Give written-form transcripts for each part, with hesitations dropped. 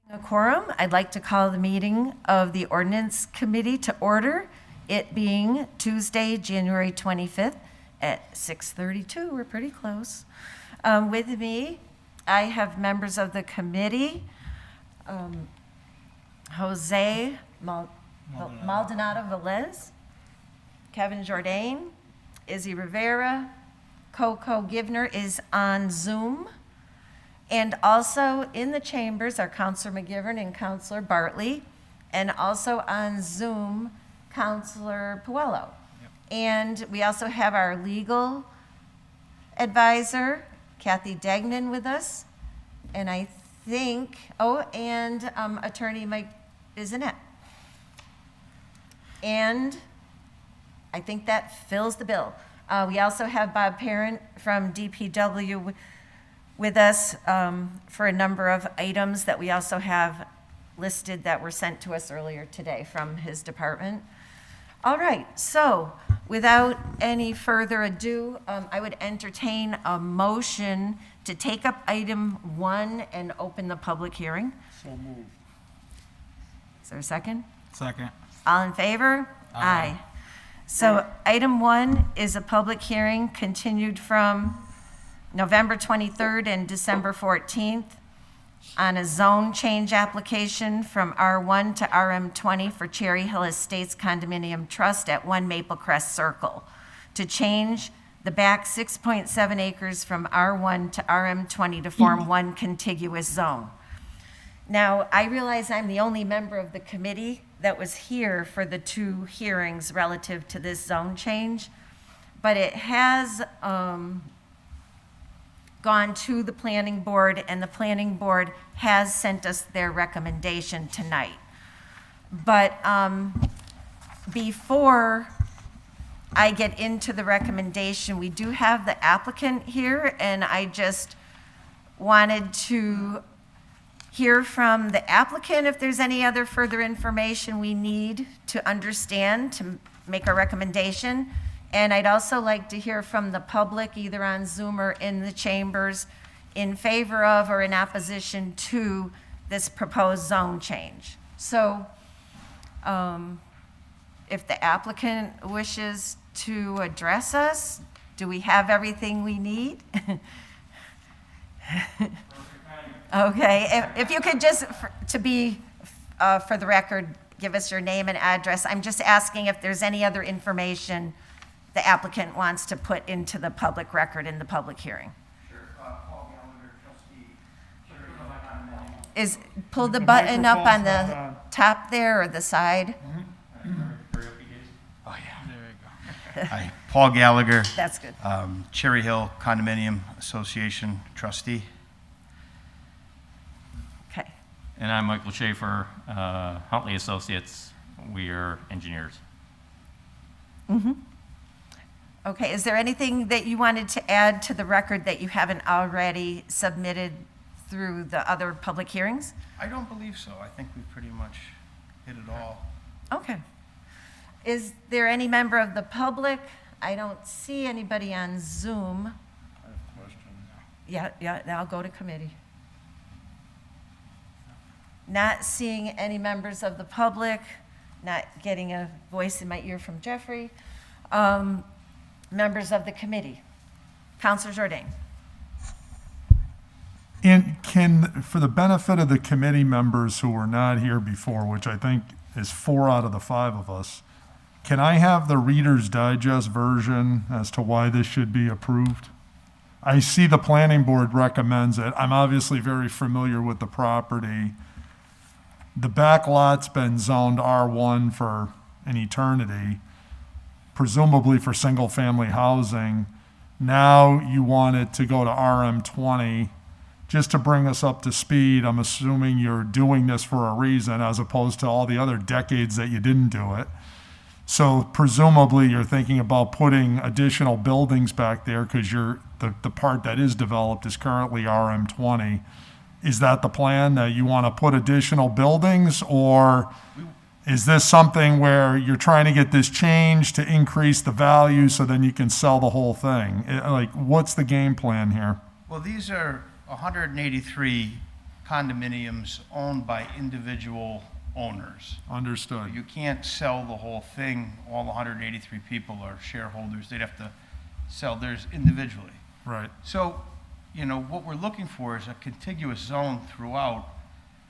A quorum, I'd like to call the meeting of the Ordinance Committee to order, it being Tuesday, January 25th at 6:32. We're pretty close. With me, I have members of the committee, Jose Maldonado Velez, Kevin Jourdain, Izzy Rivera, Coco Givner is on Zoom. And also in the chambers are Counselor McGivern and Counselor Bartley, and also on Zoom, Counselor Puello. Yep. And we also have our legal advisor, Kathy Degnan, with us. And I think, and Attorney Mike Bisonet. And I think that fills the bill. We also have Bob Parent from DPW with us for a number of items that we also have listed that were sent to us earlier today from his department. All right, so without any further ado, I would entertain a motion to take up item 1 and open the public hearing. So moved. Is there a second? Second. All in favor? Aye. So item 1 is a public hearing continued from November 23rd and December 14th on a zone change application from R1 to RM20 for Cherry Hill Estates Condominium Trust at 1 Maplecrest Circle to change the back 6.7 acres from R1 to RM20 to form one contiguous zone. Now, I realize I'm the only member of the committee that was here for the 2 hearings relative to this zone change, but it has gone to the planning board, and the planning board has sent us their recommendation tonight. But before I get into the recommendation, we do have the applicant here, and I just wanted to hear from the applicant if there's any other further information we need to understand to make a recommendation. And I'd also like to hear from the public, either on Zoom or in the chambers, in favor of or in opposition to this proposed zone change. So if the applicant wishes to address us, do we have everything we need? Okay, if you could just, for the record, give us your name and address. I'm just asking if there's any other information the applicant wants to put into the public record in the public hearing. Sure. Paul Gallagher, trustee, Cherry Hill Condominium. Pull the button up on the top there or the side. Oh, yeah. There you go. Hi, Paul Gallagher, That's good. Cherry Hill Condominium Association trustee. Okay. And I'm Michael Schaefer, Huntley Associates. We are engineers. Mm-hmm. Okay, is there anything that you wanted to add to the record that you haven't already submitted through the other public hearings? I don't believe so. I think we pretty much hit it all. Okay. Is there any member of the public? I don't see anybody on Zoom. I have a question. Yeah, I'll go to committee. Not seeing any members of the public, not getting a voice in my ear from Jeffrey. Members of the committee. Counselor Jourdain. And for the benefit of the committee members who were not here before, which I think is 4 out of the 5 of us, can I have the Reader's Digest version as to why this should be approved? I see the planning board recommends it. I'm obviously very familiar with the property. The back lot's been zoned R1 for an eternity, presumably for single-family housing. Now you want it to go to RM20. Just to bring us up to speed, I'm assuming you're doing this for a reason as opposed to all the other decades that you didn't do it. So presumably you're thinking about putting additional buildings back there because the part that is developed is currently RM20. Is that the plan, that you want to put additional buildings, or is this something where you're trying to get this changed to increase the value so then you can sell the whole thing? What's the game plan here? Well, these are 183 condominiums owned by individual owners. Understood. You can't sell the whole thing, all 183 people are shareholders, they'd have to sell theirs individually. Right. So, you know, what we're looking for is a contiguous zone throughout.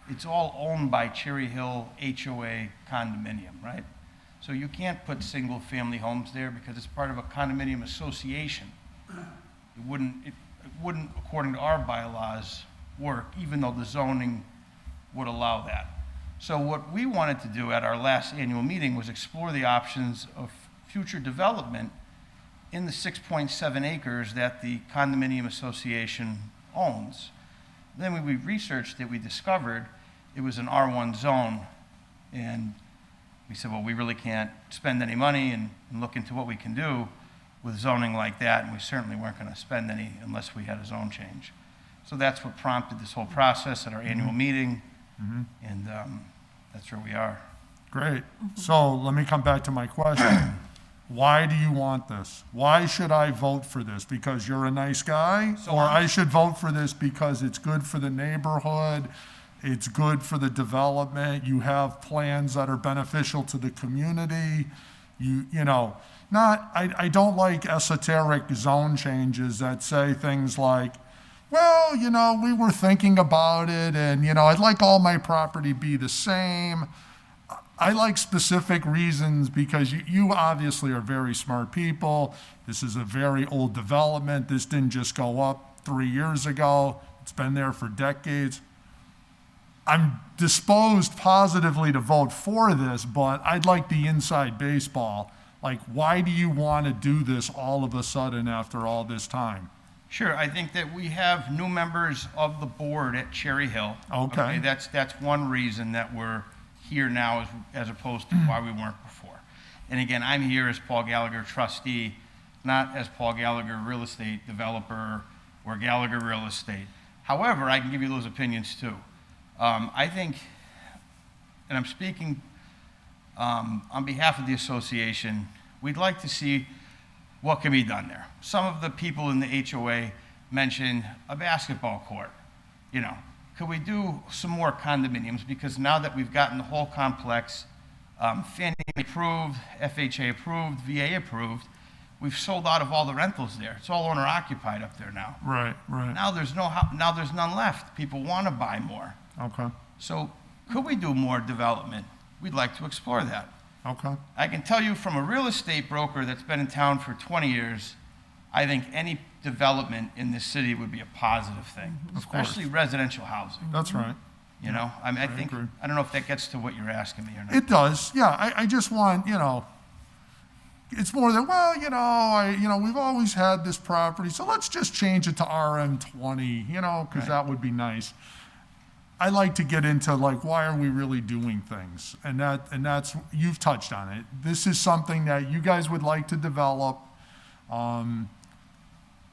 It's all owned by Cherry Hill HOA condominium, right? So you can't put single-family homes there because it's part of a condominium association. It wouldn't, according to our bylaws, work, even though the zoning would allow that. So what we wanted to do at our last annual meeting was explore the options of future development in the 6.7 acres that the condominium association owns. Then when we researched it, we discovered it was an R1 zone. And we said, well, we really can't spend any money and look into what we can do with zoning like that. And we certainly weren't going to spend any unless we had a zone change. So that's what prompted this whole process at our annual meeting. And that's where we are. Great. So let me come back to my question. Why do you want this? Why should I vote for this? Because you're a nice guy? Or I should vote for this because it's good for the neighborhood, it's good for the development, you have plans that are beneficial to the community, I don't like esoteric zone changes that say things like, well, we were thinking about it and, I'd like all my property be the same. I like specific reasons because you obviously are very smart people. This is a very old development. This didn't just go up 3 years ago. It's been there for decades. I'm disposed positively to vote for this, but I'd like the inside baseball. Like, why do you want to do this all of a sudden after all this time? Sure, I think that we have new members of the board at Cherry Hill. Okay. That's one reason that we're here now as opposed to why we weren't before. And again, I'm here as Paul Gallagher trustee, not as Paul Gallagher real estate developer or Gallagher Real Estate. However, I can give you those opinions too. I think, and I'm speaking on behalf of the association, we'd like to see what can be done there. Some of the people in the HOA mentioned a basketball court. Could we do some more condominiums? Because now that we've gotten the whole complex Fannie Mae approved, FHA approved, VA approved, we've sold out of all the rentals there. It's all owner occupied up there now. Right. Now there's none left. People want to buy more. Okay. So could we do more development? We'd like to explore that. Okay. I can tell you from a real estate broker that's been in town for 20 years, I think any development in this city would be a positive thing, Of course. especially residential housing. That's right. I think, agree. I don't know if that gets to what you're asking me or not. It does. Yeah. I just want, it's more than, we've always had this property, so let's just change it to RM20, because that would be nice. I like to get into why are we really doing things? And that's, you've touched on it. This is something that you guys would like to develop.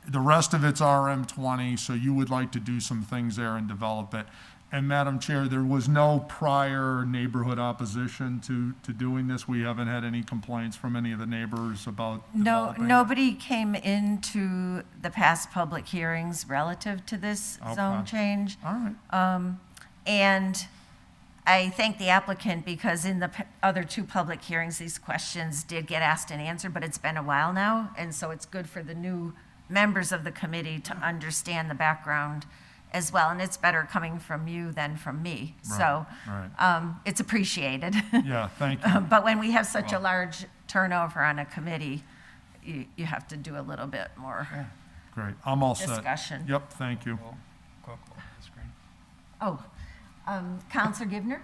The rest of it's RM20, so you would like to do some things there and develop it. And Madam Chair, there was no prior neighborhood opposition to doing this. We haven't had any complaints from any of the neighbors about No, developing. nobody came into the past public hearings relative to this zone Okay. change. All right. And I thank the applicant because in the other two public hearings, these questions did get asked and answered, but it's been a while now. And so it's good for the new members of the committee to understand the background as well. And it's better coming from you than from me. So Right. it's appreciated. Yeah, thank you. But when we have such a large turnover on a committee, you have to do a little bit more. Great. I'm all set. Discussion. Yep, thank you. That's great. Oh, Counselor Givner?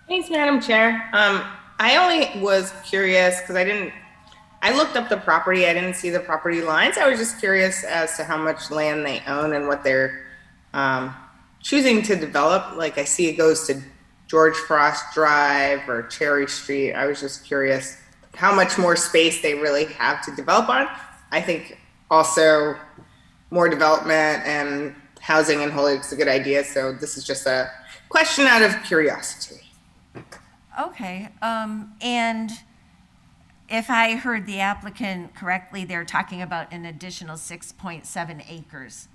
Thanks, Madam Chair. I only was curious because I looked up the property. I didn't see the property lines. I was just curious as to how much land they own and what they're choosing to develop. Like I see it goes to George Frost Drive or Cherry Street. I was just curious how much more space they really have to develop on. I think also more development and housing in Holyoke is a good idea. So this is just a question out of curiosity. Okay, and if I heard the applicant correctly, they're talking about an additional 6.7 acres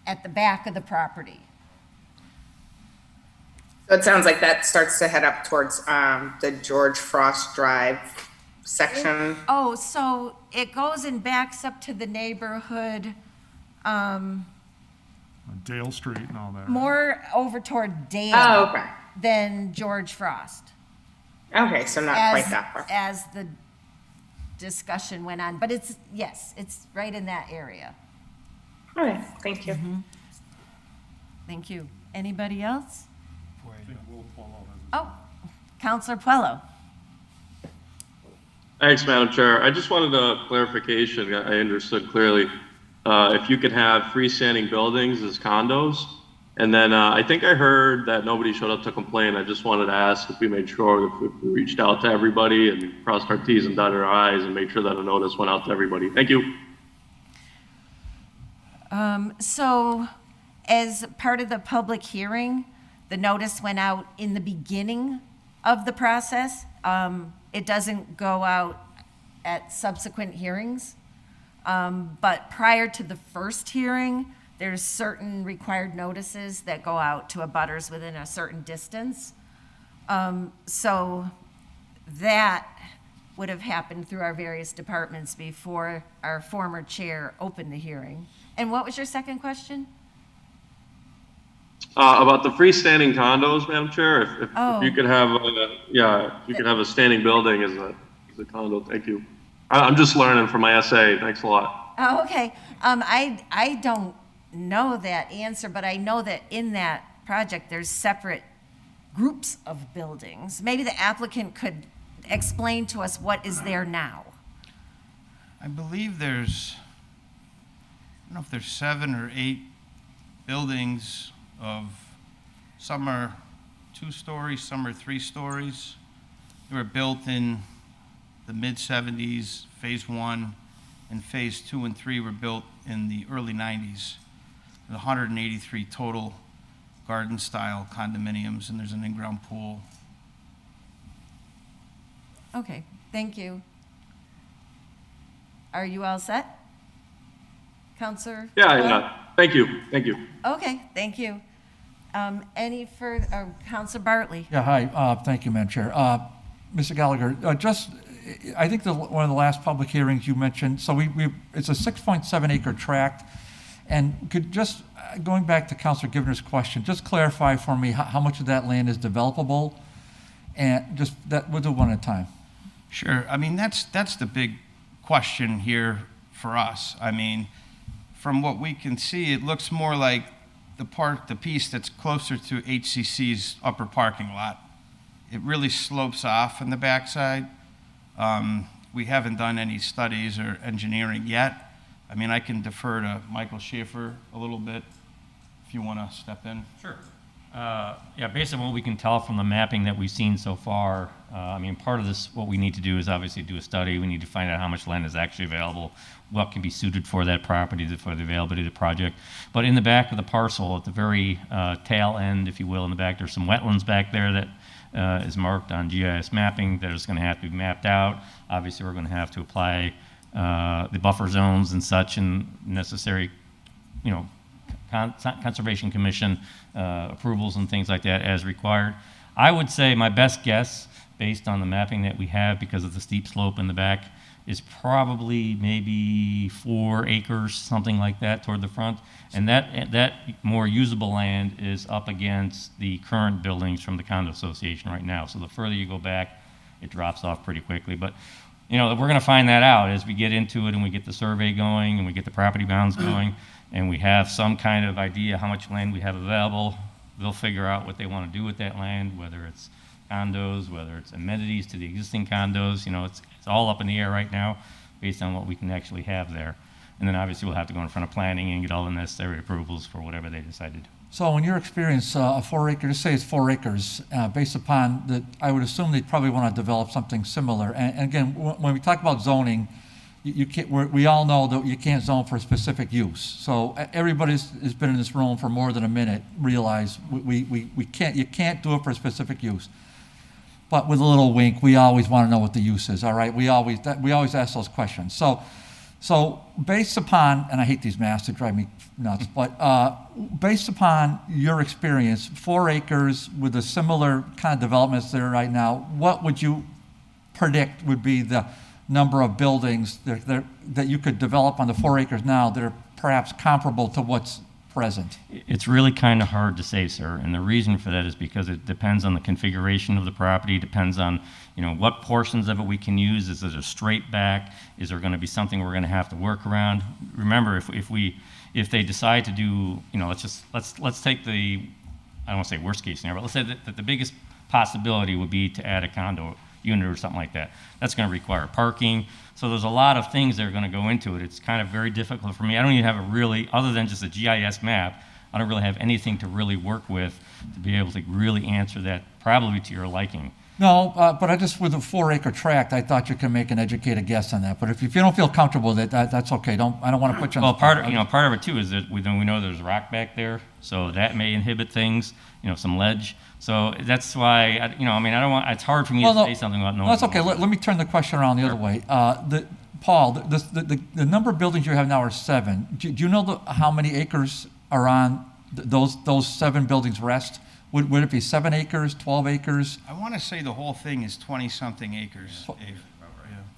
at the back of the property. So it sounds like that starts to head up towards the George Frost Drive section. Oh, so it goes and backs up to the neighborhood, Dale Street and all that. more over toward Dale Oh, okay. than George Frost. Okay, so not as, quite that far. as the discussion went on. But it's, yes, it's right in that area. Okay, thank you. Thank you. Anybody else? I think Will Puello has- Oh, Counselor Puello. Thanks, Madam Chair. I just wanted a clarification. I understood clearly. If you could have freestanding buildings as condos, and then I think I heard that nobody showed up to complain. I just wanted to ask if we made sure that we reached out to everybody and crossed our T's and dotted our I's and made sure that a notice went out to everybody. Thank you. So as part of the public hearing, the notice went out in the beginning of the process. It doesn't go out at subsequent hearings. But prior to the first hearing, there's certain required notices that go out to abutters within a certain distance. So that would have happened through our various departments before our former chair opened the hearing. And what was your second question? About the freestanding condos, Madam Chair, if Oh. you could have, if you could have a standing building as a condo, thank you. I'm just learning for my essay. Thanks a lot. Oh, okay. I don't know that answer, but I know that in that project, there's separate groups of buildings. Maybe the applicant could explain to us what is there now. I believe there's, I don't know if there's 7 or 8 buildings of, some are 2 stories, some are 3 stories. They were built in the mid-70s, phase 1, and phase 2 and 3 were built in the early 90s. There's 183 total garden-style condominiums, and there's an in-ground pool. Okay, thank you. Are you all set? Counselor? Yeah. Thank you. Okay, thank you. Any further, Counselor Bartley? Yeah, hi, thank you, Madam Chair. Mr. Gallagher, I think one of the last public hearings you mentioned, so it's a 6.7 acre tract, and could just, going back to Councilor Givner's question, just clarify for me how much of that land is developable, and just that, we'll do one at a time. Sure. I mean, that's the big question here for us. I mean, from what we can see, it looks more like the piece that's closer to HCC's upper parking lot. It really slopes off in the backside. We haven't done any studies or engineering yet. I mean, I can defer to Michael Schaefer a little bit if you want to step in. Sure. Yeah, based on what we can tell from the mapping that we've seen so far, I mean, part of this, what we need to do is obviously do a study. We need to find out how much land is actually available, what can be suited for that property, for the availability of the project. But in the back of the parcel, at the very tail end, if you will, in the back, there's some wetlands back there that is marked on GIS mapping that is going to have to be mapped out. Obviously, we're going to have to apply the buffer zones and such and necessary, Conservation Commission approvals and things like that as required. I would say my best guess, based on the mapping that we have because of the steep slope in the back, is probably maybe 4 acres, something like that, toward the front. And that more usable land is up against the current buildings from the condo association right now. So the further you go back, it drops off pretty quickly. But we're going to find that out as we get into it and we get the survey going and we get the property bounds going and we have some kind of idea how much land we have available. They'll figure out what they want to do with that land, whether it's condos, whether it's amenities to the existing condos. It's all up in the air right now based on what we can actually have there. And then obviously we'll have to go in front of planning and get all the necessary approvals for whatever they decide to do. So in your experience, a 4 acre, just say it's 4 acres, based upon that, I would assume they'd probably want to develop something similar. And again, when we talk about zoning, you can't, we all know that you can't zone for a specific use. So everybody has been in this room for more than a minute, realize you can't do it for a specific use. But with a little wink, we always want to know what the use is, all right? We always ask those questions. So So based upon, and I hate these maps, they drive me nuts, but based upon your experience, 4 acres with a similar kind of developments there right now, what would you predict would be the number of buildings that you could develop on the 4 acres now that are perhaps comparable to what's present? It's really kind of hard to say, sir, and the reason for that is because it depends on the configuration of the property, depends on, what portions of it we can use. Is it a straight back? Is there going to be something we're going to have to work around? Remember, if they decide to do, let's take the, I don't want to say worst case scenario, but let's say that the biggest possibility would be to add a condo unit or something like that. That's going to require parking. So there's a lot of things that are going to go into it. It's kind of very difficult for me. I don't even have a really, other than just a GIS map, I don't really have anything to really work with to be able to really answer that probably to your liking. No, but I just, with a 4-acre tract, I thought you could make an educated guess on that. But if you don't feel comfortable with it, that's okay. I don't want to put you on the spot. Part of it too is that we know there's rock back there, so that may inhibit things, some ledge. So that's why, I don't want, it's hard for me to say something about knowing. No, that's okay. Let me turn the question around the other way. Paul, the number of buildings you have now are 7. Do you know how many acres are on those 7 buildings rest? Would it be 7 acres, 12 acres? I want to say the whole thing is 20-something acres, Dave.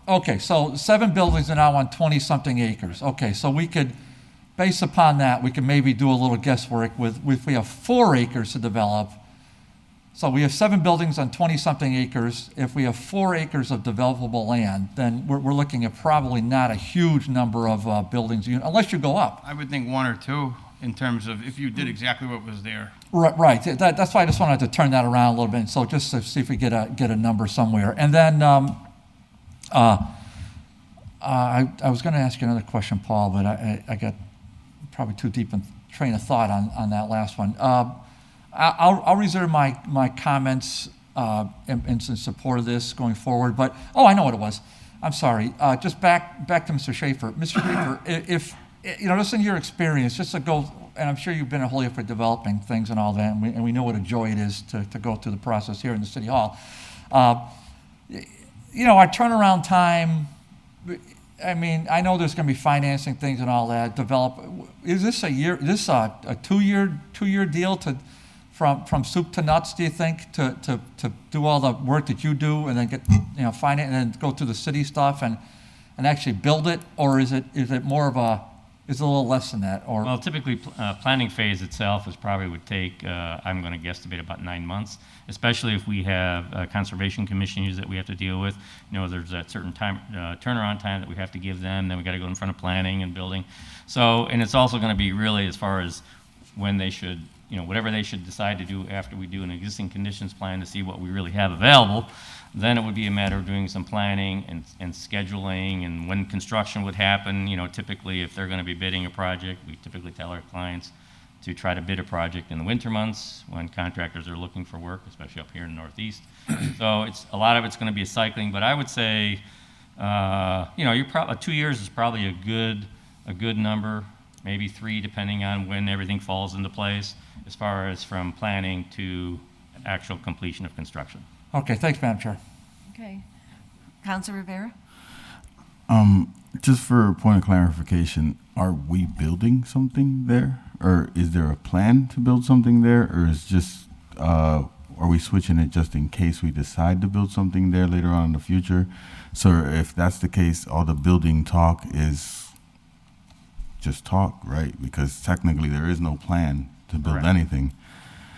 Okay, so 7 buildings are now on 20-something acres. Okay, so we could, based upon that, we could maybe do a little guesswork with, if we have 4 acres to develop. So we have 7 buildings on 20-something acres. If we have 4 acres of developable land, then we're looking at probably not a huge number of buildings, unless you go up. I would think 1 or 2 in terms of if you did exactly what was there. Right. That's why I just wanted to turn that around a little bit. So just to see if we get a number somewhere. And then I was going to ask you another question, Paul, but I got probably too deep in train of thought on that last one. I'll reserve my comments in support of this going forward. But I know what it was. I'm sorry. Just back to Mr. Schaefer. Mr. Schaefer, if just in your experience, just to go, and I'm sure you've been a whole year for developing things and all that, and we know what a joy it is to go through the process here in the City Hall. Our turnaround time, I know there's going to be financing things and all that. Is this a year? Is this a two-year deal from soup to nuts? Do you think to do all the work that you do and then get finance and then go through the city stuff and actually build it, or is it more of a Is it a little less than that? Or Well, typically, planning phase itself would take, I'm going to guesstimate about 9 months, especially if we have conservation commission issues that we have to deal with. There's that certain time, turnaround time that we have to give them, then we got to go in front of planning and building. So, and it's also going to be really as far as when they should, whatever they should decide to do after we do an existing conditions plan to see what we really have available. Then it would be a matter of doing some planning and scheduling and when construction would happen. Typically if they're going to be bidding a project, we typically tell our clients to try to bid a project in the winter months when contractors are looking for work, especially up here in the Northeast. So a lot of it's going to be a cycling, but I would say, you're probably 2 years is probably a good number, maybe 3 depending on when everything falls into place as far as from planning to actual completion of construction. Okay, thanks, Madam Chair. Okay. Councilor Rivera? Just for a point of clarification, are we building something there? Or is there a plan to build something there? Or is just, are we switching it just in case we decide to build something there later on in the future? So if that's the case, all the building talk is just talk, right? Because technically there is no plan to build anything.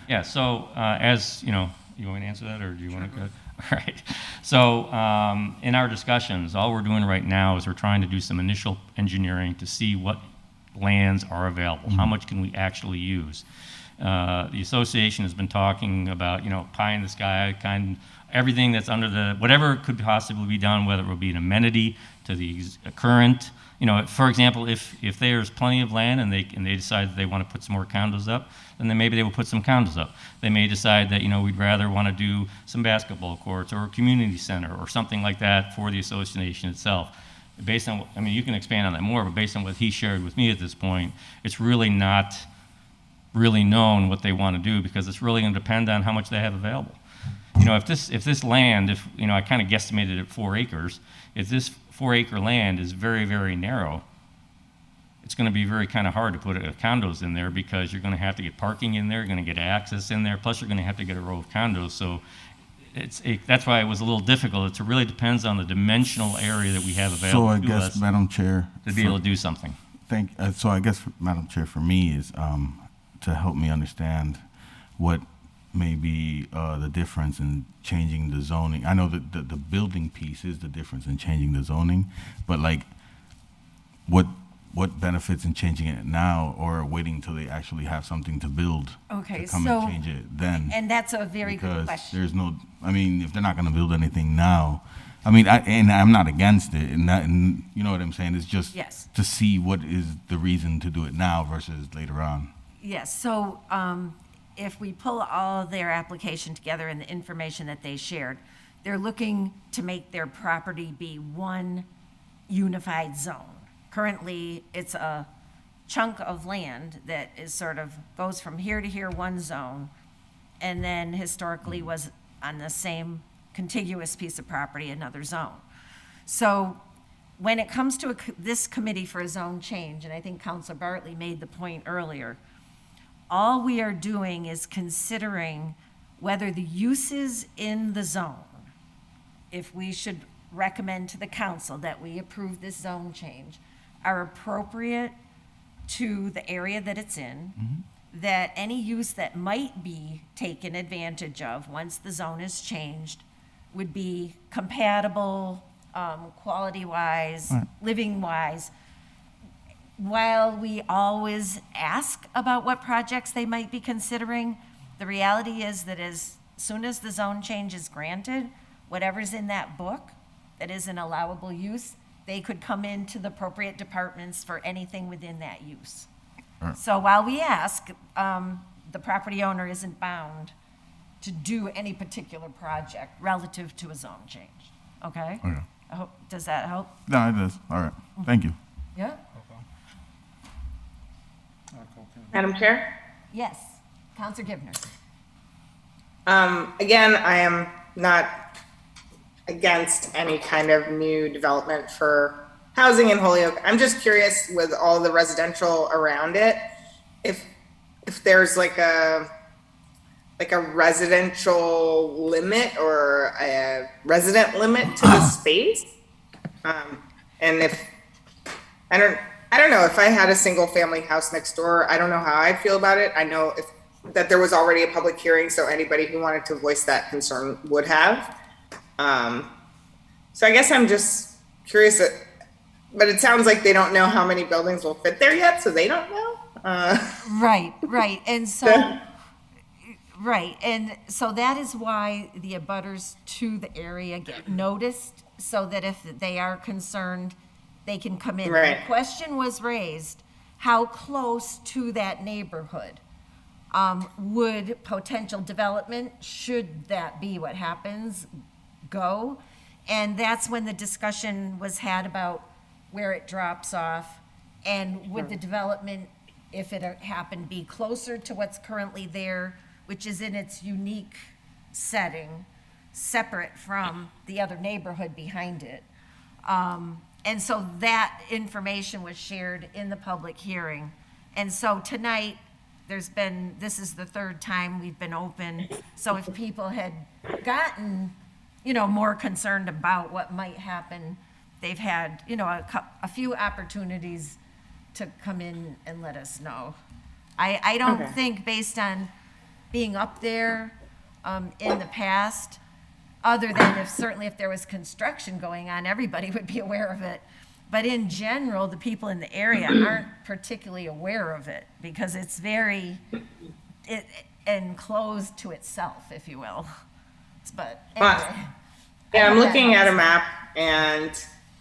Yeah, so as, you want me to answer that, or do you want to go? All right. So in our discussions, all we're doing right now is we're trying to do some initial engineering to see what lands are available. How much can we actually use? The association has been talking about, pie in the sky, everything that's under whatever could possibly be done, whether it will be an amenity to the current. For example, if there's plenty of land and they decide that they want to put some more condos up, then maybe they will put some condos up. They may decide that, we'd rather want to do some basketball courts or a community center or something like that for the association itself. Based on, you can expand on that more, but based on what he shared with me at this point, it's really not really known what they want to do because it's really going to depend on how much they have available. If this land, I kind of guesstimated at 4 acres, if this 4-acre land is very, very narrow, it's going to be very kind of hard to put condos in there because you're going to have to get parking in there, you're going to get access in there, plus you're going to have to get a row of condos. So that's why it was a little difficult. It really depends on the dimensional area that we have So available I to guess, us Madam Chair, to be able to do something. so I guess, Madam Chair, for me is to help me understand what may be the difference in changing the zoning. I know that the building piece is the difference in changing the zoning, but like, what benefits in changing it now or waiting until they actually have something to build Okay, to come so- and change it then? And that's a very good Because question. there's no, I mean, if they're not going to build anything now, I mean, and I'm not against it, and you know what I'm saying? It's just Yes. to see what is the reason to do it now versus later on. Yes, so if we pull all their application together and the information that they shared, they're looking to make their property be one unified zone. Currently, it's a chunk of land that is sort of, goes from here to here, one zone, and then historically was on the same contiguous piece of property, another zone. So when it comes to this committee for a zone change, and I think Councilor Bartley made the point earlier, all we are doing is considering whether the uses in the zone, if we should recommend to the council that we approve this zone change, are appropriate to the area that it's in, that any use that might be taken advantage of once the zone is changed would be compatible, quality-wise, living-wise, while we always ask about what projects they might be considering, the reality is that as soon as the zone change is granted, whatever's in that book that is an allowable use, they could come into the appropriate departments for anything within that use. Right. So while we ask, the property owner isn't bound to do any particular project relative to a zone change, okay? Okay. I hope, does that help? No, it does. All right. Thank you. Yeah? Madam Chair? Yes. Counselor Givner. Again, I am not against any kind of new development for housing in Holyoke. I'm just curious with all the residential around it, if there's like a residential limit or a resident limit to the space. And if I don't know if I had a single family house next door, I don't know how I'd feel about it. I know that there was already a public hearing, so anybody who wanted to voice that concern would have. So I guess I'm just curious, but it sounds like they don't know how many buildings will fit there yet, so they don't know. Right. And so, right. And so that is why the abutters to the area get noticed, so that if they are concerned, they can come in. Right. The question was raised, how close to that neighborhood would potential development, should that be what happens, go? And that's when the discussion was had about where it drops off, and would the development, if it happened, be closer to what's currently there, which is in its unique setting, separate from the other neighborhood behind it. And so that information was shared in the public hearing. And so tonight, this is the third time we've been open. So if people had gotten, more concerned about what might happen, they've had, a few opportunities to come in and let us know. I don't think, based on being up there in the past, other than certainly if there was construction going on, everybody would be aware of it. But in general, the people in the area aren't particularly aware of it because it's very enclosed to itself, if you will. But anyway. Yeah, I'm looking at a map and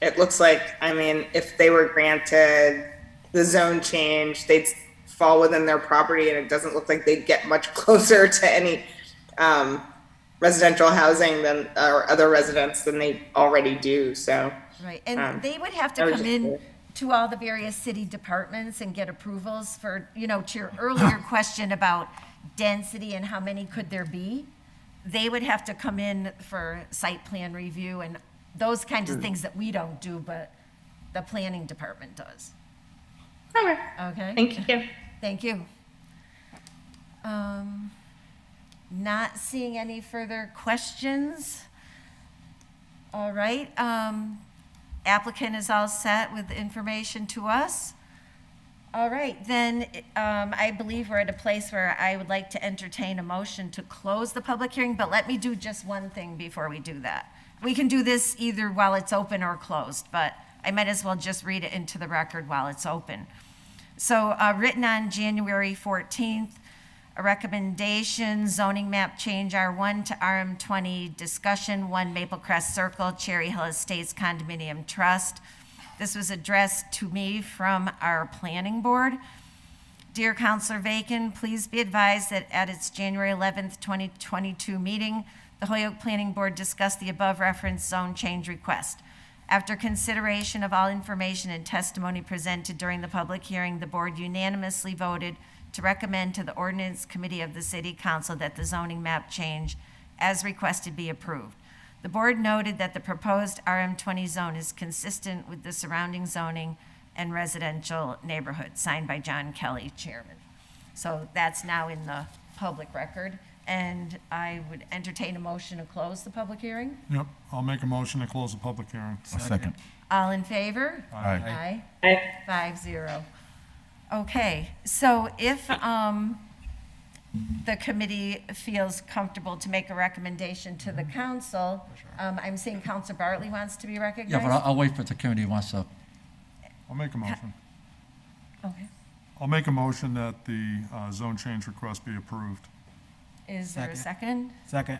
it looks like, if they were granted the zone change, they'd fall within their property, and it doesn't look like they'd get much closer to any residential housing or other residents than they already do, so. Right, and they would have to come in to all the various city departments and get approvals for, to your earlier question about density and how many could there be. They would have to come in for site plan review and those kinds of things that we don't do, but the planning department does. Okay. Okay? Thank you. Thank you. Not seeing any further questions. All right, applicant is all set with information to us. All right, then, I believe we're at a place where I would like to entertain a motion to close the public hearing, but let me do just one thing before we do that. We can do this either while it's open or closed, but I might as well just read it into the record while it's open. So, written on January 14th, a recommendation, zoning map change R1 to RM20, discussion 1 Maplecrest Circle, Cherry Hill Estates Condominium Trust. This was addressed to me from our planning board. Dear Councilor Bacon, please be advised that at its January 11th, 2022 meeting, the Holyoke Planning Board discussed the above referenced zone change request. After consideration of all information and testimony presented during the public hearing, the board unanimously voted to recommend to the Ordinance Committee of the City Council that the zoning map change as requested be approved. The board noted that the proposed RM20 zone is consistent with the surrounding zoning and residential neighborhood, signed by John Kelly, chairman. So that's now in the public record, and I would entertain a motion to close the public hearing. Yep, I'll make a motion to close the public hearing. A second. All in favor? Aye. Aye. 5-0. Okay, so if the committee feels comfortable to make a recommendation to the council, I'm seeing Councilor Bartley wants to be Yeah, recognized. but I'll wait for the committee wants to. I'll make a motion. Okay. I'll make a motion that the zone change request be approved. Is there a second? Second.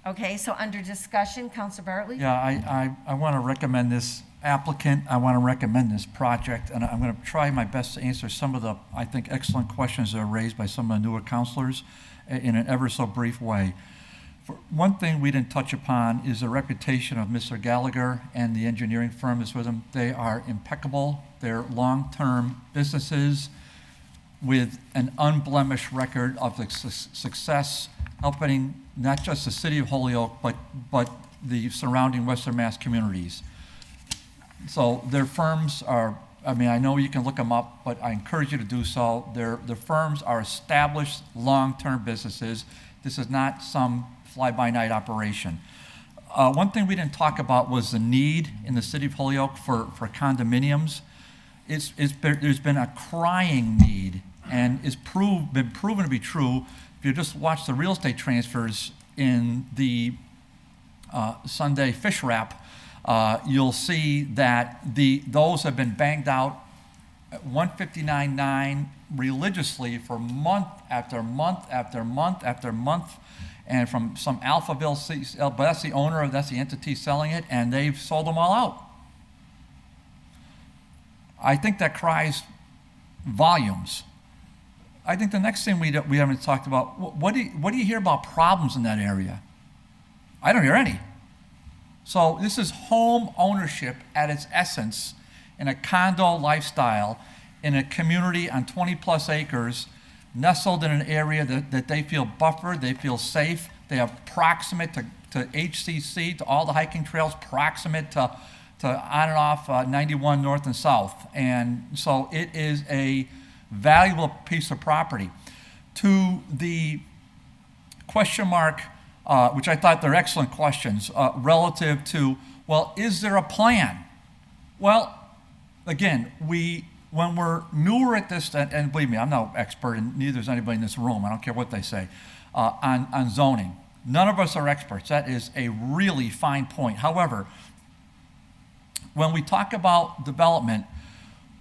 Okay, so under discussion, Councilor Bartley? Yeah, I want to recommend this applicant, I want to recommend this project, and I'm going to try my best to answer some of the, I think, excellent questions that are raised by some of the newer counselors in an ever so brief way. For one thing we didn't touch upon is the reputation of Mr. Gallagher and the engineering firm is with him. They are impeccable. They're long-term businesses with an unblemished record of success, helping not just the city of Holyoke, but the surrounding Western Mass communities. So their firms are, I mean, I know you can look them up, but I encourage you to do so. The firms are established long-term businesses. This is not some fly-by-night operation. One thing we didn't talk about was the need in the city of Holyoke for condominiums. There's been a crying need, and it's been proven to be true. If you just watch the real estate transfers in the Sunday fish wrap, you'll see that those have been banged out at 159.9 religiously for month after month after month after month, and from some Alphaville, but that's the owner, that's the entity selling it, and they've sold them all out. I think that cries volumes. I think the next thing we haven't talked about, what do you hear about problems in that area? I don't hear any. So this is home ownership at its essence in a condo lifestyle in a community on 20 plus acres, nestled in an area that they feel buffered, they feel safe, they have proximate to HCC, to all the hiking trails, proximate to on and off 91 north and south. And so it is a valuable piece of property. To the question mark, which I thought they're excellent questions, relative to, well, is there a plan? Well, again, when we're newer at this, and believe me, I'm no expert, and neither is anybody in this room, I don't care what they say, on zoning. None of us are experts. That is a really fine point. However, when we talk about development,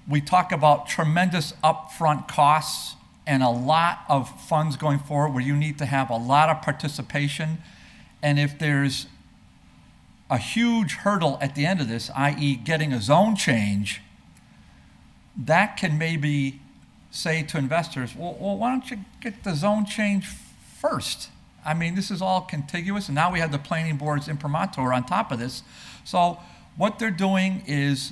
we talk about tremendous upfront costs and a lot of funds going forward where you need to have a lot of participation. And if there's a huge hurdle at the end of this, i.e. getting a zone change, that can maybe say to investors, well, why don't you get the zone change first? I mean, this is all contiguous, and now we have the planning board's imprimatur on top of this. So what they're doing is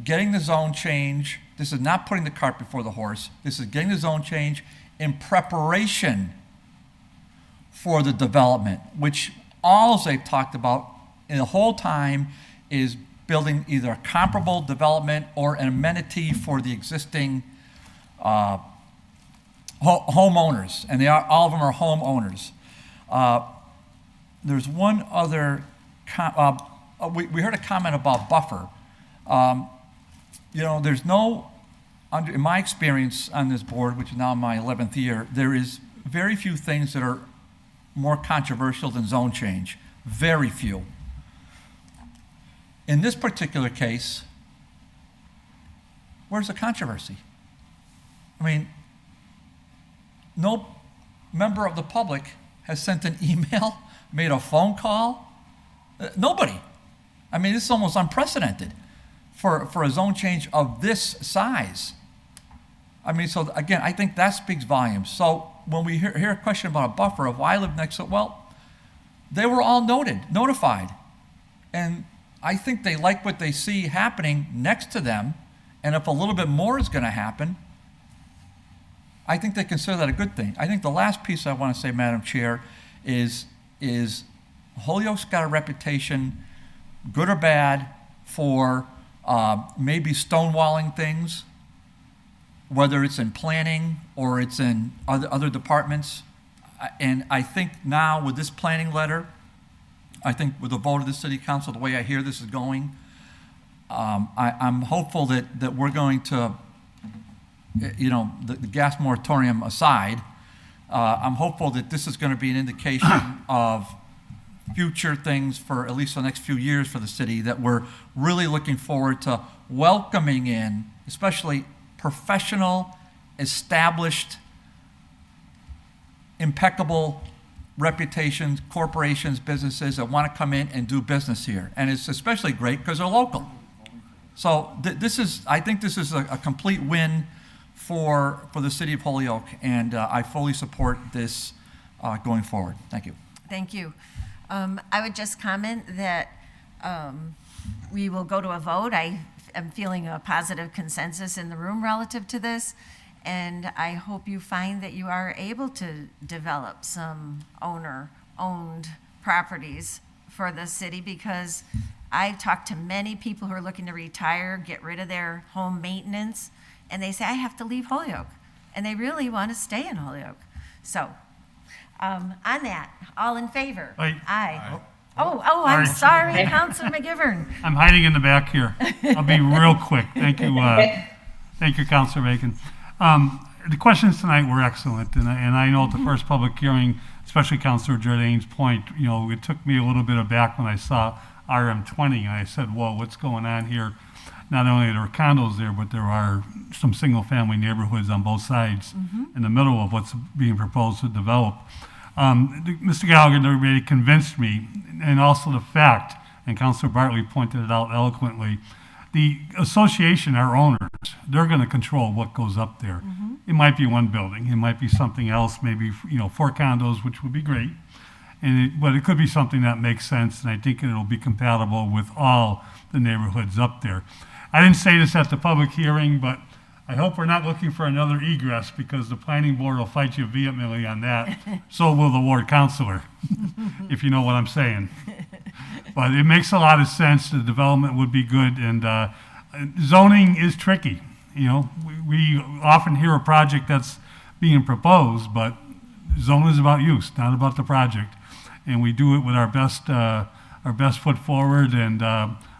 getting the zone change. This is not putting the cart before the horse. This is getting the zone change in preparation for the development, which all they've talked about and the whole time is building either a comparable development or an amenity for the existing homeowners, and all of them are homeowners. There's one other, we heard a comment about buffer. There's no, in my experience on this board, which is now my 11th year, there is very few things that are more controversial than zone change. Very few. In this particular case, where's the controversy? I mean, no member of the public has sent an email, made a phone call. Nobody. I mean, this is almost unprecedented for a zone change of this size. I mean, so again, I think that speaks volumes. So when we hear a question about a buffer of why I live next to it, well, they were all notified. And I think they like what they see happening next to them. And if a little bit more is going to happen, I think they consider that a good thing. I think the last piece I want to say, Madam Chair, is Holyoke's got a reputation, good or bad, for maybe stonewalling things, whether it's in planning or it's in other departments. And I think now with this planning letter, I think with the vote of the city council, the way I hear this is going, I'm hopeful that we're going to, the gas moratorium aside, I'm hopeful that this is going to be an indication of future things for at least the next few years for the city, that we're really looking forward to welcoming in, especially professional, established, impeccable reputations, corporations, businesses that want to come in and do business here. And it's especially great because they're local. So I think this is a complete win for the city of Holyoke, and I fully support this going forward. Thank you. Thank you. I would just comment that we will go to a vote. I am feeling a positive consensus in the room relative to this, and I hope you find that you are able to develop some owner-owned properties for the city, because I've talked to many people who are looking to retire, get rid of their home maintenance, and they say, I have to leave Holyoke, and they really want to stay in Holyoke. So, on that, all in favor? Aye. Aye. I'm sorry, Councilor McGivern. I'm hiding in the back here. I'll be real quick. Thank you, Councilor Bacon. The questions tonight were excellent, and I know at the first public hearing, especially Councilor Jordane's point, it took me a little bit aback when I saw RM20, and I said, whoa, what's going on here? Not only are there condos there, but there are some single-family neighborhoods on both sides in the middle of what's being proposed to develop. Mr. Gallagher already convinced me, and also the fact, and Councilor Bartley pointed it out eloquently, the association, our owners, they're going to control what goes up there. It might be one building, it might be something else, maybe 4 condos, which would be great, but it could be something that makes sense, and I think it'll be compatible with all the neighborhoods up there. I didn't say this at the public hearing, but I hope we're not looking for another egress, because the planning board will fight you vehemently on that. So will the ward councilor, if you know what I'm saying. But it makes a lot of sense. The development would be good, and zoning is tricky. We often hear a project that's being proposed, but zone is about use, not about the project. And we do it with our best foot forward, and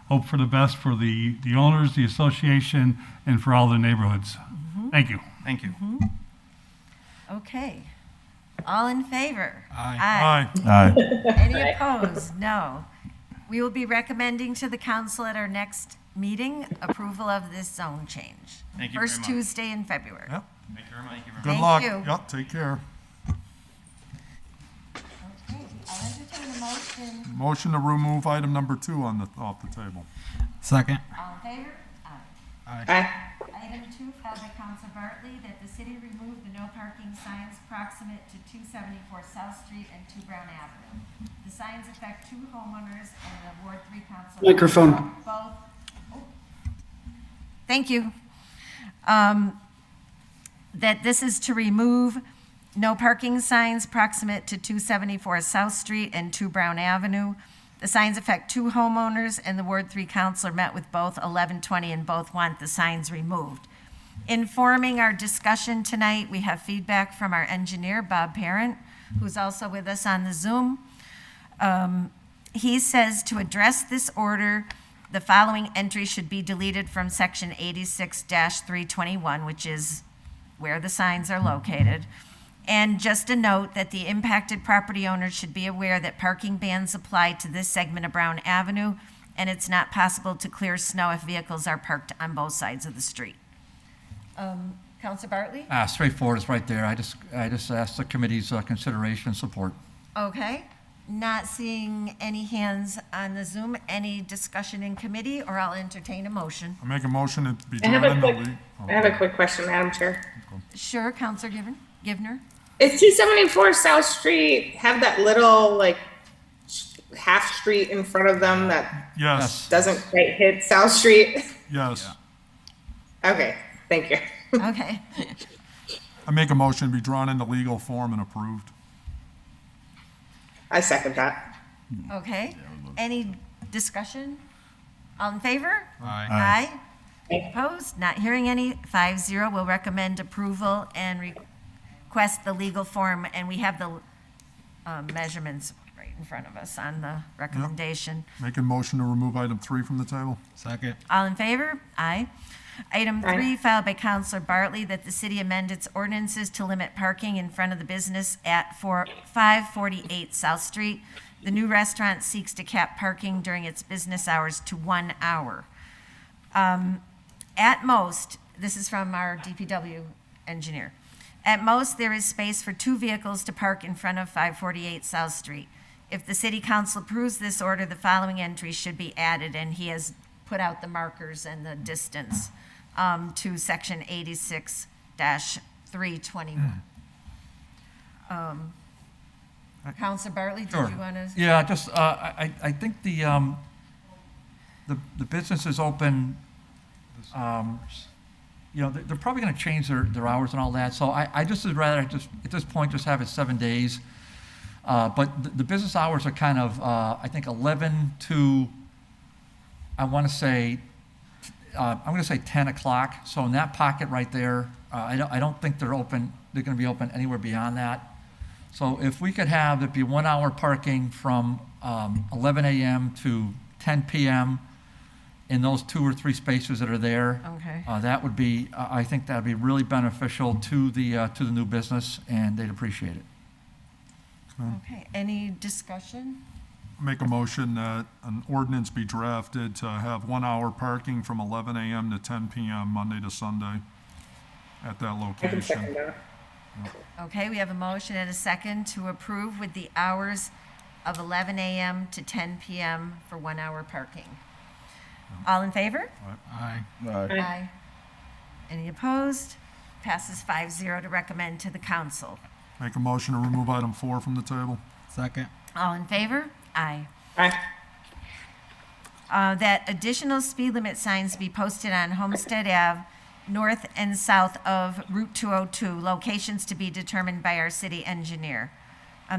hope for the best for the owners, the association, and for all the neighborhoods. Thank you. Thank you. Okay. All in favor? Aye. Aye. Any opposed? No. We will be recommending to the council at our next meeting approval of this zone change. Thank you very First much. Tuesday in February. Yep. Thank you very much. Good Thank luck. you. Yep, take care. Okay, I'll entertain a motion. Motion to remove item number 2 off the table. Second. All in favor? Aye. Aye. Item 2, filed by Council Bartley, that the city remove the no parking signs proximate to 274 South Street and 2 Brown Avenue. The signs affect 2 homeowners and the Ward 3 council. Microphone. Both. Oh. Thank you. That this is to remove no parking signs proximate to 274 South Street and 2 Brown Avenue. The signs affect 2 homeowners, and the Ward 3 counselor met with both 1120 and both want the signs removed. Informing our discussion tonight, we have feedback from our engineer, Bob Parent, who's also with us on the Zoom. He says to address this order, the following entry should be deleted from section 86-321, which is where the signs are located. And just a note that the impacted property owners should be aware that parking bans apply to this segment of Brown Avenue, and it's not possible to clear snow if vehicles are parked on both sides of the street. Counselor Bartley? Straightforward, it's right there. I just asked the committee's consideration and support. Okay. Not seeing any hands on the Zoom. Any discussion in committee, or I'll entertain a motion. I make a motion it be I have drawn a into quick, legal. I have a quick question, Madam Chair. Sure, Counselor Givner? Is 274 South Street have that little like half street in front of them that Yes, doesn't quite hit South Street? yes. Okay, thank you. Okay. I make a motion to be drawn into legal form and approved. I second that. Okay. Any discussion? All in favor? Aye. Aye. Any opposed? Not hearing any. 5-0 will recommend approval and request the legal form, and we have the measurements right in front of us on the recommendation. Making motion to remove item 3 from the table. Second. All in favor? Aye. Item Aye. 3, filed by Counselor Bartley, that the city amend its ordinances to limit parking in front of the business at 548 South Street. The new restaurant seeks to cap parking during its business hours to 1 hour. At most, this is from our DPW engineer, at most, there is space for 2 vehicles to park in front of 548 South Street. If the city council approves this order, the following entries should be added, and he has put out the markers and the distance to section 86-321. Counselor Bartley, did Sure. you want to? Yeah, just, I think the business is open, they're probably gonna change their hours and all that, so I just would rather just, at this point, just have it 7 days. But the business hours are kind of, I think 11 to, I'm gonna say 10 o'clock, so in that pocket right there, I don't think they're gonna be open anywhere beyond that. So if we could have it be 1 hour parking from 11 a.m. to 10 p.m. in those 2 or 3 spaces that are there. Okay. That would be, I think that'd be really beneficial to the new business, and they'd appreciate it. Okay, any discussion? Make a motion that an ordinance be drafted to have 1 hour parking from 11 a.m. to 10 p.m. Monday to Sunday at that I can second location. that. Okay, we have a motion and a second to approve with the hours of 11 a.m. to 10 p.m. for 1 hour parking. All in favor? Aye. Aye. Any opposed? Passes 5-0 to recommend to the council. Make a motion to remove item 4 from the table. Second. All in favor? Aye. Aye. That additional speed limit signs be posted on Homestead Ave, north and south of Route 202, locations to be determined by our city engineer.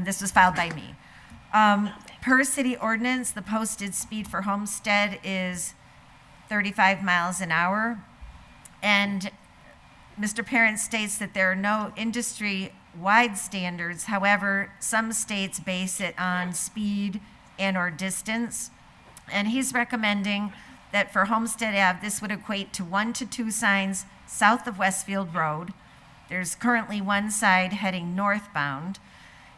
This was filed by me. Per city ordinance, the posted speed for Homestead is 35 miles an hour. And Mr. Parent states that there are no industry-wide standards. However, some states base it on speed and/or distance. And he's recommending that for Homestead Ave, this would equate to 1 to 2 signs south of Westfield Road. There's currently 1 side heading northbound,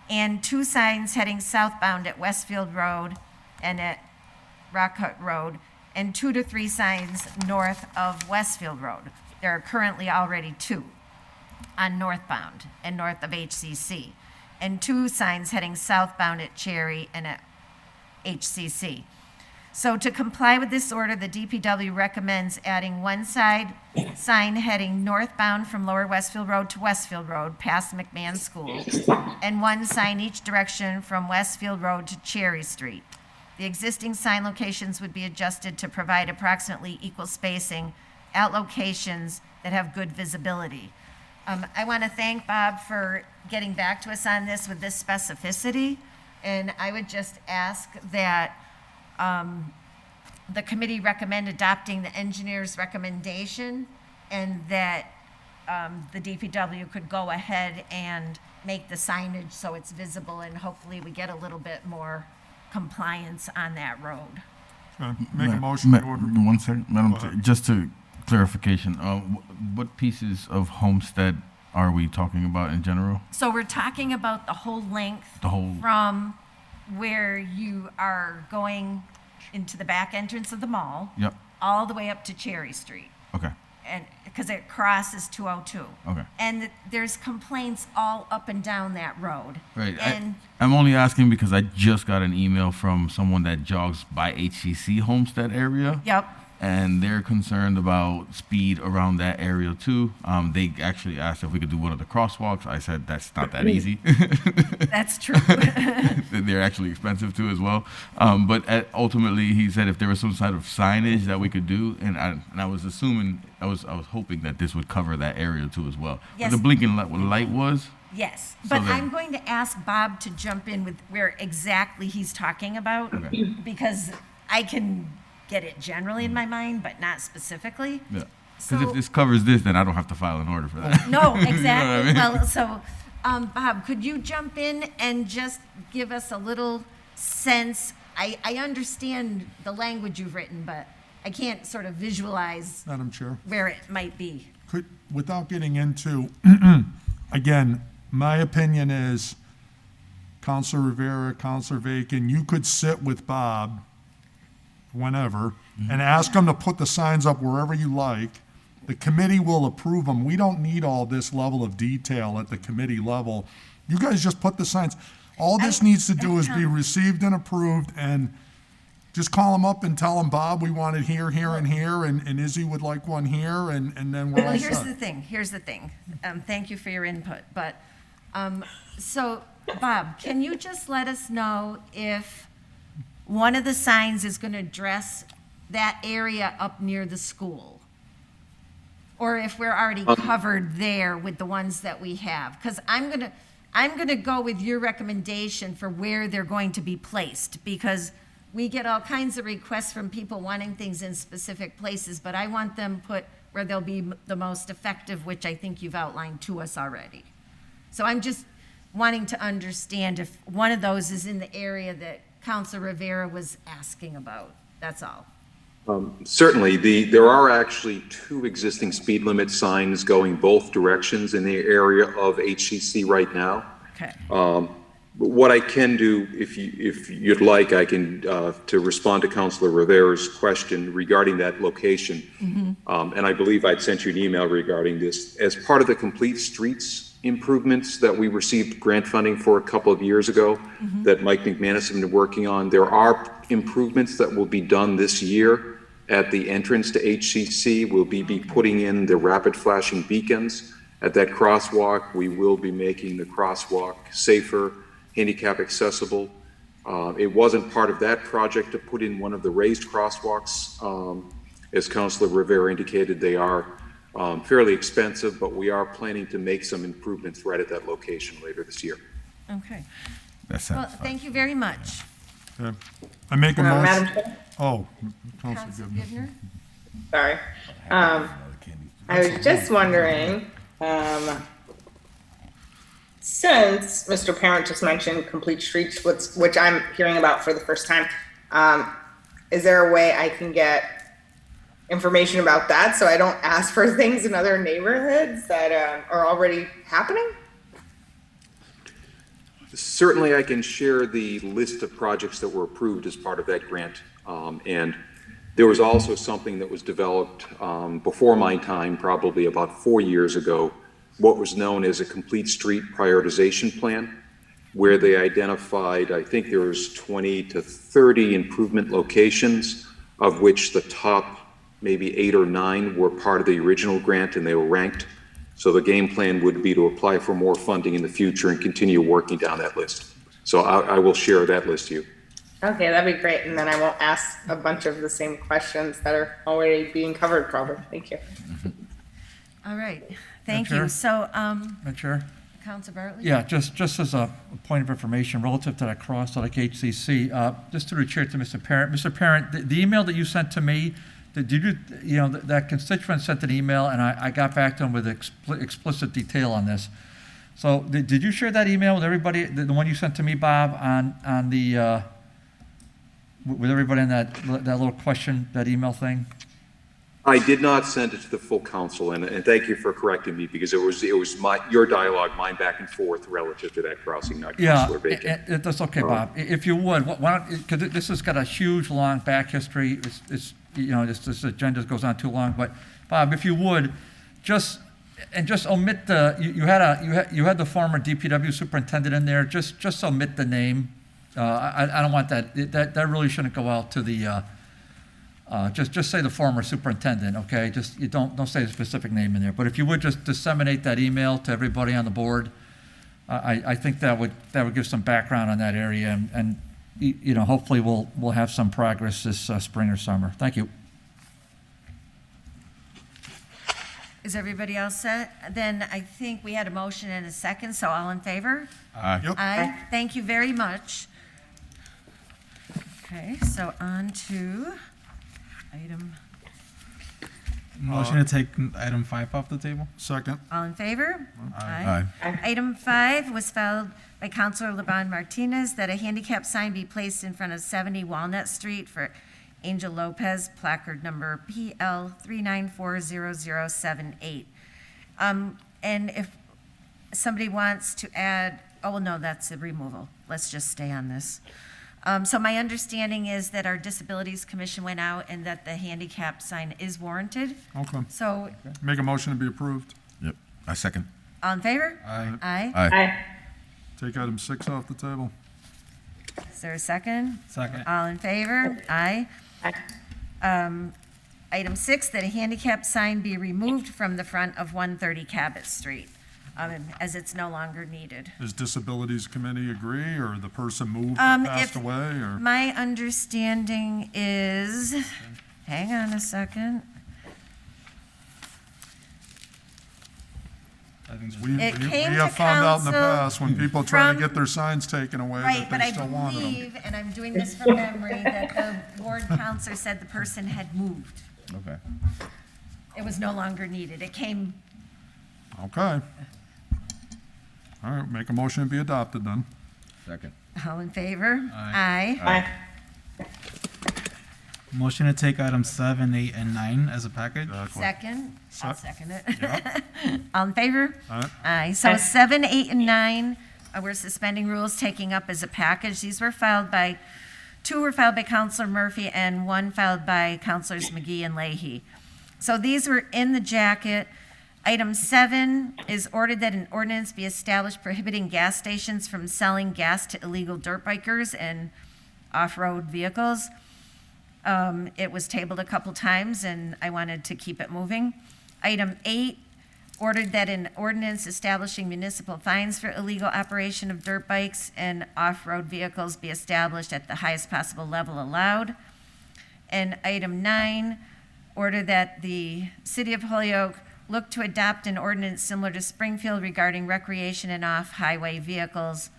and 2 signs heading southbound at Westfield Road and at Rock Hut Road, and 2 to 3 signs north of Westfield Road. There are currently already 2 on northbound and north of HCC, and 2 signs heading southbound at Cherry and at HCC. So to comply with this order, the DPW recommends adding 1 side sign heading northbound from Lower Westfield Road to Westfield Road past McMahon School, and 1 sign each direction from Westfield Road to Cherry Street. The existing sign locations would be adjusted to provide approximately equal spacing at locations that have good visibility. I want to thank Bob for getting back to us on this with this specificity, and I would just ask that the committee recommend adopting the engineer's recommendation, and that the DPW could go ahead and make the signage so it's visible, and hopefully we get a little bit more compliance on that road. Make a motion to order. 1 second, Madam Go Chair, ahead. just to clarification, what pieces of Homestead are we talking about in general? So we're talking about the whole length The whole, from where you are going into the back entrance of the mall, yep, all the way up to Cherry Street, okay, and, because it crosses 202. okay. And there's complaints all up and down that road. Right. And I'm only asking because I just got an email from someone that jogs by HCC Homestead area. Yep, And they're concerned about speed around that area too. They actually asked if we could do one of the crosswalks. I said that's not that easy. that's true. They're actually expensive too as well. But ultimately, he said if there was some sort of signage that we could do, and I was assuming, I was hoping that this would cover that area too as well. Yes. But the blinking light was. Yes, So but then- I'm going to ask Bob to jump in with where exactly he's talking about, Okay. because I can get it generally in my mind, but not specifically. Yeah. Because So- if this covers this, then I don't have to file an order for that. No, You know exactly. what I mean? Well, so, Bob, could you jump in and just give us a little sense? I understand the language you've written, but I can't sort of visualize Madam Chair, where it might be. without getting into, again, my opinion is Counselor Rivera, Counselor Bacon, you could sit with Bob whenever and ask him to put the signs up wherever you like. The committee will approve them. We don't need all this level of detail at the committee level. You guys just put the signs. All this needs to do is be received and approved, and just call them up and tell them, Bob, we want it here, here, and here, and Izzy would like one here, and then we're Well, all here's the set. thing. Thank you for your input, but, so, Bob, can you just let us know if one of the signs is gonna address that area up near the school? Or if we're already covered there with the ones that we have? Because I'm gonna go with your recommendation for where they're going to be placed, because we get all kinds of requests from people wanting things in specific places, but I want them put where they'll be the most effective, which I think you've outlined to us already. So I'm just wanting to understand if one of those is in the area that Councilor Rivera was asking about, that's all. Certainly, there are actually 2 existing speed limit signs going both directions in the area of HCC right now. Okay. What I can do, if you'd like, I can, to respond to Councilor Rivera's question regarding that location. And I believe I'd sent you an email regarding this. As part of the Complete Streets improvements that we received grant funding for a couple of years ago, that Mike McManus has been working on, there are improvements that will be done this year at the entrance to HCC. We'll be putting in the rapid flashing beacons at that crosswalk. We will be making the crosswalk safer, handicap accessible. It wasn't part of that project to put in one of the raised crosswalks. As Councilor Rivera indicated, they are fairly expensive, but we are planning to make some improvements right at that location later this year. Okay. That's Well, thank you very much. Okay. I make a Madam motion. Chair? Oh, Councilor Counselor Givner. Givner? Sorry. I was just wondering, since Mr. Parent just mentioned Complete Streets, which I'm hearing about for the first time, is there a way I can get information about that so I don't ask for things in other neighborhoods that are already happening? Certainly, I can share the list of projects that were approved as part of that grant. And there was also something that was developed before my time, probably about 4 years ago, what was known as a complete street prioritization plan, where they identified, I think there was 20 to 30 improvement locations, of which the top maybe 8 or 9 were part of the original grant, and they were ranked. So the game plan would be to apply for more funding in the future and continue working down that list. So I will share that list to you. Okay, that'd be great, and then I won't ask a bunch of the same questions that are already being covered probably. Thank you. All right, thank Chair? you. So, Madam Chair? Counselor Bartley? Yeah, just as a point of information relative to that cross at like HCC, just through the chair to Mr. Parent. Mr. Parent, the email that you sent to me, did you, that constituent sent an email, and I got back to him with explicit detail on this. So did you share that email with everybody, the one you sent to me, Bob, on the, with everybody in that little question, that email thing? I did not send it to the full council, and thank you for correcting me, because it was your dialogue, mine back and forth relative to that crossing, not Councilor Bacon. That's okay, Bob. If you would, why don't, because this has got a huge, long back history. It's this agenda goes on too long. But Bob, if you would, just omit the, you had the former DPW superintendent in there. Just omit the name. I don't want that. That really shouldn't go out to the. Just say the former superintendent, okay? Just you don't say a specific name in there. But if you would just disseminate that email to everybody on the board, I think that would give some background on that area, and hopefully we'll have some progress this spring or summer. Thank you. Is everybody else set? Then I think we had a motion and a second, so all in favor? Aye. Yep. Aye. Thank you very much. Okay, so on to item, Motion to take item 5 off the table? Second. all in favor? Aye. Item 5 was filed by Councilor LeBron Martinez that a handicap sign be placed in front of 70 Walnut Street for Angel Lopez, placard number PL 3940078. And if somebody wants to add, oh, well, no, that's a removal. Let's just stay on this. So my understanding is that our Disabilities Commission went out and that the handicap sign is warranted. Okay. So, Make a motion to be approved. Yep. I second. all in favor? Aye. Aye. Aye. Take item 6 off the table. Is there a second? Second. All in favor? Aye. Item 6, that a handicap sign be removed from the front of 130 Cabot Street, as it's no longer needed. Does Disabilities Committee agree, or the person moved, Um, passed if- away, or? My understanding is, hang on a second. I think We It came have to found out in the council past, when people try to from- get their signs taken away, Right, that but they I still wanted them. believe, and I'm doing this from memory, that the ward counselor said the person had moved. Okay. It was no longer needed. It came, Okay. All right, make a motion to be adopted then. Second. all in favor? Aye. Aye. Motion to take items 7, 8, and 9 as a package? Exactly. Second? I'll Sec- second it. All in favor? All right. Aye. So 7, 8, and 9, we're suspending rules, taking up as a package. These were filed by, 2 were filed by Counselor Murphy and 1 filed by Counselors McGee and Leahy. So these were in the jacket. Item 7 is ordered that an ordinance be established prohibiting gas stations from selling gas to illegal dirt bikers and off-road vehicles. It was tabled a couple times, and I wanted to keep it moving. Item 8, ordered that an ordinance establishing municipal fines for illegal operation of dirt bikes and off-road vehicles be established at the highest possible level allowed. And item 9, order that the City of Holyoke look to adopt an ordinance similar to Springfield regarding recreation and off-highway vehicles.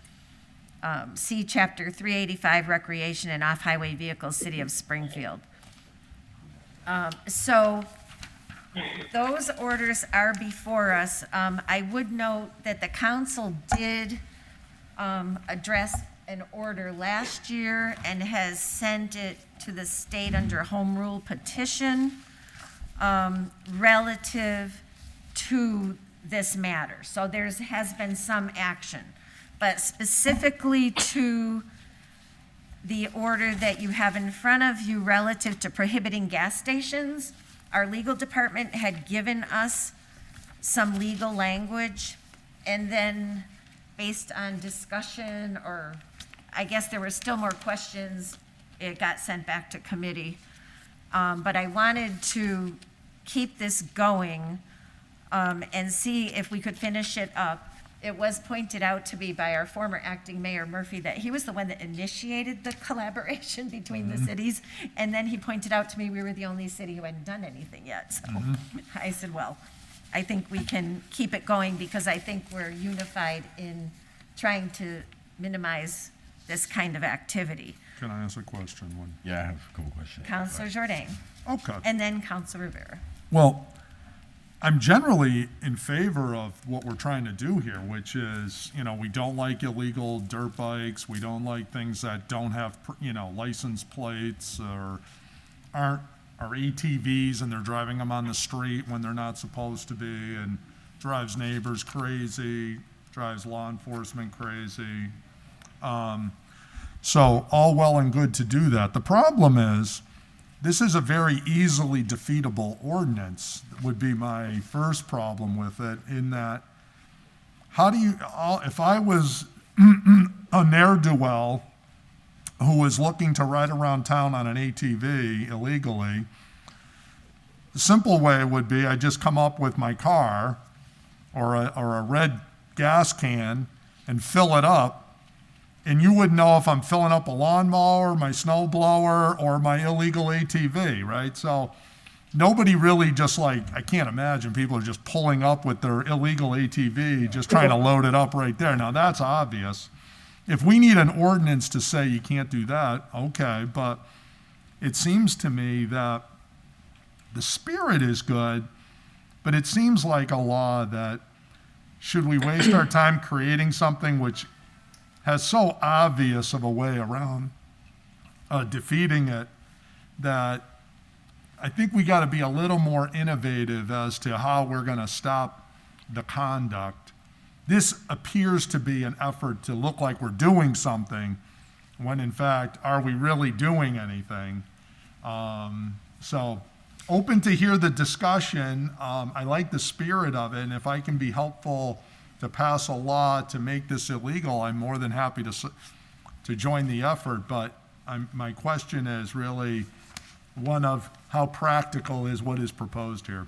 See Chapter 385, Recreation and Off-Highway Vehicles, City of Springfield. So those orders are before us. I would note that the council did address an order last year and has sent it to the state under home rule petition relative to this matter. So has been some action. But specifically to the order that you have in front of you relative to prohibiting gas stations, our legal department had given us some legal language, and then based on discussion, or I guess there were still more questions, it got sent back to committee. But I wanted to keep this going and see if we could finish it up. It was pointed out to me by our former acting mayor Murphy that he was the one that initiated the collaboration between the cities. And then he pointed out to me we were the only city who hadn't done anything yet. So I said, well, I think we can keep it going because I think we're unified in trying to minimize this kind of activity. Can I ask a question? Yeah, I have a couple questions. Counselor Jordan, Okay. and then Counselor Rivera. Well, I'm generally in favor of what we're trying to do here, which is, we don't like illegal dirt bikes. We don't like things that don't have, license plates or aren't are ATVs and they're driving them on the street when they're not supposed to be, and drives neighbors crazy, drives law enforcement crazy. So all well and good to do that. The problem is, this is a very easily defeatable ordinance, would be my first problem with it, in that, if I was a ne'er-do-well who was looking to ride around town on an ATV illegally, the simple way would be I just come up with my car or a red gas can and fill it up, and you wouldn't know if I'm filling up a lawnmower, my snow blower, or my illegal ATV, right? So nobody really I can't imagine people are just pulling up with their illegal ATV, just trying to load it up right there. Now that's obvious. If we need an ordinance to say you can't do that, okay, but it seems to me that the spirit is good, but it seems like a law that, should we waste our time creating something which has so obvious of a way around defeating it, that I think we got to be a little more innovative as to how we're going to stop the conduct. This appears to be an effort to look like we're doing something, when in fact, are we really doing anything? So open to hear the discussion. I like the spirit of it, and if I can be helpful to pass a law to make this illegal, I'm more than happy to join the effort. But my question is really one of how practical is what is proposed here.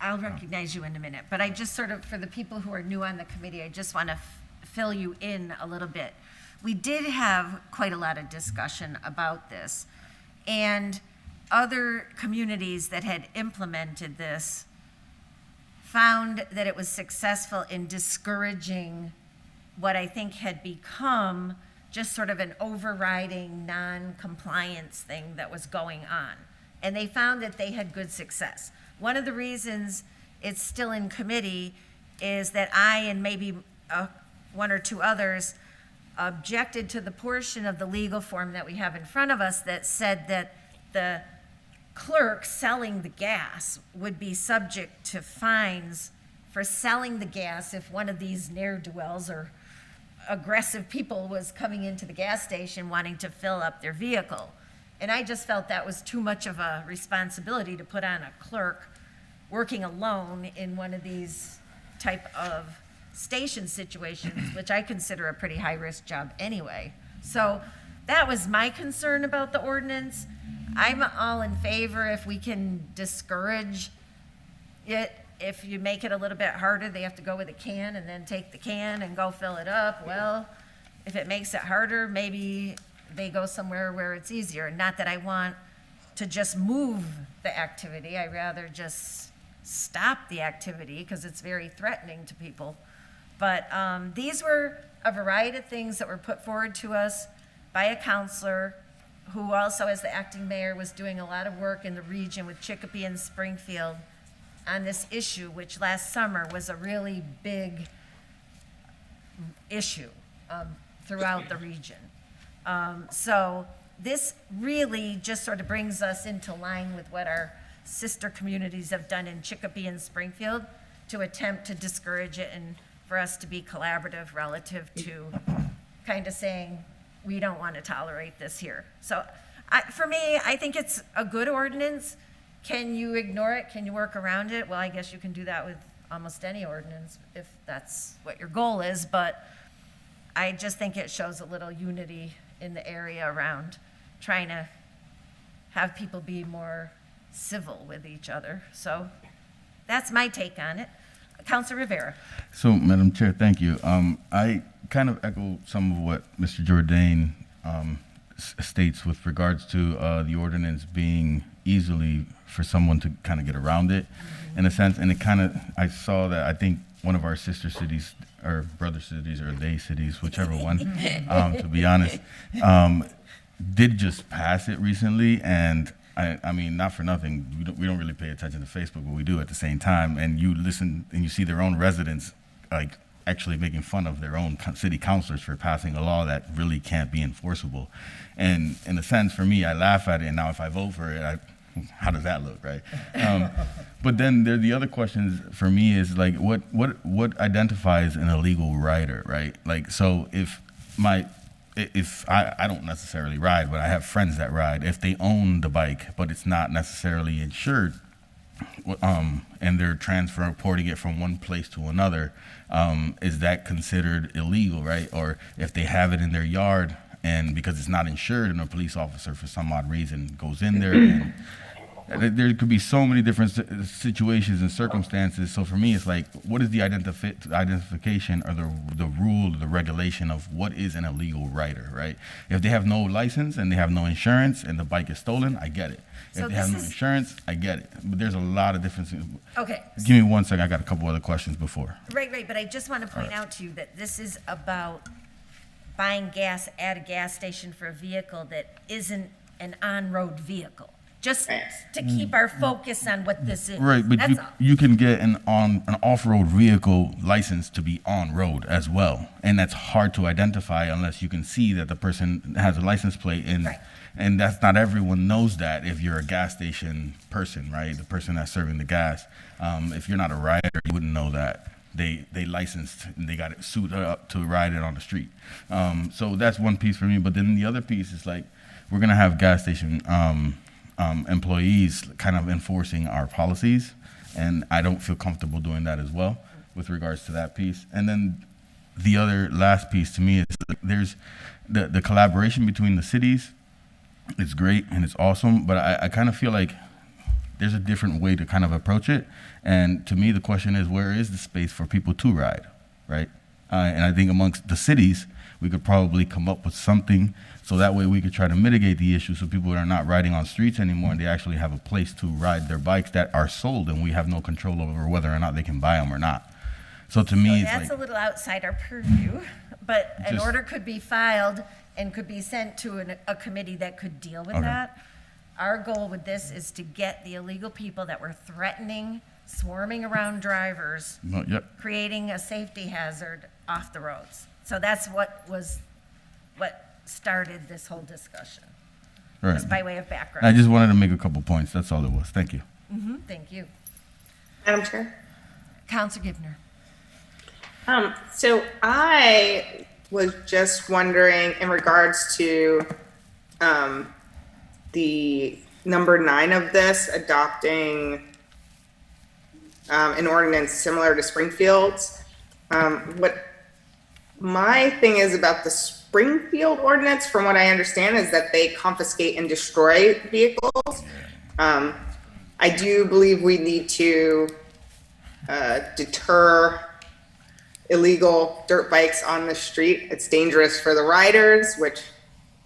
I'll recognize you in a minute, but I just sort of, for the people who are new on the committee, I just want to fill you in a little bit. We did have quite a lot of discussion about this, and other communities that had implemented this found that it was successful in discouraging what I think had become just sort of an overriding non-compliance thing that was going on. And they found that they had good success. One of the reasons it's still in committee is that I and maybe one or two others objected to the portion of the legal form that we have in front of us that said that the clerk selling the gas would be subject to fines for selling the gas if one of these ne'er-do-wells or aggressive people was coming into the gas station wanting to fill up their vehicle. And I just felt that was too much of a responsibility to put on a clerk working alone in one of these type of station situations, which I consider a pretty high-risk job anyway. So that was my concern about the ordinance. I'm all in favor if we can discourage it. If you make it a little bit harder, they have to go with a can and then take the can and go fill it up. Well, if it makes it harder, maybe they go somewhere where it's easier. Not that I want to just move the activity. I rather just stop the activity because it's very threatening to people. But these were a variety of things that were put forward to us by a counselor who also, as the acting mayor, was doing a lot of work in the region with Chicopee and Springfield on this issue, which last summer was a really big issue throughout the region. So this really just sort of brings us into line with what our sister communities have done in Chicopee and Springfield to attempt to discourage it and for us to be collaborative relative to kind of saying, we don't want to tolerate this here. So for me, I think it's a good ordinance. Can you ignore it? Can you work around it? Well, I guess you can do that with almost any ordinance if that's what your goal is, but I just think it shows a little unity in the area around trying to have people be more civil with each other. So that's my take on it. Councilor Rivera. So, Madam Chair, thank you. I kind of echo some of what Mr. Jourdain states with regards to the ordinance being easily for someone to kind of get around it, in a sense. And it kind of, I saw that, I think one of our sister cities, or brother cities, or they cities, whichever one, to be honest, did just pass it recently. And I mean, not for nothing, we don't really pay attention to Facebook, but we do at the same time. And you listen and you see their own residents, like, actually making fun of their own city councilors for passing a law that really can't be enforceable. And in a sense, for me, I laugh at it, and now if I vote for it, how does that look, right? But then the other questions for me is like, what identifies an illegal rider, right? Like, so if I don't necessarily ride, but I have friends that ride, if they own the bike, but it's not necessarily insured, and they're transporting it from one place to another, is that considered illegal, right? Or if they have it in their yard, and because it's not insured, and a police officer for some odd reason goes in there, and there could be so many different situations and circumstances. So for me, it's like, what is the identification or the rule, the regulation of what is an illegal rider, right? If they have no license and they have no insurance and the bike is stolen, I get it. So If they have no this is- insurance, I get it. But there's a lot of differences. Okay. Give me 1 second. I got a couple other questions before. Right, but I just want to point out to you that this is about buying gas at a gas station for a vehicle that isn't an on-road vehicle. Just to keep our focus on what this is. Right, but That's all. you can get an off-road vehicle license to be on-road as well. And that's hard to identify unless you can see that the person has a license plate. And that's not everyone knows that if you're a gas station person, right? The person that's serving the gas. If you're not a rider, you wouldn't know that. They licensed and they got it suited up to ride it on the street. So that's one piece for me. But then the other piece is like, we're gonna have gas station employees kind of enforcing our policies, and I don't feel comfortable doing that as well with regards to that piece. And then the other last piece to me is there's the collaboration between the cities. It's great and it's awesome, but I kind of feel like there's a different way to kind of approach it. And to me, the question is, where is the space for people to ride, right? And I think amongst the cities, we could probably come up with something so that way we could try to mitigate the issue so people are not riding on streets anymore and they actually have a place to ride their bikes that are sold and we have no control over whether or not they can buy them or not. So to me, it's That's like, a little outside our purview, but an Just- order could be filed and could be sent to a committee that could deal with Okay. that. Our goal with this is to get the illegal people that were threatening, swarming around drivers, no, yep. creating a safety hazard off the roads. So that's what started this whole discussion, Right. just by way of I background. just wanted to make a couple points. That's all it was. Thank you. Thank you. Madam Chair? Counselor Givner. So I was just wondering in regards to the number 9 of this, adopting an ordinance similar to Springfield's. What my thing is about the Springfield ordinance, from what I understand, is that they confiscate and destroy vehicles. I do believe we need to deter illegal dirt bikes on the street. It's dangerous for the riders, which,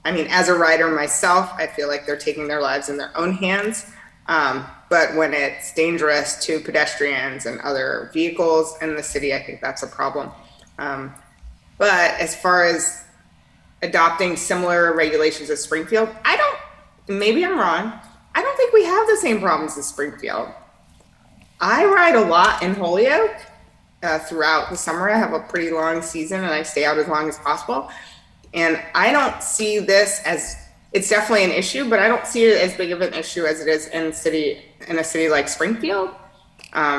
I mean, as a rider myself, I feel like they're taking their lives in their own hands. But when it's dangerous to pedestrians and other vehicles in the city, I think that's a problem. But as far as adopting similar regulations as Springfield, maybe I'm wrong, I don't think we have the same problems as Springfield. I ride a lot in Holyoke throughout the summer. I have a pretty long season and I stay out as long as possible. And I don't see this as, it's definitely an issue, but I don't see it as big of an issue as it is in a city like Springfield.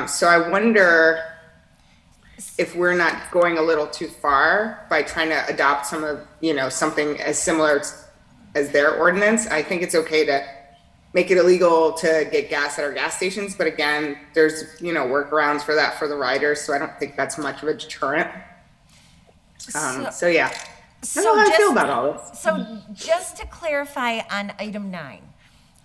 So I wonder if we're not going a little too far by trying to adopt something as similar as their ordinance. I think it's okay to make it illegal to get gas at our gas stations, but again, there's workarounds for that for the riders, so I don't think that's much of a deterrent. So yeah, I don't know how I feel about all this. So just to clarify on item 9,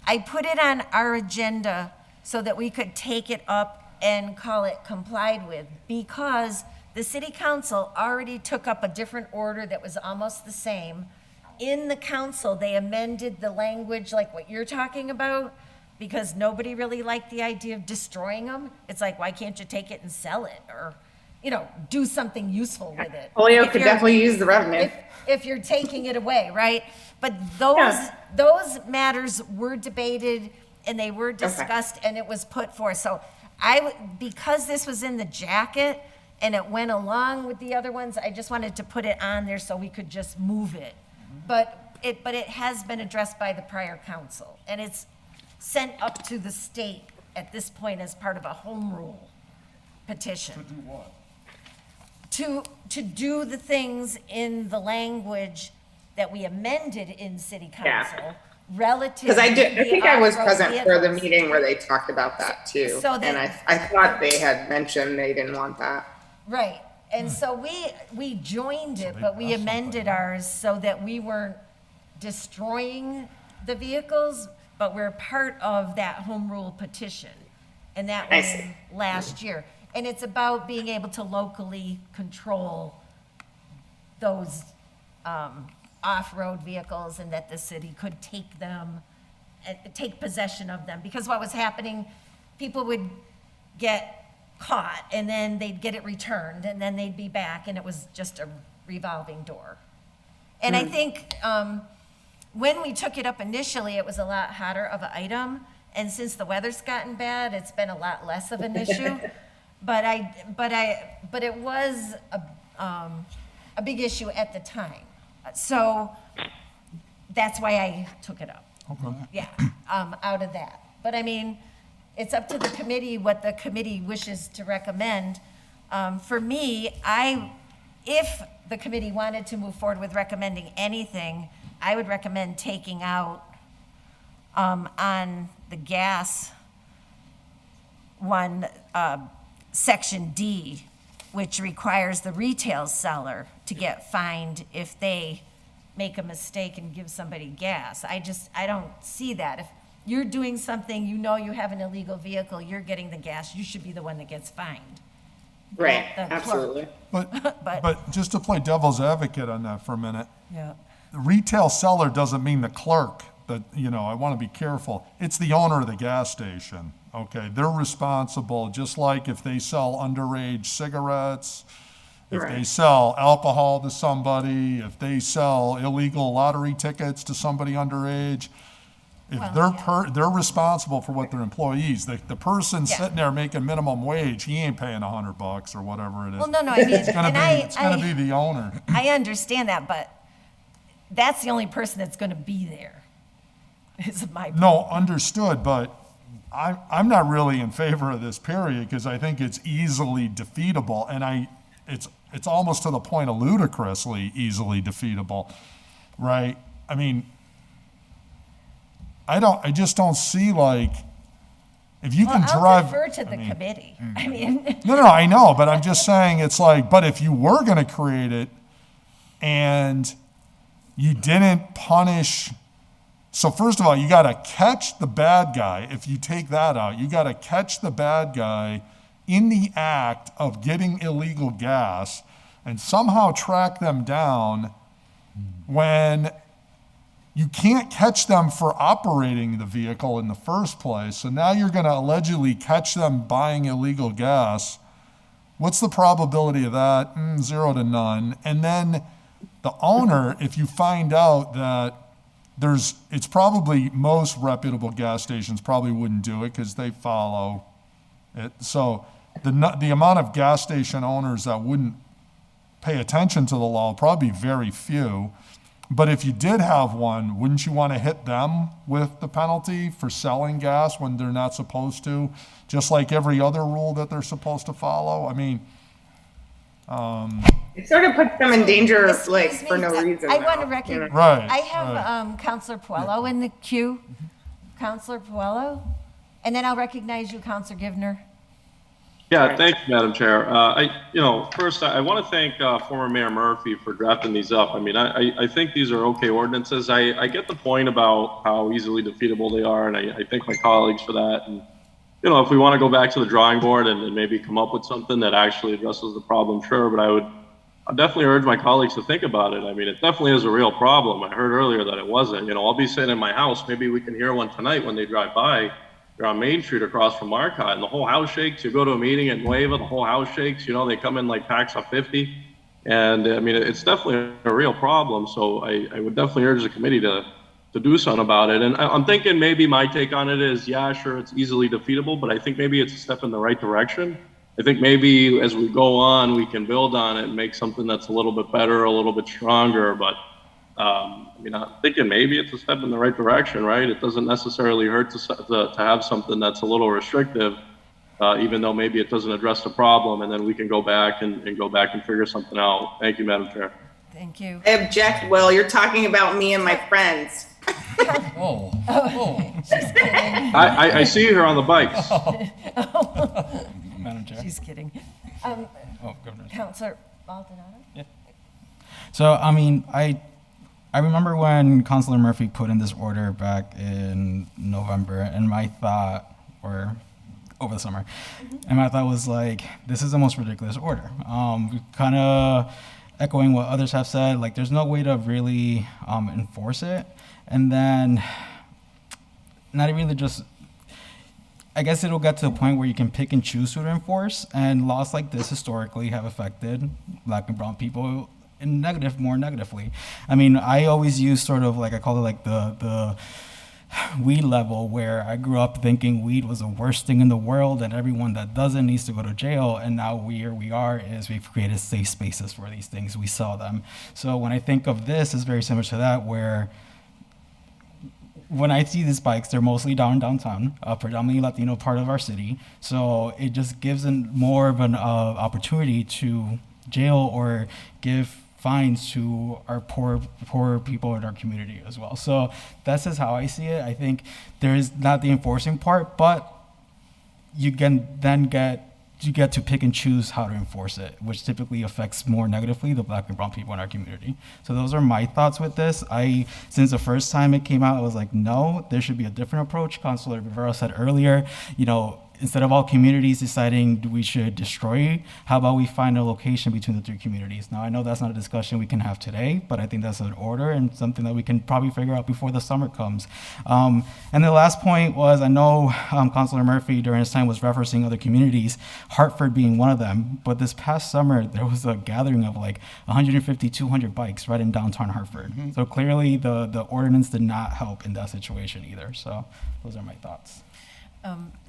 I put it on our agenda so that we could take it up and call it complied with, because the city council already took up a different order that was almost the same. In the council, they amended the language like what you're talking about, because nobody really liked the idea of destroying them. It's like, why can't you take it and sell it, or, do something useful with it? Polio If could you're- definitely use the revenue. if you're taking it away, right? But Yeah. those matters were debated and they were discussed and it was put forth. So because this was in the jacket and it went along with the other ones, I just wanted to put it on there so we could just move it. But it has been addressed by the prior council, and it's sent up to the state at this point as part of a home rule petition. To do what? To do the things in the language that we amended in city Yeah. council relative. Because I to the think I was off-road present for the vehicles. meeting where they talked about that too. So that- And I thought they had mentioned they didn't want that. Right, and so we joined it, but we amended ours so that we weren't destroying the vehicles, but we're part of that home rule petition. And that I was see. last year. And it's about being able to locally control those off-road vehicles, and that the city could take them, take possession of them. Because what was happening, people would get caught, and then they'd get it returned, and then they'd be back, and it was just a revolving door. And I think when we took it up initially, it was a lot hotter of an item, and since the weather's gotten bad, it's been a lot less of an issue. But it was a big issue at the time. So that's why I took it up. Okay. Yeah, out of that. But I mean, it's up to the committee what the committee wishes to recommend. For me, if the committee wanted to move forward with recommending anything, I would recommend taking out on the gas one, section D, which requires the retail seller to get fined if they make a mistake and give somebody gas. I don't see that. If you're doing something, you have an illegal vehicle, you're getting the gas, you should be the one that gets fined. Right, The clerk. absolutely. But just to play devil's advocate on that for a minute, Yeah. the retail seller doesn't mean the clerk. That, I want to be careful. It's the owner of the gas station, okay? They're responsible, just like if they sell underage cigarettes, if they Right. sell alcohol to somebody, if they sell illegal lottery tickets to somebody underage. If they're responsible for what their employees, the person Yeah. sitting there making minimum wage, he ain't paying $100 or whatever it is. Well, no, I mean, It's gonna and be, it's gonna be the owner. I understand that, but that's the only person that's gonna be there, is my point. No, understood, but I'm not really in favor of this period because I think it's easily defeatable, and it's almost to the point of ludicrously easily defeatable, right? I mean, I just don't see like, if you can Well, I'll drive. defer to the I mean, committee. I mean, No, I know, but I'm just saying it's like, but if you were gonna create it and you didn't punish, so first of all, you gotta catch the bad guy. If you take that out, you gotta catch the bad guy in the act of getting illegal gas and somehow track them down when you can't catch them for operating the vehicle in the first place. So now you're gonna allegedly catch them buying illegal gas. What's the probability of that? 0 to none. And then the owner, if you find out that it's probably most reputable gas stations probably wouldn't do it because they follow it. So the amount of gas station owners that wouldn't pay attention to the law will probably be very few. But if you did have one, wouldn't you want to hit them with the penalty for selling gas when they're not supposed to? Just like every other rule that they're supposed to follow? I mean, It sort of puts them in danger, excuse like, me, for no reason. I though, want to you know? recognize, Right, I have right. Counselor Puello in the queue. Counselor Puello? And then I'll recognize you, Counselor Givner. Yeah, thank you, Madam Chair. First, I want to thank former Mayor Murphy for drafting these up. I mean, I think these are okay ordinances. I get the point about how easily defeatable they are, and I thank my colleagues for that. And, if we want to go back to the drawing board and maybe come up with something that actually addresses the problem, sure, but I'd definitely urge my colleagues to think about it. I mean, it definitely is a real problem. I heard earlier that it wasn't. I'll be sitting in my house. Maybe we can hear one tonight when they drive by. They're on Main Street across from Marcotte, and the whole house shakes. You go to a meeting at Nueva, the whole house shakes. You know, they come in like packs of 50. And I mean, it's definitely a real problem. So I would definitely urge the committee to do something about it. And I'm thinking maybe my take on it is, yeah, sure, it's easily defeatable, but I think maybe it's a step in the right direction. I think maybe as we go on, we can build on it and make something that's a little bit better, a little bit stronger. But I mean, I'm thinking maybe it's a step in the right direction, right? It doesn't necessarily hurt to have something that's a little restrictive, even though maybe it doesn't address the problem, and then we can go back and figure something out. Thank you, Madam Chair. Thank you. I object, Will. You're talking about me and my friends. Oh. She's kidding. I see her on the bikes. Madam Chair. She's kidding. Governor. Councilor Maldonado? So, I mean, I remember when Councilor Murphy put in this order back in November, and my thought, or over the summer, and my thought was like, this is the most ridiculous order. Kind of echoing what others have said, like there's no way to really enforce it. And then not even just, I guess it'll get to a point where you can pick and choose who to enforce, and laws like this historically have affected Black and brown people in more negatively. I mean, I always use sort of like, I call it like the weed level, where I grew up thinking weed was the worst thing in the world and everyone that doesn't needs to go to jail, and now where we are is we've created safe spaces for these things, we sell them. So when I think of this, it's very similar to that, where when I see these bikes, they're mostly downtown, predominantly Latino part of our city. So it just gives them more of an opportunity to jail or give fines to our poor people in our community as well. So that's just how I see it. I think there is not the enforcing part, but you can then get to pick and choose how to enforce it, which typically affects more negatively the Black and brown people in our community. So those are my thoughts with this. Since the first time it came out, I was like, no, there should be a different approach. Councilor Rivera said earlier, instead of all communities deciding we should destroy, how about we find a location between the three communities? Now, I know that's not a discussion we can have today, but I think that's an order and something that we can probably figure out before the summer comes. And the last point was, I know Councilor Murphy during his time was referencing other communities, Hartford being one of them, but this past summer, there was a gathering of like 150, 200 bikes right in downtown Hartford. Mm-hmm. So clearly the ordinance did not help in that situation either. So those are my thoughts.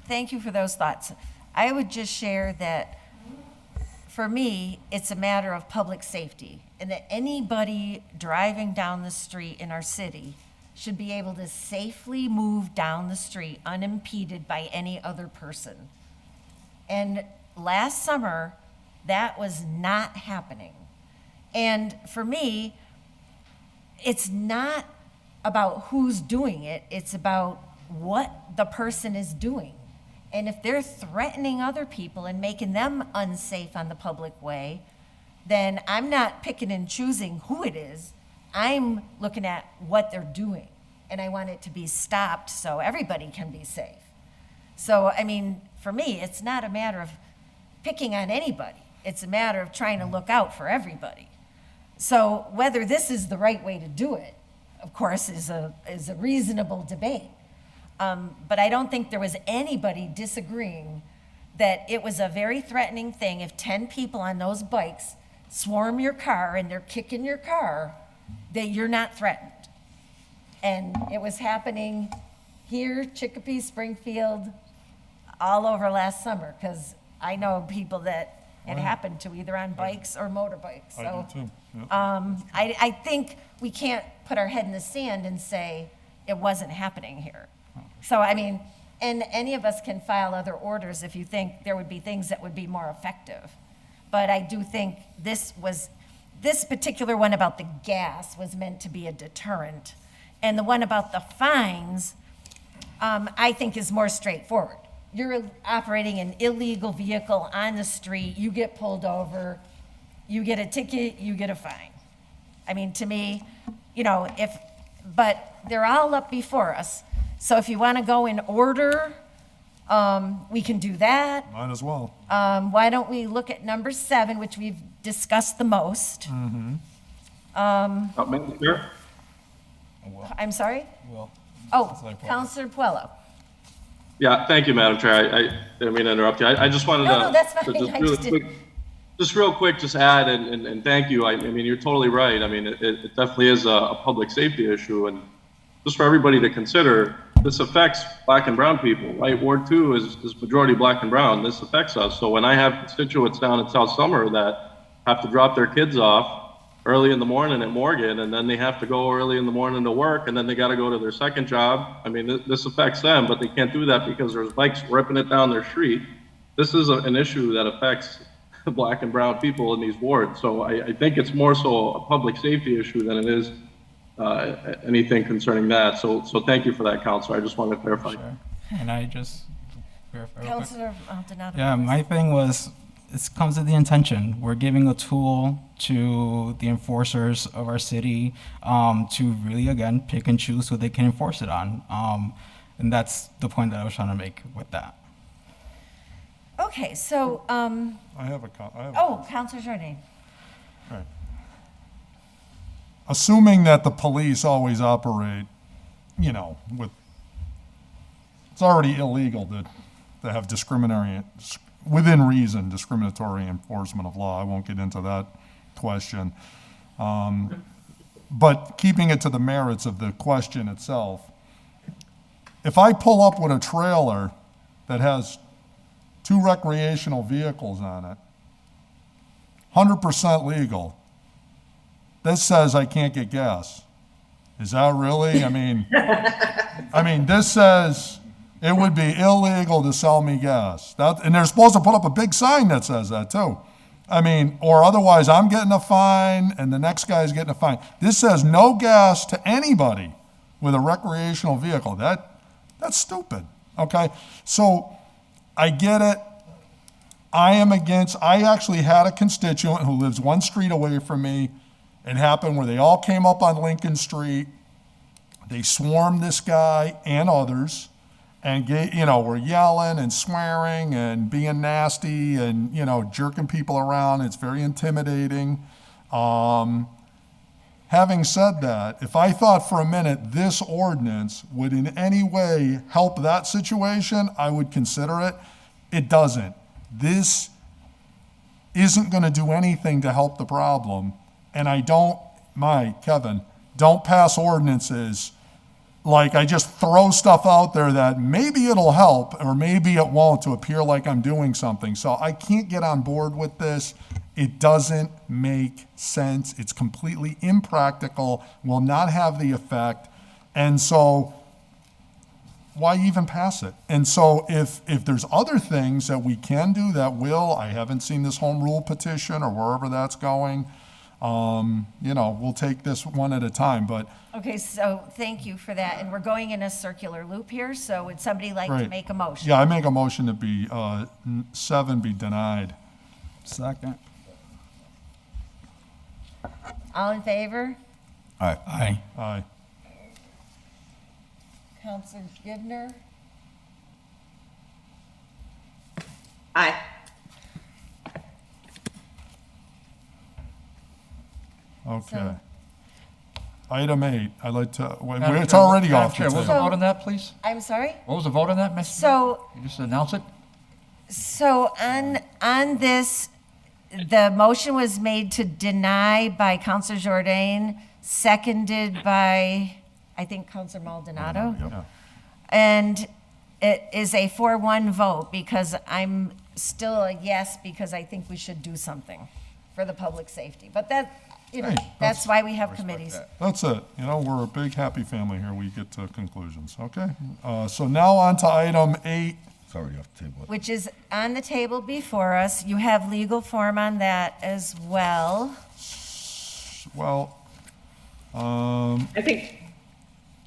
Thank you for those thoughts. I would just share that for me, it's a matter of public safety, and that anybody driving down the street in our city should be able to safely move down the street unimpeded by any other person. And last summer, that was not happening. And for me, it's not about who's doing it, it's about what the person is doing. And if they're threatening other people and making them unsafe on the public way, then I'm not picking and choosing who it is. I'm looking at what they're doing, and I want it to be stopped so everybody can be safe. So, I mean, for me, it's not a matter of picking on anybody. It's a matter of trying to look out for everybody. So whether this is the right way to do it, of course, is a reasonable debate. But I don't think there was anybody disagreeing that it was a very threatening thing if 10 people on those bikes swarm your car and they're kicking your car, that you're not threatened. And it was happening here, Chicopee, Springfield, all over last summer, because I know people that it happened to either on bikes or motorbikes. So I do too. Yep. I think we can't put our head in the sand and say it wasn't happening here. So, I mean, and any of us can file other orders if you think there would be things that would be more effective. But I do think this particular one about the gas was meant to be a deterrent. And the one about the fines, I think is more straightforward. You're operating an illegal vehicle on the street, you get pulled over, you get a ticket, you get a fine. I mean, to me, but they're all up before us. So if you want to go in order, we can do that. Might as well. Why don't we look at number 7, which we've discussed the most? Mm-hmm. Madam Chair? I'm sorry? Well, Oh, Councilor Puello. Yeah, thank you, Madam Chair. I didn't mean to interrupt you. I just wanted No, to. that's fine. to just I really just didn't- quick, just real quick, just add and thank you. I mean, you're totally right. I mean, it definitely is a public safety issue, and just for everybody to consider, this affects black and brown people, right? Ward 2 is majority black and brown. This affects us. So when I have constituents down in South Summer that have to drop their kids off early in the morning at Morgan, and then they have to go early in the morning to work, and then they got to go to their second job. I mean, this affects them, but they can't do that because there's bikes ripping it down their street. This is an issue that affects black and brown people in these wards. So I think it's more so a public safety issue than it is anything concerning that. So thank you for that, Counselor. I just wanted to clarify. Sure. And I just verify real quick? Councilor Maldonado. Yeah, my thing was, it comes to the intention. We're giving a tool to the enforcers of our city to really, again, pick and choose who they can enforce it on. And that's the point that I was trying to make with that. Okay, so, I have a, Councilor Jordan. Right. Assuming that the police always operate, with, it's already illegal to have within reason, discriminatory enforcement of law. I won't get into that question. But keeping it to the merits of the question itself, if I pull up with a trailer that has 2 recreational vehicles on it, 100% legal, this says I can't get gas. Is that really? I mean, this says it would be illegal to sell me gas. And they're supposed to put up a big sign that says that too. I mean, or otherwise I'm getting a fine and the next guy's getting a fine. This says no gas to anybody with a recreational vehicle. That's stupid, okay? So I get it. I actually had a constituent who lives 1 street away from me. It happened where they all came up on Lincoln Street. They swarmed this guy and others and were yelling and swearing and being nasty and, jerking people around. It's very intimidating. Having said that, if I thought for a minute this ordinance would in any way help that situation, I would consider it. It doesn't. This isn't going to do anything to help the problem. And Kevin, don't pass ordinances like I just throw stuff out there that maybe it'll help or maybe it won't to appear like I'm doing something. So I can't get on board with this. It doesn't make sense. It's completely impractical, will not have the effect. And so why even pass it? And so if there's other things that we can do that will, I haven't seen this home rule petition or wherever that's going, we'll take this one at a time, but. Okay, so thank you for that. And we're going in a circular loop here, so would somebody like to Right. make a motion? Yeah, I make a motion to be, 7 be denied. Second. All in favor? Aye. Aye. Councilor Givner? Aye. Okay. So- Item 8, I'd like to, Madam it's Chair, already Madam off the Chair, what was table. the vote on that, please? I'm sorry? What was the vote on that, Ms.? So, You just announce it? on this, the motion was made to deny by Councilor Jordan, seconded by, I think, Councilor Maldonado. Yeah. And it is a 4-1 vote because I'm still a yes because I think we should do something for the public safety. But Hey, that's why we have committees. That's it. We're a big, happy family here. We get to conclusions, okay? So now on to item 8. It's already off the table. Which is on the table before us. You have legal form on that as well. Well, I think,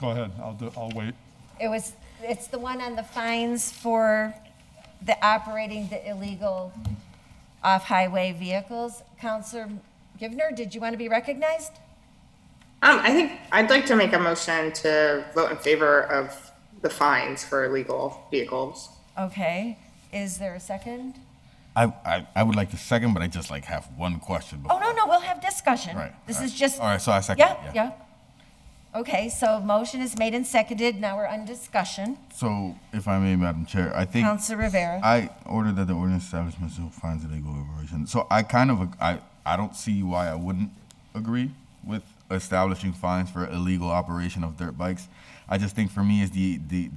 go ahead. I'll wait. It's the one on the fines for the operating the illegal off-highway vehicles. Counselor Givner, did you want to be recognized? I think I'd like to make a motion to vote in favor of the fines for illegal vehicles. Okay. Is there a second? I would like to second, but I just have one question. Oh, no, we'll have discussion. Right. This all is right. just. All right, so I second. Yeah. Okay, so motion is made and seconded. Now we're on discussion. So, if I may, Madam Chair, I think Councilor Rivera. I ordered that the ordinance establishment still finds illegal operation. So I kind of, I don't see why I wouldn't agree with establishing fines for illegal operation of dirt bikes. I just think for me is the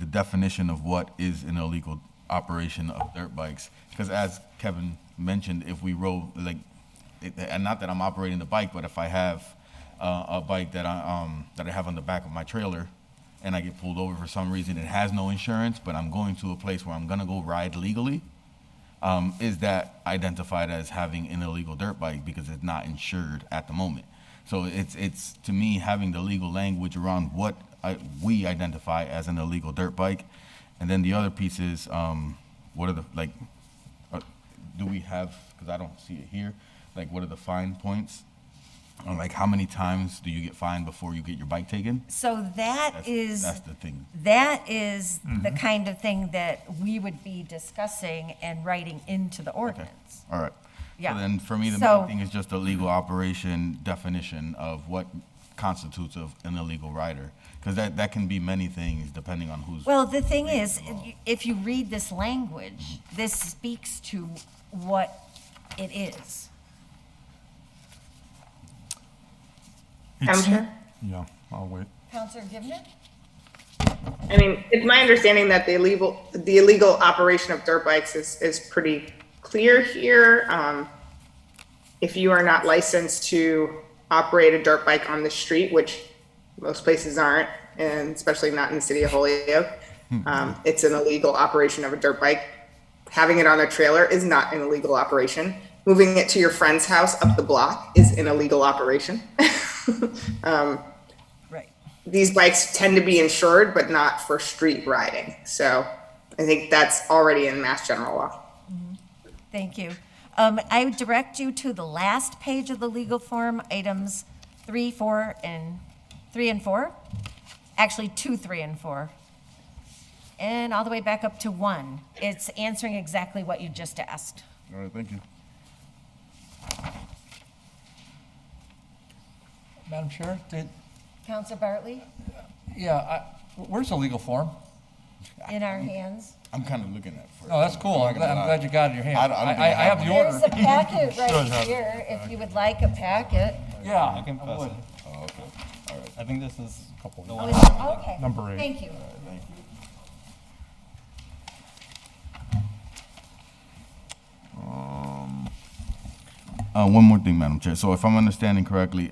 definition of what is an illegal operation of dirt bikes. Because as Kevin mentioned, if we roll, like, and not that I'm operating the bike, but if I have a bike that I have on the back of my trailer, and I get pulled over for some reason, it has no insurance, but I'm going to a place where I'm gonna go ride legally, is that identified as having an illegal dirt bike because it's not insured at the moment? So it's to me, having the legal language around what we identify as an illegal dirt bike. And then the other piece is, what are the, like, do we have, because I don't see it here, like, what are the fine points? Or like, how many times do you get fined before you get your bike taken? So that's the thing. That is the kind of thing that we would be discussing and writing into the ordinance. All right. Yeah. So then for me, the So- main thing is just a legal operation definition of what constitutes of an illegal rider. Because that can be many things depending on who's. Well, the thing is, if you read this language, this speaks to what it is. It's- Chair? Yeah, I'll wait. Counselor Givner? I mean, it's my understanding that the illegal operation of dirt bikes is pretty clear here. If you are not licensed to operate a dirt bike on the street, which most places aren't, and especially not in the city of Holyoke, it's an illegal operation of a dirt bike. Having it on a trailer is not an illegal operation. Moving it to your friend's house up the block is an illegal operation. Right. These bikes tend to be insured, but not for street riding. So I think that's already in Mass General Law. Thank you. I would direct you to the last page of the legal form, items 3, 4, and 3 and 4. Actually, 2, 3, and 4. And all the way back up to 1. It's answering exactly what you just asked. All right, thank you. Madam Chair, Counselor Bartley, where's the legal form? in our hands. I'm kind of looking at it. Oh, that's cool. I'm glad you got it in your hand. I don't think I have the There's order. a packet right here, if you would like a packet. Yeah, I can pass would. it. Oh, okay. All right. I think this is a couple. Oh, is it? Okay. Number 8. Thank you. Thank you. One more thing, Madam Chair. So if I'm understanding correctly,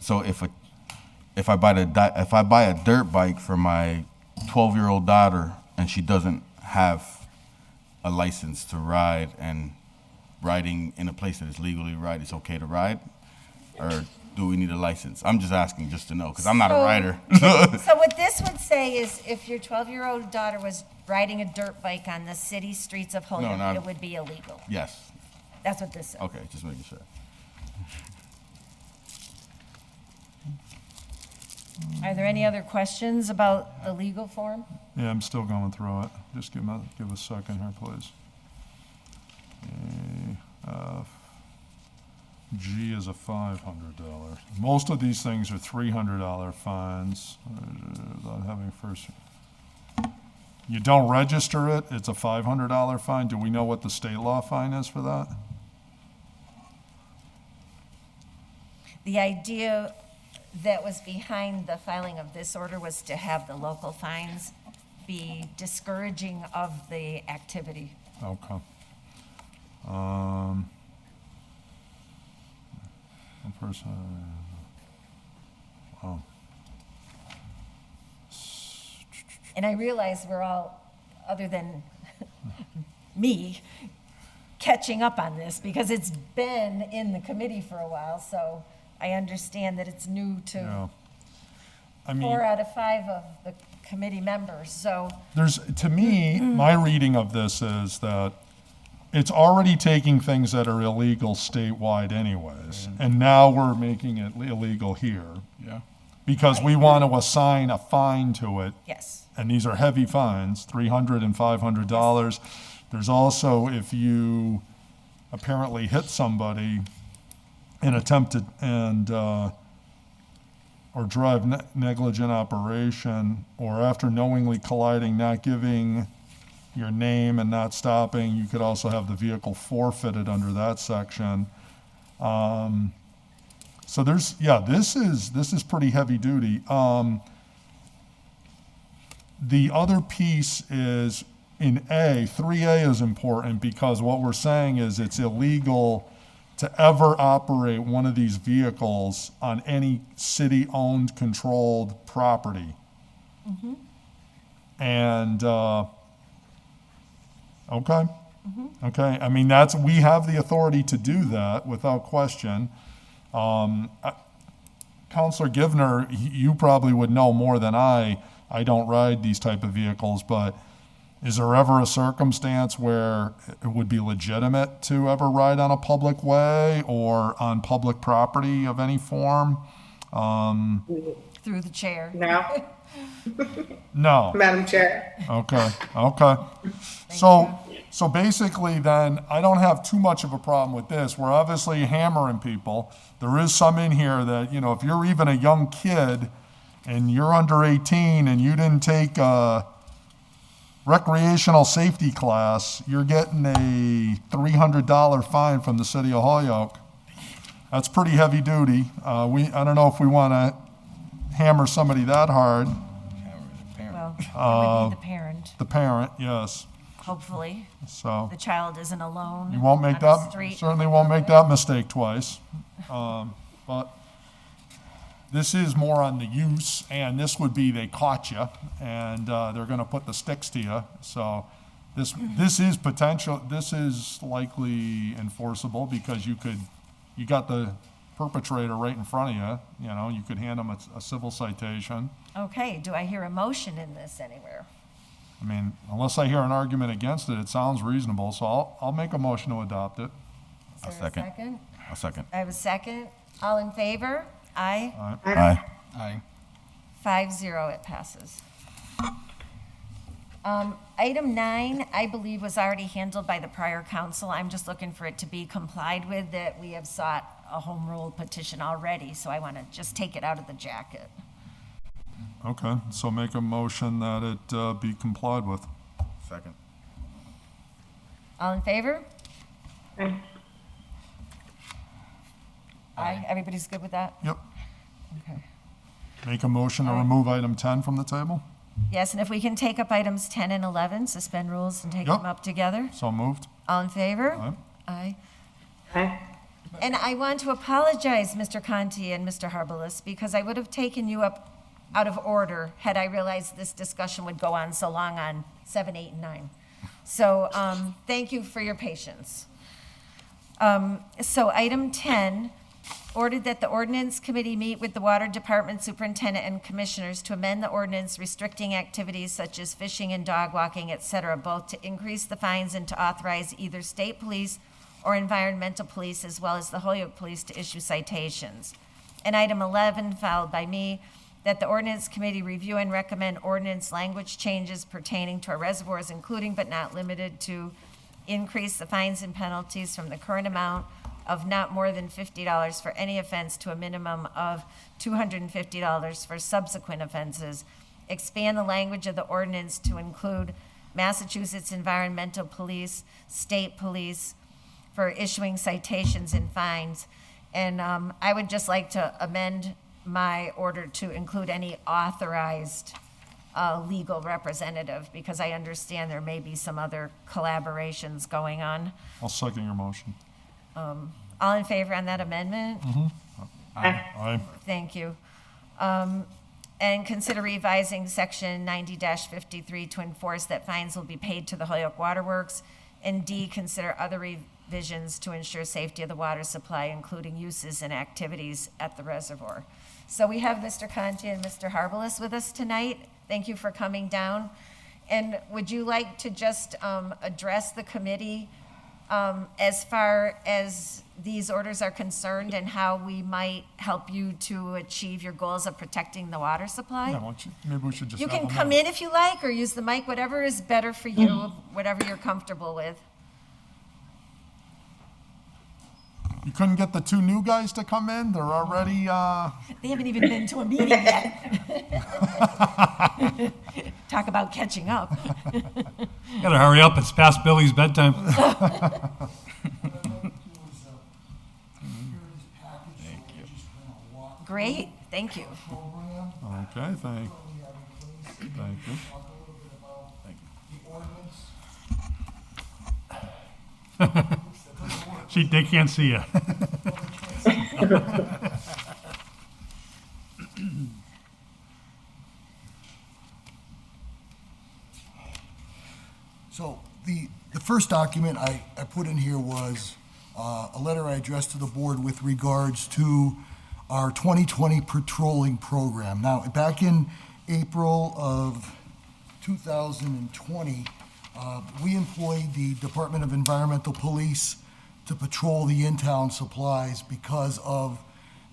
so if I buy a dirt bike for my 12-year-old daughter and she doesn't have a license to ride, and riding in a place that is legally ride, it's okay to ride, or do we need a license? I'm just asking just to know because I'm not a rider. So what this would say is if your 12-year-old daughter was riding a dirt bike on the city streets of Holyoke, No, it would be illegal. Yes. That's what this says. Okay, just making sure. Are there any other questions about the legal form? Yeah, I'm still going through it. Just give a second here, please. G is a $500. Most of these things are $300 fines without having first. You don't register it, it's a $500 fine. Do we know what the state law fine is for that? The idea that was behind the filing of this order was to have the local fines be discouraging of the activity. Okay. Oh. And I realize we're all, other than me, catching up on this because it's been in the committee for a while, so I understand that it's new Yeah. to I mean, 4 out of 5 of the committee members, so. to me, my reading of this is that it's already taking things that are illegal statewide anyways, and now we're making it illegal here. Yeah. Because we want to assign a fine to it. Yes. And these are heavy fines, $300 and $500. There's also if you apparently hit somebody and attempted, and or drive negligent operation, or after knowingly colliding, not giving your name and not stopping, you could also have the vehicle forfeited under that section. So there's, yeah, this is pretty heavy duty. The other piece is in A, 3A is important because what we're saying is it's illegal to ever operate one of these vehicles on any city-owned, controlled property. And, okay. Okay, I mean, we have the authority to do that without question. Counselor Givner, you probably would know more than I don't ride these type of vehicles, but is there ever a circumstance where it would be legitimate to ever ride on a public way or on public property of any form? Through the chair. No, No. Madam Chair. Okay. So basically then, I don't have too much of a problem with this. We're obviously hammering people. There is some in here that, you know, if you're even a young kid and you're under 18 and you didn't take a recreational safety class, you're getting a $300 fine from the city of Holyoke. That's pretty heavy duty. I don't know if we want to hammer somebody that hard. Well, it would be the parent, The parent, yes. hopefully. So The child isn't alone. you won't make on the that, street. certainly won't make that mistake twice. But this is more on the use, and this would be they caught you, and they're going to put the sticks to you. So this is potential. This is likely enforceable because you got the perpetrator right in front of you. You know, you could hand them a civil citation. Okay, do I hear a motion in this anywhere? I mean, unless I hear an argument against it, it sounds reasonable. So I'll make a motion to adopt it. Is there second. a second? A second. I have a second. All in favor? Aye. Aye. Aye. 5-0, it passes. Item 9, I believe, was already handled by the prior council. I'm just looking for it to be complied with, that we have sought a home rule petition already, so I want to just take it out of the jacket. Okay, so make a motion that it be complied with. Second. All in favor? Aye. Everybody's good with that? Yep. Okay. Make a motion to remove item 10 from the table. Yes, and if we can take up items 10 and 11, suspend rules and take Yep. them up together. So moved. All in favor? Aye. Aye. Aye. And I want to apologize, Mr. Conti and Mr. Harbalis, because I would have taken you up out of order had I realized this discussion would go on so long on 7, 8, and 9. So thank you for your patience. So item 10, ordered that the ordinance committee meet with the water department superintendent and commissioners to amend the ordinance restricting activities such as fishing and dog walking, et cetera, both to increase the fines and to authorize either state police or environmental police as well as the Holyoke police to issue citations. And item 11, filed by me, that the ordinance committee review and recommend ordinance language changes pertaining to our reservoirs, including but not limited to increase the fines and penalties from the current amount of not more than $50 for any offense to a minimum of $250 for subsequent offenses, expand the language of the ordinance to include Massachusetts Environmental Police, state police for issuing citations and fines. And I would just like to amend my order to include any authorized legal representative, because I understand there may be some other collaborations going on. I'll second your motion. All in favor on that amendment? Aye. Thank you. And consider revising section 90-53 to enforce that fines will be paid to the Holyoke Water Works. And D, consider other revisions to ensure safety of the water supply, including uses and activities at the reservoir. So we have Mr. Conti and Mr. Harbalis with us tonight. Thank you for coming down. And would you like to just address the committee as far as these orders are concerned and how we might help you to achieve your goals of protecting the water supply? Yeah, why don't you, maybe we should just. You have can them come in if you like, or use the mic, whatever is better for you, whatever you're comfortable with. You couldn't get the two new guys to come in? They're already, They haven't even been to a meeting yet. Talk about catching up. Gotta hurry up, it's past Billy's bedtime. Great, thank you. okay, thank you. They can't see you. So the first document I put in here was a letter I addressed to the board with regards to our 2020 patrolling program. Now, back in April of 2020, we employed the Department of Environmental Police to patrol the in-town supplies because of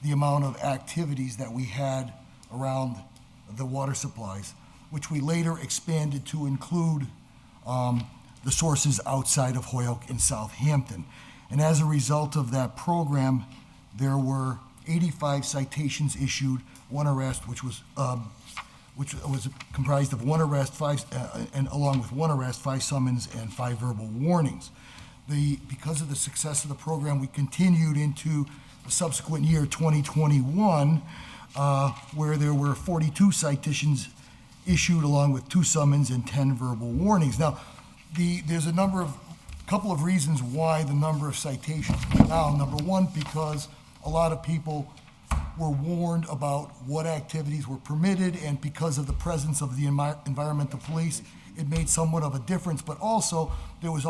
the amount of activities that we had around the water supplies, which we later expanded to include the sources outside of Holyoke and Southampton. And as a result of that program, there were 85 citations issued, one arrest, which was comprised of one arrest, and along with one arrest, 5 summons and 5 verbal warnings. Because of the success of the program, we continued into the subsequent year, 2021, where there were 42 citations issued along with 2 summons and 10 verbal warnings. Now, there's a couple of reasons why the number of citations went down. Number one, because a lot of people were warned about what activities were permitted, and because of the presence of the environmental police, it made somewhat of a difference. But also, there was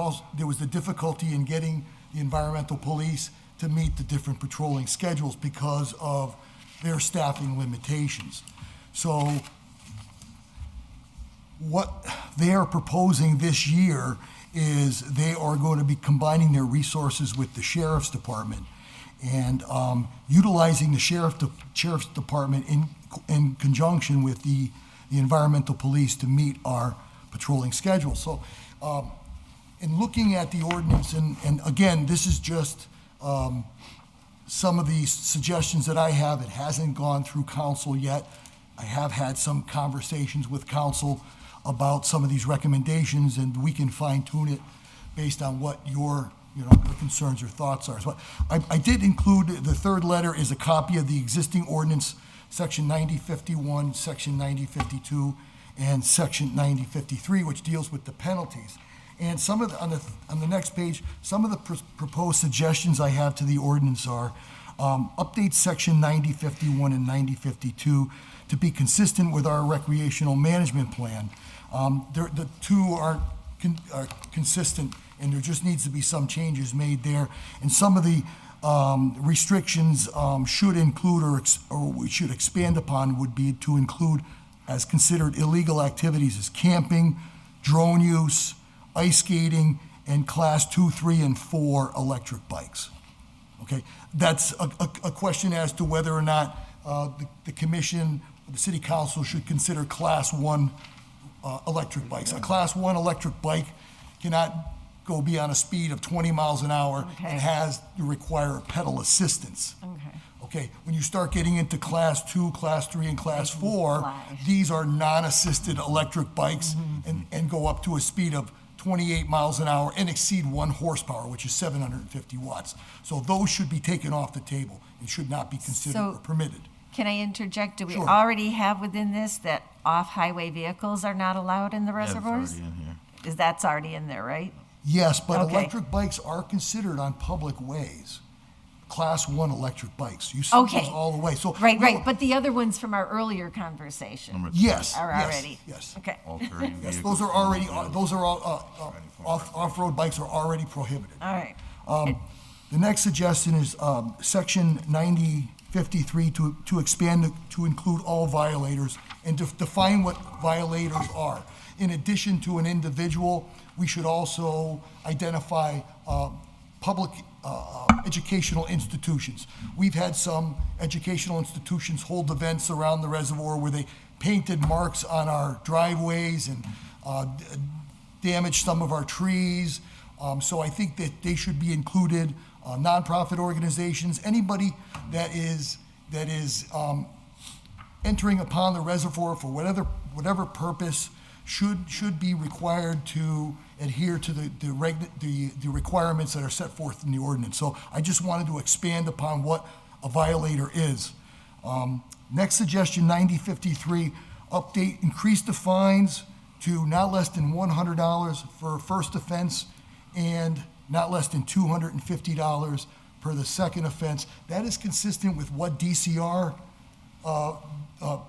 the difficulty in getting the environmental police to meet the different patrolling schedules because of their staffing limitations. So what they are proposing this year is they are going to be combining their resources with the sheriff's department and utilizing the sheriff's department in conjunction with the environmental police to meet our patrolling schedule. So in looking at the ordinance, and again, this is just some of the suggestions that I have. It hasn't gone through council yet. I have had some conversations with council about some of these recommendations, and we can fine tune it based on what your concerns or thoughts are. So I did include, the third letter is a copy of the existing ordinance, section 9051, section 9052, and section 9053, which deals with the penalties. And some of on the next page, some of the proposed suggestions I have to the ordinance are update section 9051 and 9052 to be consistent with our recreational management plan. The two aren't consistent, and there just needs to be some changes made there. And some of the restrictions should include, or we should expand upon, would be to include as considered illegal activities as camping, drone use, ice skating, and class 2, 3, and 4 electric bikes. Okay, that's a question as to whether or not the commission, the city council should consider class 1 electric bikes. A class 1 electric bike cannot go beyond a speed of 20 miles an hour and require pedal assistance. Okay, when you start getting into class 2, class 3, and class 4, these are non-assisted electric bikes and go up to a speed of 28 miles an hour and exceed 1 horsepower, which is 750 watts. So those should be taken off the table and should not be considered or permitted. Can I interject? Do we already have within this that off-highway vehicles are not allowed in the reservoirs? It's already in here. That's already in there, right? Yes, but electric bikes are considered on public ways. Class 1 electric bikes. You see those all the way. So right. But the other ones from our earlier conversation yes, are already. Yes. Okay. Yes, those are already. Those are all off-road bikes are already prohibited. All right. The next suggestion is section 9053 to expand to include all violators and to define what violators are. In addition to an individual, we should also identify public educational institutions. We've had some educational institutions hold events around the reservoir where they painted marks on our driveways and damaged some of our trees. So I think that they should be included nonprofit organizations, anybody that is entering upon the reservoir for whatever purpose should be required to adhere to the requirements that are set forth in the ordinance. So I just wanted to expand upon what a violator is. Next suggestion, 9053, update, increase the fines to not less than $100 for a first offense and not less than $250 per the second offense. That is consistent with what DCR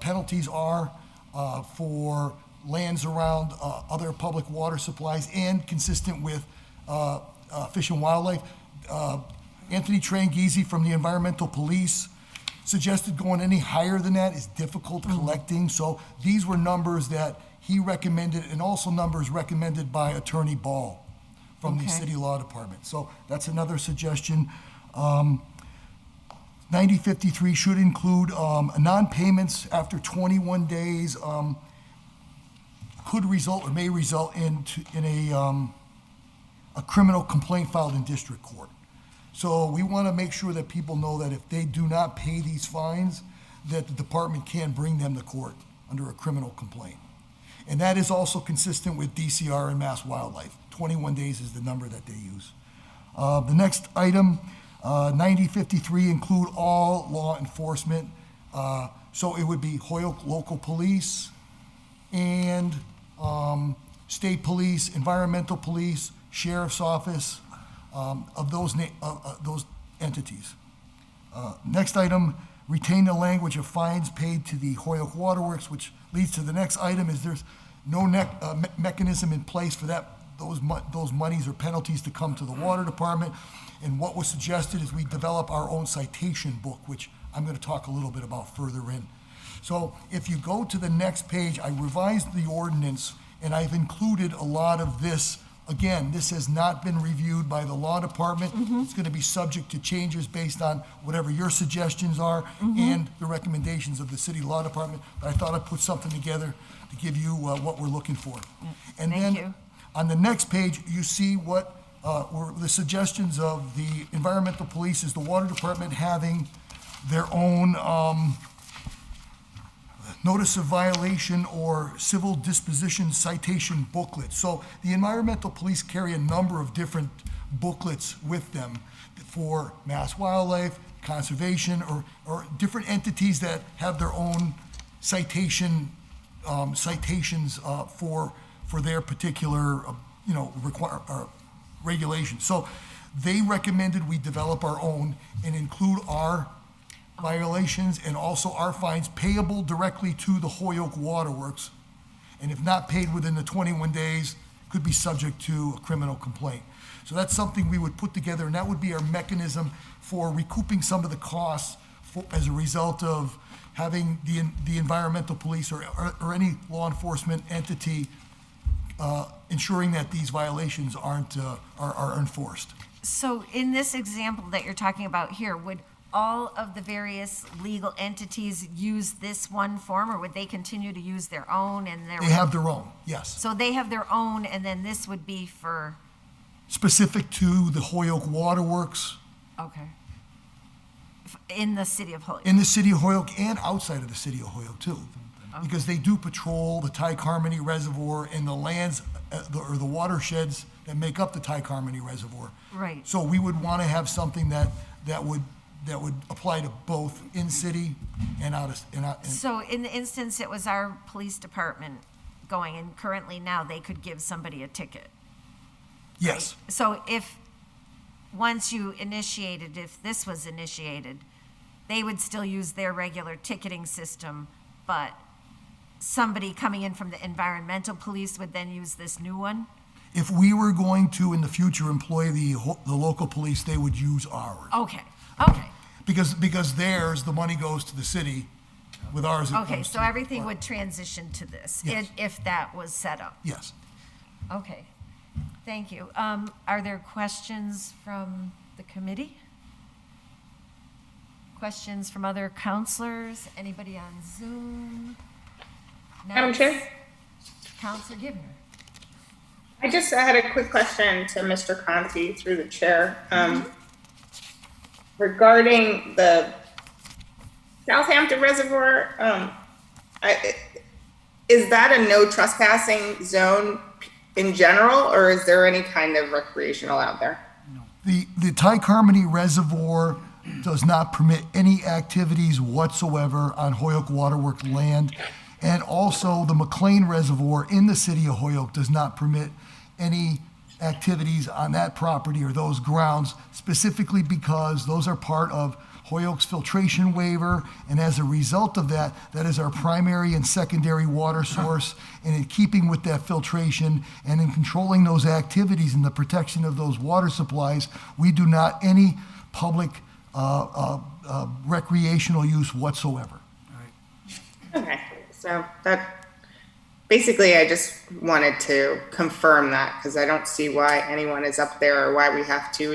penalties are for lands around other public water supplies and consistent with Fish and Wildlife. Anthony Tranghese from the Environmental Police suggested going any higher than that is difficult collecting. So these were numbers that he recommended and also numbers recommended by Attorney Ball from the City Law Department. So that's another suggestion. 9053 should include non-payments after 21 days could result or may result in a criminal complaint filed in district court. So we want to make sure that people know that if they do not pay these fines, that the department can bring them to court under a criminal complaint. And that is also consistent with DCR and Mass Wildlife. 21 days is the number that they use. The next item, 9053, include all law enforcement. So it would be Holyoke Local Police and State Police, Environmental Police, Sheriff's Office, of those entities. Next item, retain the language of fines paid to the Holyoke Waterworks, which leads to the next item is there's no mechanism in place for those monies or penalties to come to the water department. And what was suggested is we develop our own citation book, which I'm going to talk a little bit about further in. So if you go to the next page, I revised the ordinance and I've included a lot of this. Again, this has not been reviewed by the law department. It's going to be subject to changes based on whatever your suggestions are and the recommendations of the city law department. But I thought I'd put something together to give you what we're looking for. And Thank then you. on the next page, you see what were the suggestions of the environmental police is the water department having their own notice of violation or civil disposition citation booklet. So the environmental police carry a number of different booklets with them for Mass Wildlife, conservation, or different entities that have their own citations for their particular regulations. So they recommended we develop our own and include our violations and also our fines payable directly to the Holyoke Waterworks. And if not paid within the 21 days, could be subject to a criminal complaint. So that's something we would put together, and that would be our mechanism for recouping some of the costs as a result of having the environmental police or any law enforcement entity ensuring that these violations are enforced. So in this example that you're talking about here, would all of the various legal entities use this one form, or would they continue to use their own and their? They have their own, yes. So they have their own, and then this would be for? Specific to the Holyoke Waterworks. Okay. In the city of Holyoke? In the city of Holyoke and outside of the city of Holyoke too. Okay. Because they do patrol the Tycarmony Reservoir and the lands, or the watersheds that make up the Tycarmony Reservoir. Right. So we would want to have something that would apply to both in city and out of. So in the instance it was our police department going, and currently now they could give somebody a ticket. Yes. Right? So once you initiated, if this was initiated, they would still use their regular ticketing system, but somebody coming in from the environmental police would then use this new one? If we were going to in the future employ the local police, they would use ours. Okay. Because theirs, the money goes to the city. With ours, it Okay, comes so to- everything would transition to this, Yes. if that was set up? Yes. Okay, thank you. Are there questions from the committee? Questions from other counselors? Anybody on Zoom? Madam Chair? Counselor Givner. I just had a quick question to Mr. Conti through the chair. regarding the Southampton Reservoir, is that a no trespassing zone in general, or is there any kind of recreational out there? The Ty-Carmody Reservoir does not permit any activities whatsoever on Hoyoke Waterworks land. And also the McLean Reservoir in the city of Hoyoke does not permit any activities on that property or those grounds, specifically because those are part of Hoyoke's filtration waiver. And as a result of that, that is our primary and secondary water source. And in keeping with that filtration and in controlling those activities and the protection of those water supplies, we do not any public recreational use whatsoever. Okay, so that, basically, I just wanted to confirm that, because I don't see why anyone is up there or why we have to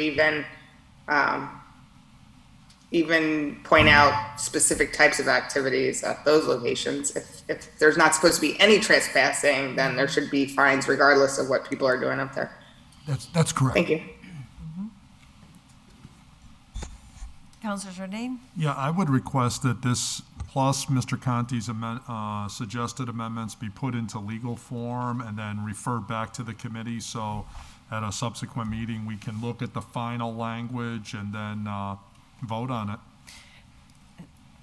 even point out specific types of activities at those locations. If there's not supposed to be any trespassing, then there should be fines regardless of what people are doing up there. That's correct. Thank you. Councilor Jordan? Yeah, I would request that this, plus Mr. Conti's suggested amendments, be put into legal form and then referred back to the committee, so at a subsequent meeting, we can look at the final language and then vote on it.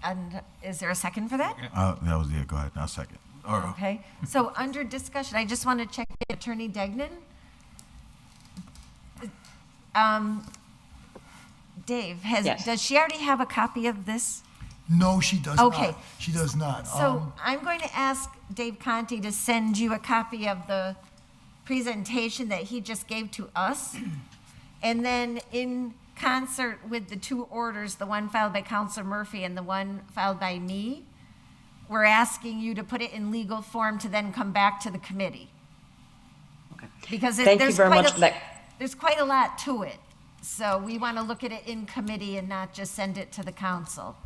And is there a second for that? That was it. Go ahead. I'll second. Okay, so under discussion, I just want to check with Attorney Degnan. Dave, Yes. does she already have a copy of this? No, she does Okay. not. She does not. So I'm going to ask Dave Conti to send you a copy of the presentation that he just gave to us. And then in concert with the two orders, the one filed by Councilor Murphy and the one filed by me, we're asking you to put it in legal form to then come back to the committee. Okay. Because Thank you there's very quite much for that. there's quite a lot to it. So we want to look at it in committee and not just send it to the council.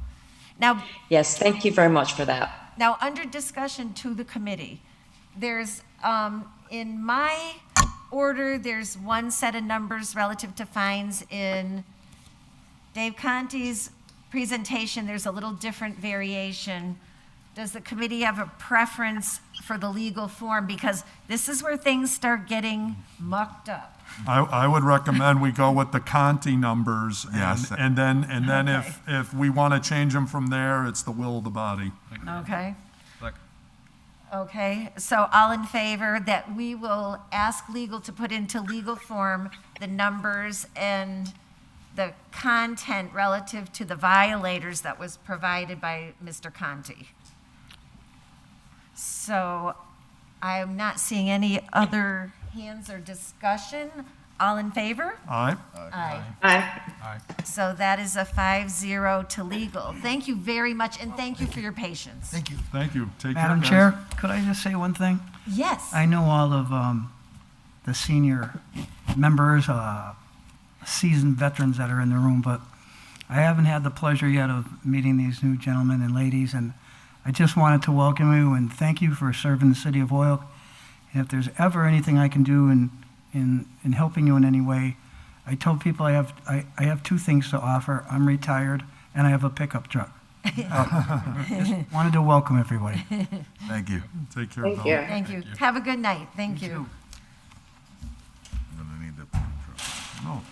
Now, Yes, thank you very much for that. now, under discussion to the committee, there's, in my order, there's one set of numbers relative to fines. In Dave Conti's presentation, there's a little different variation. Does the committee have a preference for the legal form? Because this is where things start getting mucked up. I would recommend we go with the Conti numbers, Yes. and then Okay. if we want to change them from there, it's the will of the body. Okay? Okay, so all in favor that we will ask legal to put into legal form the numbers and the content relative to the violators that was provided by Mr. Conti. So I'm not seeing any other hands or discussion. All in favor? Aye? Aye. Aye. So that is a 5-0 to legal. Thank you very much, and thank you for your patience. Thank you. Thank you. Take care, Madam guys. Chair, could I just say one thing? Yes. I know all of the senior members, seasoned veterans that are in the room, but I haven't had the pleasure yet of meeting these new gentlemen and ladies, and I just wanted to welcome you and thank you for serving the city of Hoyoke. And if there's ever anything I can do in helping you in any way, I told people I have two things to offer. I'm retired and I have a pickup truck. Just wanted to welcome everybody. Thank you. Take care, Thank Bill. you. Thank you. Have a good night. Thank you. I'm gonna need the No.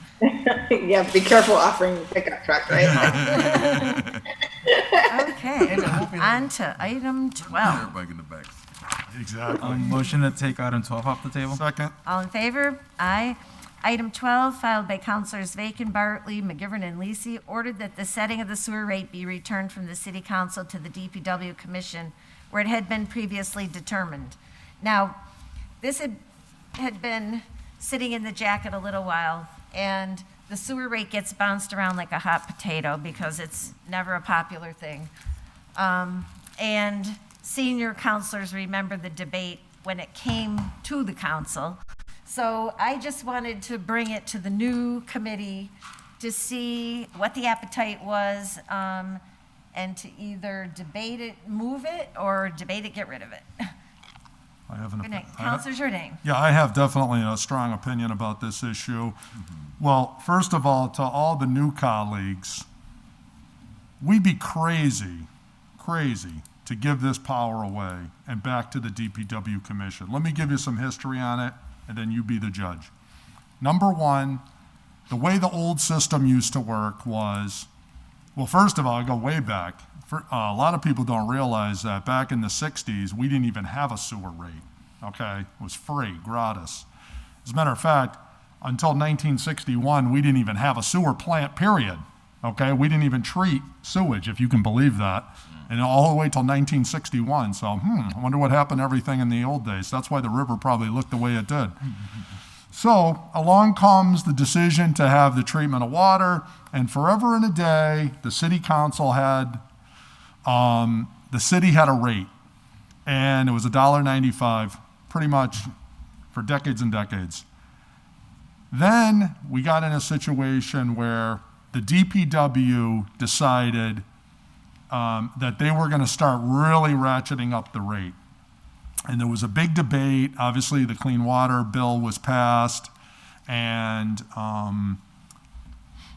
Yeah, be careful offering the pickup truck, right? Okay, on to item 12. everybody in the back. Exactly. Motion to take item 12 off the table? Second? All in favor? Aye. Item 12, filed by Councilors Vacan, Bartley, McGivern, and Lisi, ordered that the setting of the sewer rate be returned from the City Council to the DPW Commission, where it had been previously determined. Now, this had been sitting in the jacket a little while, and the sewer rate gets bounced around like a hot potato because it's never a popular thing. And senior councilors remember the debate when it came to the council. So I just wanted to bring it to the new committee to see what the appetite was, and to either debate it, move it, or debate it, get rid of it. I have an Good night. I have- Councilor Jordan. Yeah, I have definitely a strong opinion about this issue. Well, first of all, to all the new colleagues, we'd be crazy to give this power away and back to the DPW Commission. Let me give you some history on it, and then you be the judge. Number one, the way the old system used to work was, well, first of all, I go way back. A lot of people don't realize that back in the 60s, we didn't even have a sewer rate, okay? It was free, gratis. As a matter of fact, until 1961, we didn't even have a sewer plant, period, okay? We didn't even treat sewage, if you can believe that, and all the way till 1961. So, I wonder what happened to everything in the old days. That's why the river probably looked the way it did. So along comes the decision to have the treatment of water, and forever and a day, the city council had, the city had a rate, and it was $1.95, pretty much for decades and decades. Then we got in a situation where the DPW decided that they were going to start really ratcheting up the rate. And there was a big debate. Obviously, the Clean Water Bill was passed, and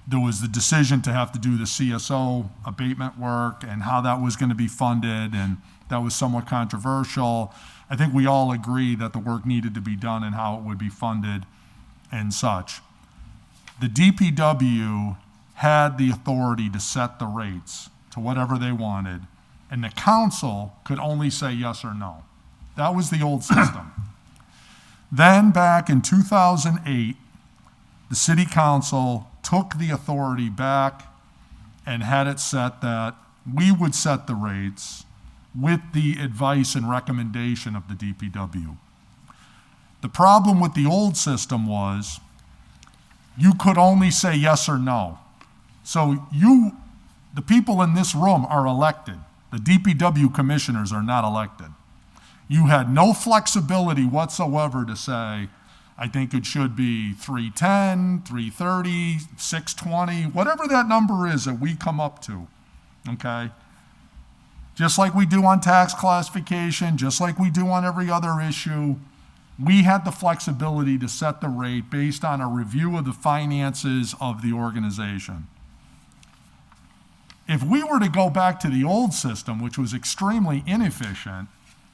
there was the decision to have to do the CSO abatement work and how that was going to be funded, and that was somewhat controversial. I think we all agree that the work needed to be done and how it would be funded and such. The DPW had the authority to set the rates to whatever they wanted, and the council could only say yes or no. That was the old system. Then back in 2008, the city council took the authority back and had it set that we would set the rates with the advice and recommendation of the DPW. The problem with the old system was you could only say yes or no. So the people in this room are elected. The DPW commissioners are not elected. You had no flexibility whatsoever to say, I think it should be 310, 330, 620, whatever that number is that we come up to, okay? Just like we do on tax classification, just like we do on every other issue, we had the flexibility to set the rate based on a review of the finances of the organization. If we were to go back to the old system, which was extremely inefficient,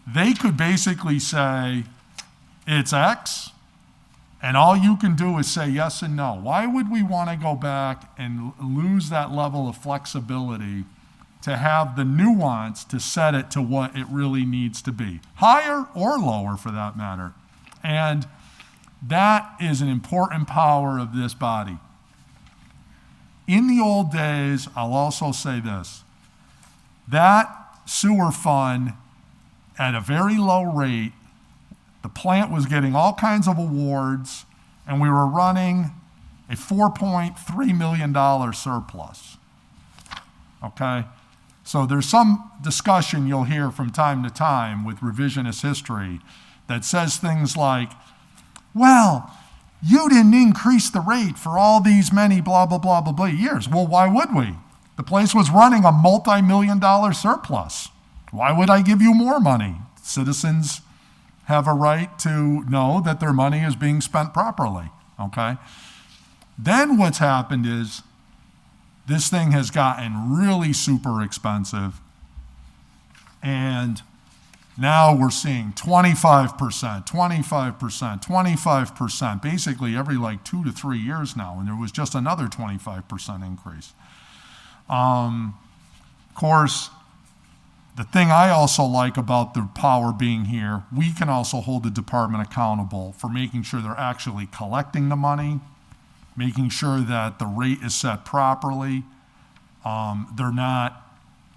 they could basically say, it's X, and all you can do is say yes and no. Why would we want to go back and lose that level of flexibility to have the nuance to set it to what it really needs to be? Higher or lower, for that matter. And that is an important power of this body. In the old days, I'll also say this, that sewer fund at a very low rate, the plant was getting all kinds of awards, and we were running a $4.3 million surplus. Okay? So there's some discussion you'll hear from time to time with revisionist history that says things like, well, you didn't increase the rate for all these many blah, blah, blah, blah, blah years. Well, why would we? The place was running a multi-million-dollar surplus. Why would I give you more money? Citizens have a right to know that their money is being spent properly, okay? Then what's happened is this thing has gotten really super expensive, and now we're seeing 25%, 25%, 25%, basically every like 2 to 3 years now, and there was just another 25% increase. Of course, the thing I also like about the power being here, we can also hold the department accountable for making sure they're actually collecting the money, making sure that the rate is set properly. They're not,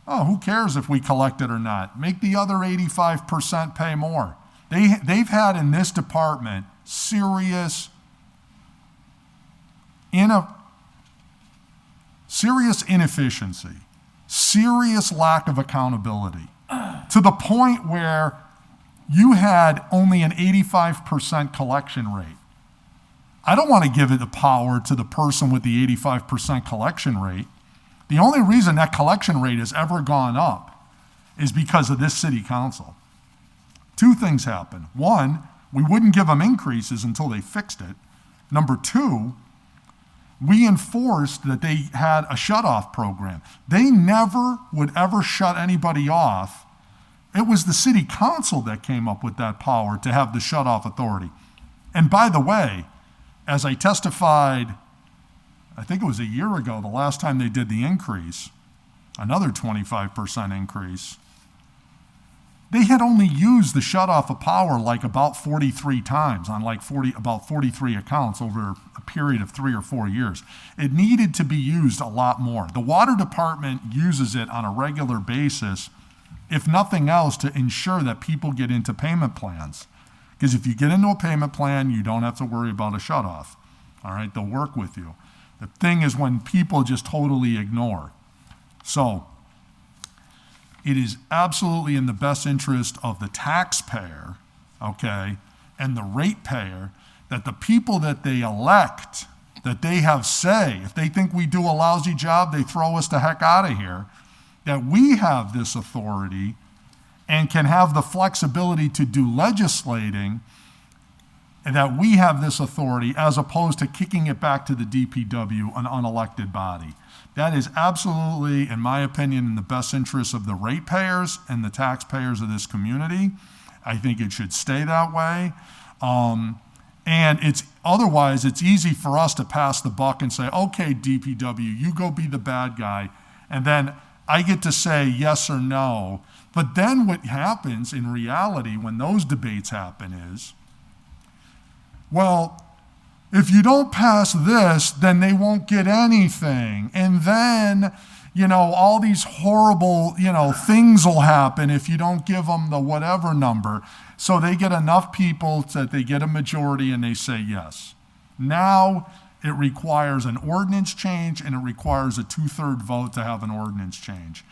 oh, who cares if we collect it or not? Make the other 85% pay more. They've had in this department serious inefficiency, serious lack of accountability, to the point where you had only an 85% collection rate. I don't want to give it the power to the person with the 85% collection rate. The only reason that collection rate has ever gone up is because of this city council. Two things happened. One, we wouldn't give them increases until they fixed it. Number two, we enforced that they had a shut-off program. They never would ever shut anybody off. It was the city council that came up with that power to have the shut-off authority. And by the way, as I testified, I think it was a year ago, the last time they did the increase, another 25% increase, they had only used the shut-off of power like about 43 times on like about 43 accounts over a period of 3 or 4 years. It needed to be used a lot more. The water department uses it on a regular basis, if nothing else, to ensure that people get into payment plans. Because if you get into a payment plan, you don't have to worry about a shut-off. All right, they'll work with you. The thing is when people just totally ignore. So it is absolutely in the best interest of the taxpayer, okay, and the ratepayer, that the people that they elect, that they have say, if they think we do a lousy job, they throw us the heck out of here, that we have this authority and can have the flexibility to do legislating, and that we have this authority as opposed to kicking it back to the DPW, an unelected body. That is absolutely, in my opinion, in the best interest of the ratepayers and the taxpayers of this community. I think it should stay that way. And otherwise, it's easy for us to pass the buck and say, okay, DPW, you go be the bad guy. And then I get to say yes or no. But then what happens in reality when those debates happen is, well, if you don't pass this, then they won't get anything. And then, all these horrible, things will happen if you don't give them the whatever number. So they get enough people that they get a majority and they say yes. Now it requires an ordinance change and it requires a 2/3 vote to have an ordinance change.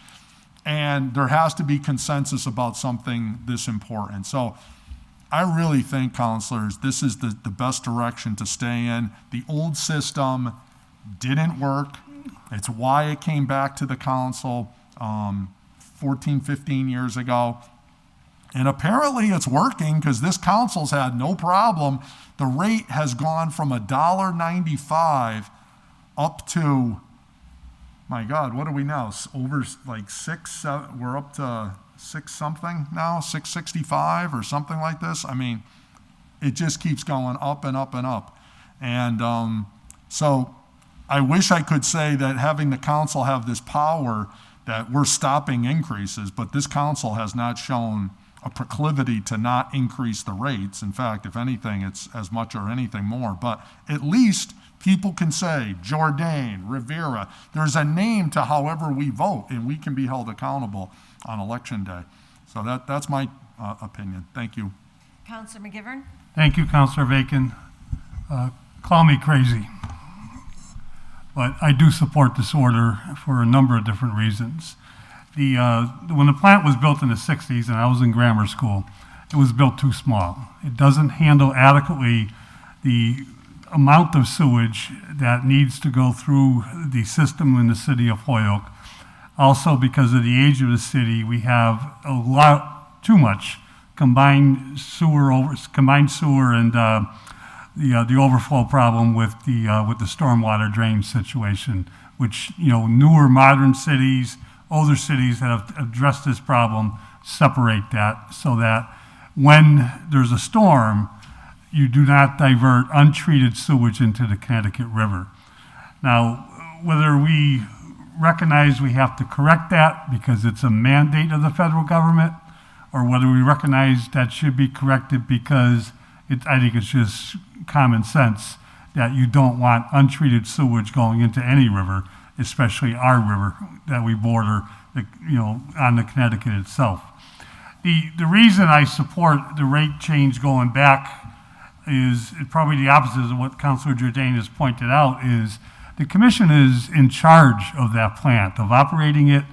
And there has to be consensus about something this important. So I really think, counselors, this is the best direction to stay in. The old system didn't work. It's why it came back to the council 14, 15 years ago. And apparently it's working because this council's had no problem. The rate has gone from $1.95 up to, my God, what are we now? Over like 6, 7, we're up to 6 something now, 665 or something like this. I mean, it just keeps going up and up and up. And so I wish I could say that having the council have this power that we're stopping increases, but this council has not shown a proclivity to not increase the rates. In fact, if anything, it's as much or anything more. But at least people can say, Jourdain, Rivera, there's a name to however we vote, and we can be held accountable on election day. So that's my opinion. Thank you. Councilor McGivern? Thank you, Councilor Bacon. Call me crazy, but I do support this order for a number of different reasons. When the plant was built in the 60s and I was in grammar school, it was built too small. It doesn't handle adequately the amount of sewage that needs to go through the system in the city of Holyoke. Also, because of the age of the city, we have too much combined sewer and the overflow problem with the stormwater drain situation, which newer modern cities, older cities that have addressed this problem separate that so that when there's a storm, you do not divert untreated sewage into the Connecticut River. Now, whether we recognize we have to correct that because it's a mandate of the federal government, or whether we recognize that should be corrected because I think it's just common sense that you don't want untreated sewage going into any river, especially our river that we border, on the Connecticut itself. The reason I support the rate change going back is probably the opposite of what Councilor Jourdain has pointed out, is the commission is in charge of that plant, of operating it.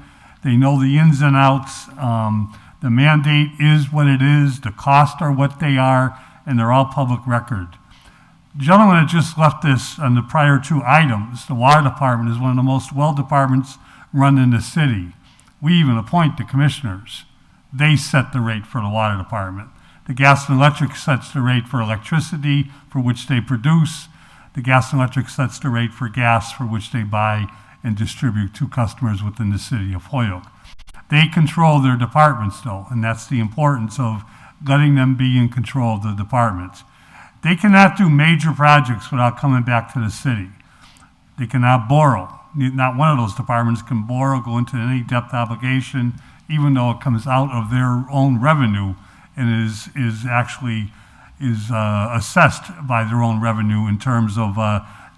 They know the ins and outs. The mandate is what it is. The costs are what they are, and they're all public record. The gentleman that just left this on the prior 2 items, the water department is one of the most well departments run in the city. We even appoint the commissioners. They set the rate for the water department. The gas and electric sets the rate for electricity for which they produce. The gas and electric sets the rate for gas for which they buy and distribute to customers within the city of Holyoke. They control their departments though, and that's the importance of letting them be in control of the departments. They cannot do major projects without coming back to the city. They cannot borrow. Not one of those departments can borrow, go into any debt obligation, even though it comes out of their own revenue and is actually assessed by their own revenue in terms of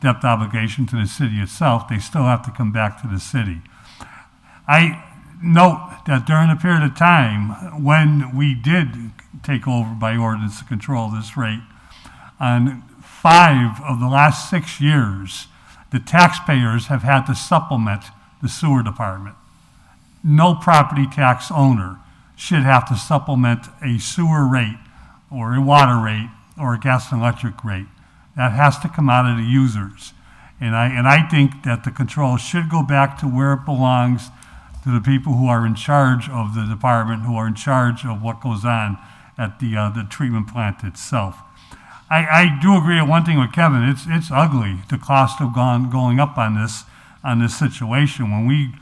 debt obligation to the city itself. They still have to come back to the city. I note that during a period of time when we did take over by ordinance to control this rate, on 5 of the last 6 years, the taxpayers have had to supplement the sewer department. No property tax owner should have to supplement a sewer rate or a water rate or a gas and electric rate. That has to come out of the users. And I think that the control should go back to where it belongs, to the people who are in charge of the department, who are in charge of what goes on at the treatment plant itself. I do agree with one thing with Kevin. It's ugly, the cost of going up on this situation. When we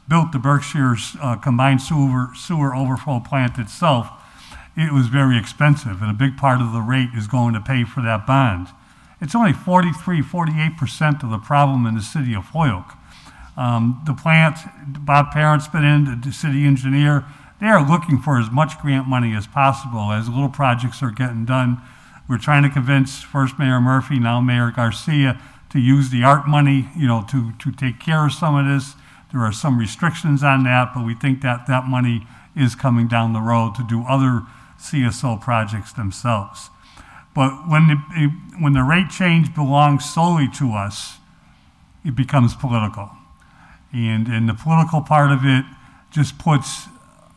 built the Berkshire's combined sewer overflow plant itself, it was very expensive, and a big part of the rate is going to pay for that bond. It's only 48% of the problem in the city of Holyoke. The plant, Bob Parent's been in, the city engineer, they are looking for as much grant money as possible as little projects are getting done. We're trying to convince first Mayor Murphy, now Mayor Garcia, to use the ARP money, to take care of some of this. There are some restrictions on that, but we think that that money is coming down the road to do other CSO projects themselves. But when the rate change belongs solely to us, it becomes political. And the political part of it just puts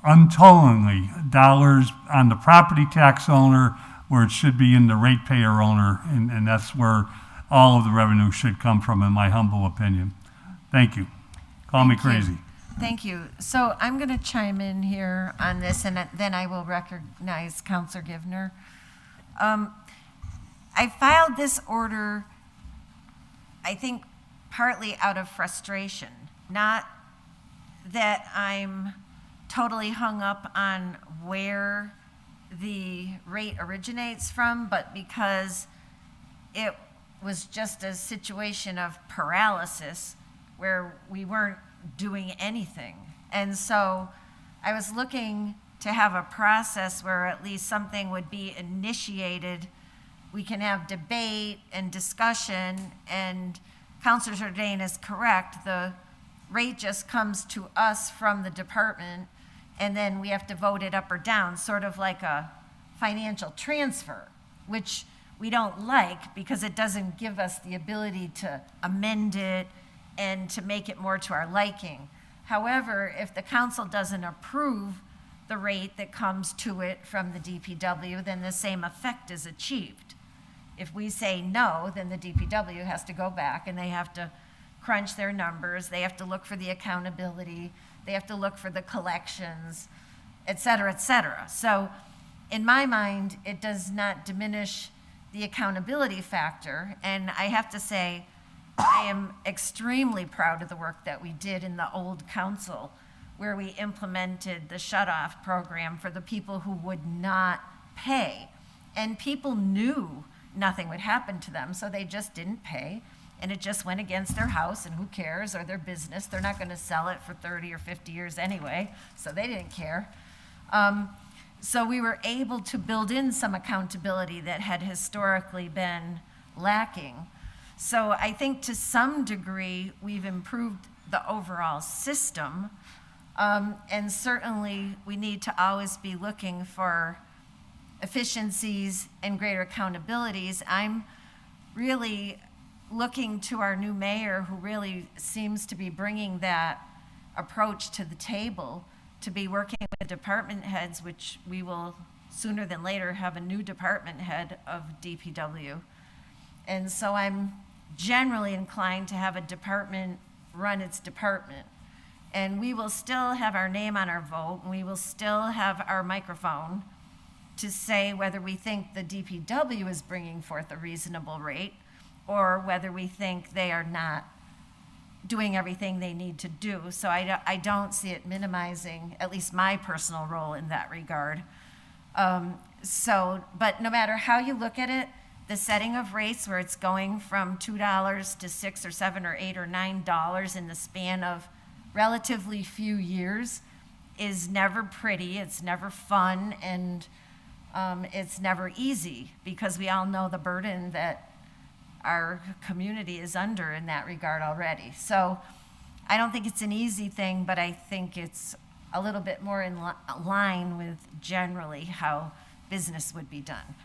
untoldingly dollars on the property tax owner where it should be in the ratepayer owner, and that's where all of the revenue should come from, in my humble opinion. Thank you. Call me crazy. Thank you. So I'm going to chime in here on this, and then I will recognize Counselor Givner. I filed this order, I think, partly out of frustration. Not that I'm totally hung up on where the rate originates from, but because it was just a situation of paralysis where we weren't doing anything. And so I was looking to have a process where at least something would be initiated. We can have debate and discussion, and Councilor Jourdain is correct. The rate just comes to us from the department, and then we have to vote it up or down, sort of like a financial transfer, which we don't like because it doesn't give us the ability to amend it and to make it more to our liking. However, if the council doesn't approve the rate that comes to it from the DPW, then the same effect is achieved. If we say no, then the DPW has to go back and they have to crunch their numbers, they have to look for the accountability, they have to look for the collections, et cetera, et cetera. So in my mind, it does not diminish the accountability factor. And I have to say, I am extremely proud of the work that we did in the old council, where we implemented the shut-off program for the people who would not pay. And people knew nothing would happen to them, so they just didn't pay. And it just went against their house, and who cares, or their business. They're not going to sell it for 30 or 50 years anyway, so they didn't care. So we were able to build in some accountability that had historically been lacking. So I think to some degree, we've improved the overall system. And certainly, we need to always be looking for efficiencies and greater accountabilities. I'm really looking to our new mayor, who really seems to be bringing that approach to the table, to be working with department heads, which we will sooner than later have a new department head of DPW. And so I'm generally inclined to have a department run its department. And we will still have our name on our vote, and we will still have our microphone to say whether we think the DPW is bringing forth a reasonable rate, or whether we think they are not doing everything they need to do. So I don't see it minimizing, at least my personal role in that regard. But no matter how you look at it, the setting of rates where it's going from $2 to $6 or $7 or $8 or $9 in the span of relatively few years is never pretty, it's never fun, and it's never easy, because we all know the burden that our community is under in that regard already. So I don't think it's an easy thing, but I think it's a little bit more in line with generally how business would be done.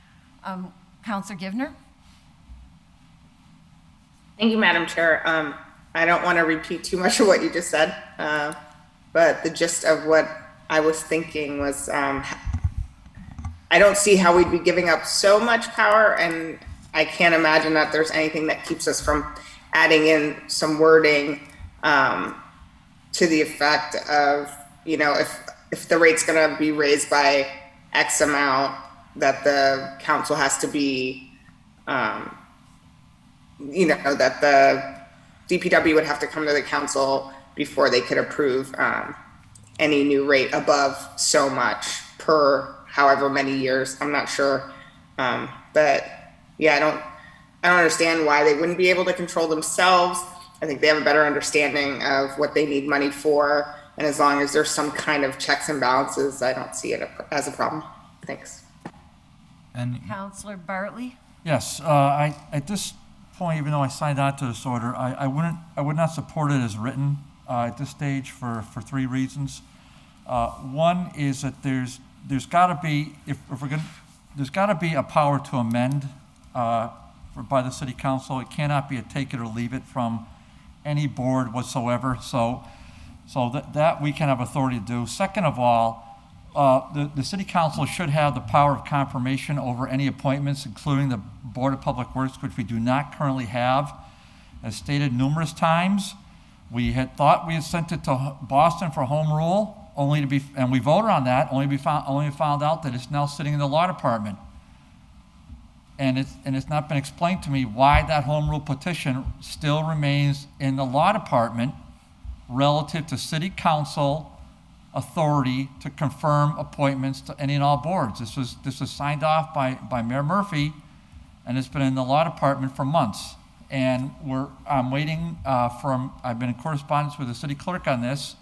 Counselor Givner? Thank you, Madam Chair. I don't want to repeat too much of what you just said, but the gist of what I was thinking was I don't see how we'd be giving up so much power, and I can't imagine that there's anything that keeps us from adding in some wording to the effect of, you know, if the rate's going to be raised by X amount, that the council has to be, you know, that the DPW would have to come to the council before they could approve any new rate above so much per however many years. I'm not sure, but yeah, I don't understand why they wouldn't be able to control themselves. I think they have a better understanding of what they need money for, and as long as there's some kind of checks and balances, I don't see it as a problem. Thanks. And Counselor Bartley? Yes, at this point, even though I signed on to this order, I would not support it as written at this stage for three reasons. One is that there's got to be, there's got to be a power to amend by the city council. It cannot be a take it or leave it from any board whatsoever. So that we can have authority to do. Second of all, the city council should have the power of confirmation over any appointments, including the Board of Public Works, which we do not currently have. As stated numerous times, we had thought we had sent it to Boston for home rule, and we voted on that, only found out that it's now sitting in the law department. And it's not been explained to me why that home rule petition still remains in the law department relative to city council authority to confirm appointments to any and all boards. This was signed off by Mayor Murphy, and it's been in the law department for months. And I'm waiting I've been in correspondence with the city clerk on this,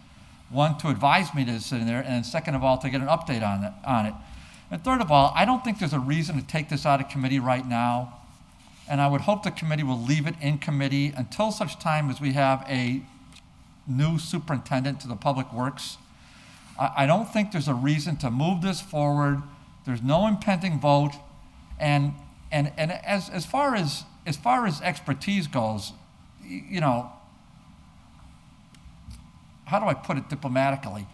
one, to advise me that it's in there, and second of all, to get an update on it. And third of all, I don't think there's a reason to take this out of committee right now, and I would hope the committee will leave it in committee until such time as we have a new superintendent to the Public Works. I don't think there's a reason to move this forward. There's no impending vote, and as far as expertise goes, you know, how do I put it diplomatically?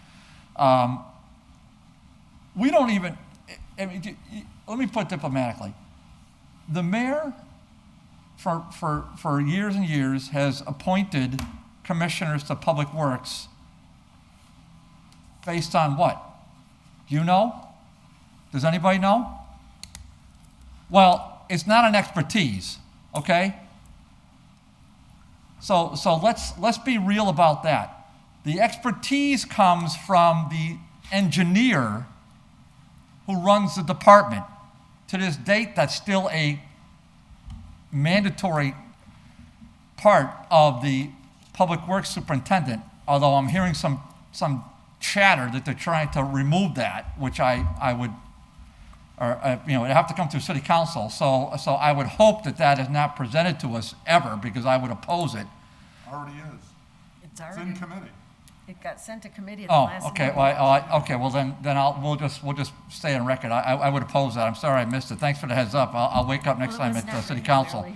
We don't even. I mean, let me put it diplomatically. The mayor, for years and years, has appointed commissioners to Public Works based on what? Do you know? Does anybody know? Well, it's not an expertise, okay? So let's be real about that. The expertise comes from the engineer who runs the department. To this date, that's still a mandatory part of the Public Works superintendent, although I'm hearing some chatter that they're trying to remove that, which I would, you know, it'd have to come through city council. So I would hope that is not presented to us ever, because I would oppose it. Already is. It's It's in committee. It got sent to committee at the last Oh, okay. meeting. Well, then we'll just stay on record. I would oppose that. I'm sorry I missed it. Thanks for the heads up. I'll wake up next time at city council.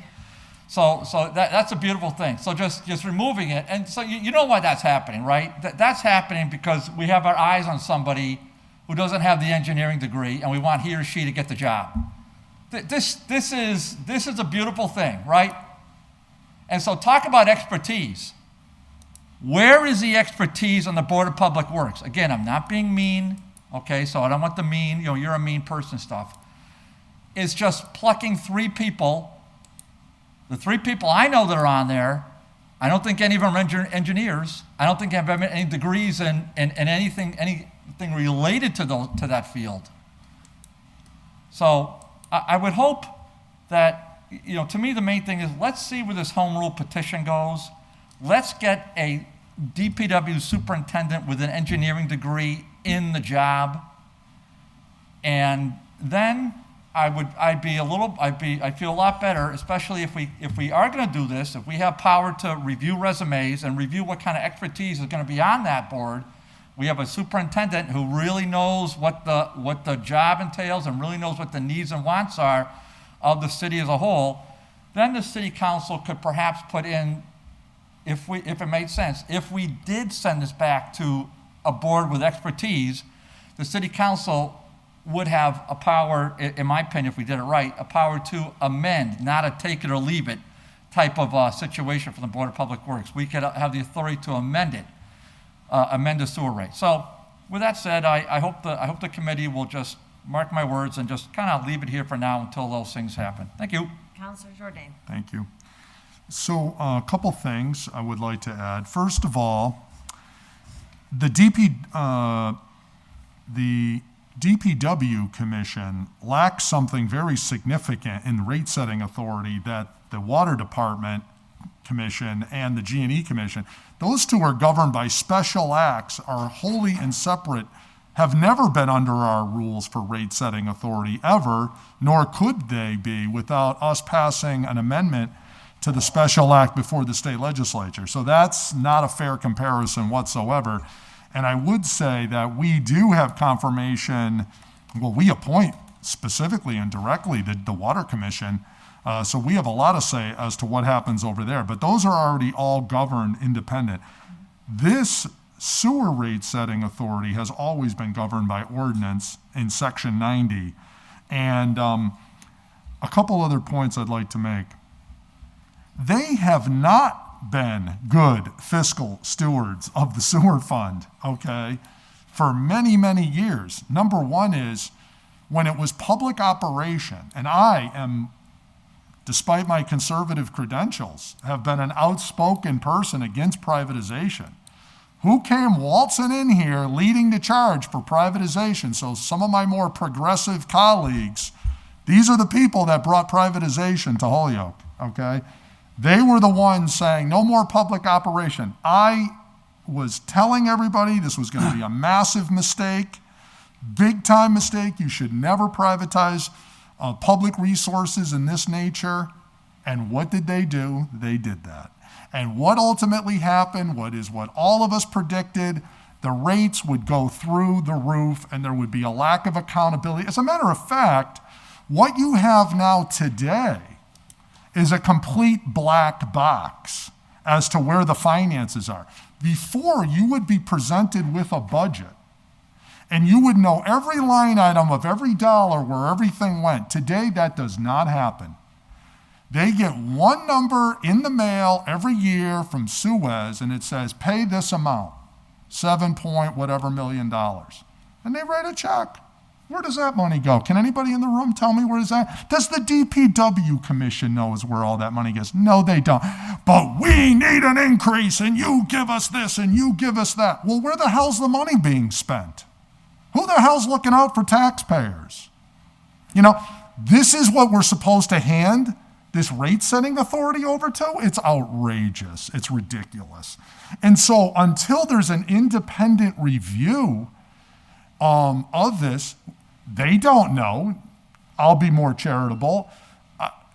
So that's a beautiful thing. So just removing it, and so you know why that's happening, right? That's happening because we have our eyes on somebody who doesn't have the engineering degree, and we want he or she to get the job. This is a beautiful thing, right? And so talk about expertise. Where is the expertise on the Board of Public Works? Again, I'm not being mean, okay? So I don't want the mean, you know, you're a mean person stuff. It's just plucking three people, The 3 people I know that are on there, I don't think any of them are engineers. I don't think they have any degrees in anything related to that field. So I would hope that, to me, the main thing is let's see where this home rule petition goes. Let's get a DPW superintendent with an engineering degree in the job. And then I'd feel a lot better, especially if we are going to do this, if we have power to review resumes and review what kind of expertise is going to be on that board. We have a superintendent who really knows what the job entails and really knows what the needs and wants are of the city as a whole. Then the city council could perhaps put in, if it made sense, if we did send this back to a board with expertise, the city council would have a power, in my opinion, if we did it right, a power to amend, not a take it or leave it type of situation for the Board of Public Works. We could have the authority to amend it, amend the sewer rate. So with that said, I hope the committee will just mark my words and just kind of leave it here for now until those things happen. Thank you. Councilor Jordan. Thank you. So a couple things I would like to add. First of all, the DPW Commission lacks something very significant in rate setting authority that the Water Department Commission and the G&E Commission, those two are governed by special acts, are wholly and separate, have never been under our rules for rate setting authority ever, nor could they be without us passing an amendment to the special act before the state legislature. So that's not a fair comparison whatsoever. And I would say that we do have confirmation, well, we appoint specifically and directly the Water Commission, so we have a lot of say as to what happens over there, but those are already all governed independent. This sewer rate setting authority has always been governed by ordinance in Section 90. And a couple other points I'd like to make. They have not been good fiscal stewards of the sewer fund, okay, for many, many years. Number one is when it was public operation, and I am, despite my conservative credentials, have been an outspoken person against privatization. Who came waltzing in here leading the charge for privatization? So some of my more progressive colleagues, these are the people that brought privatization to Holyoke, okay? They were the ones saying, no more public operation. I was telling everybody this was going to be a massive mistake, big time mistake. You should never privatize public resources in this nature. And what did they do? They did that. And what ultimately happened, what all of us predicted, the rates would go through the roof and there would be a lack of accountability. As a matter of fact, what you have now today is a complete black box as to where the finances are. Before, you would be presented with a budget and you would know every line item of every dollar where everything went. Today, that does not happen. They get one number in the mail every year from Suez and it says, pay this amount, 7 point whatever million dollars. And they write a check. Where does that money go? Can anybody in the room tell me where is that? Does the DPW Commission knows where all that money goes? No, they don't. But we need an increase and you give us this and you give us that. Well, where the hell's the money being spent? Who the hell's looking out for taxpayers? This is what we're supposed to hand this rate setting authority over to. It's outrageous. It's ridiculous. And so until there's an independent review of this, they don't know. I'll be more charitable.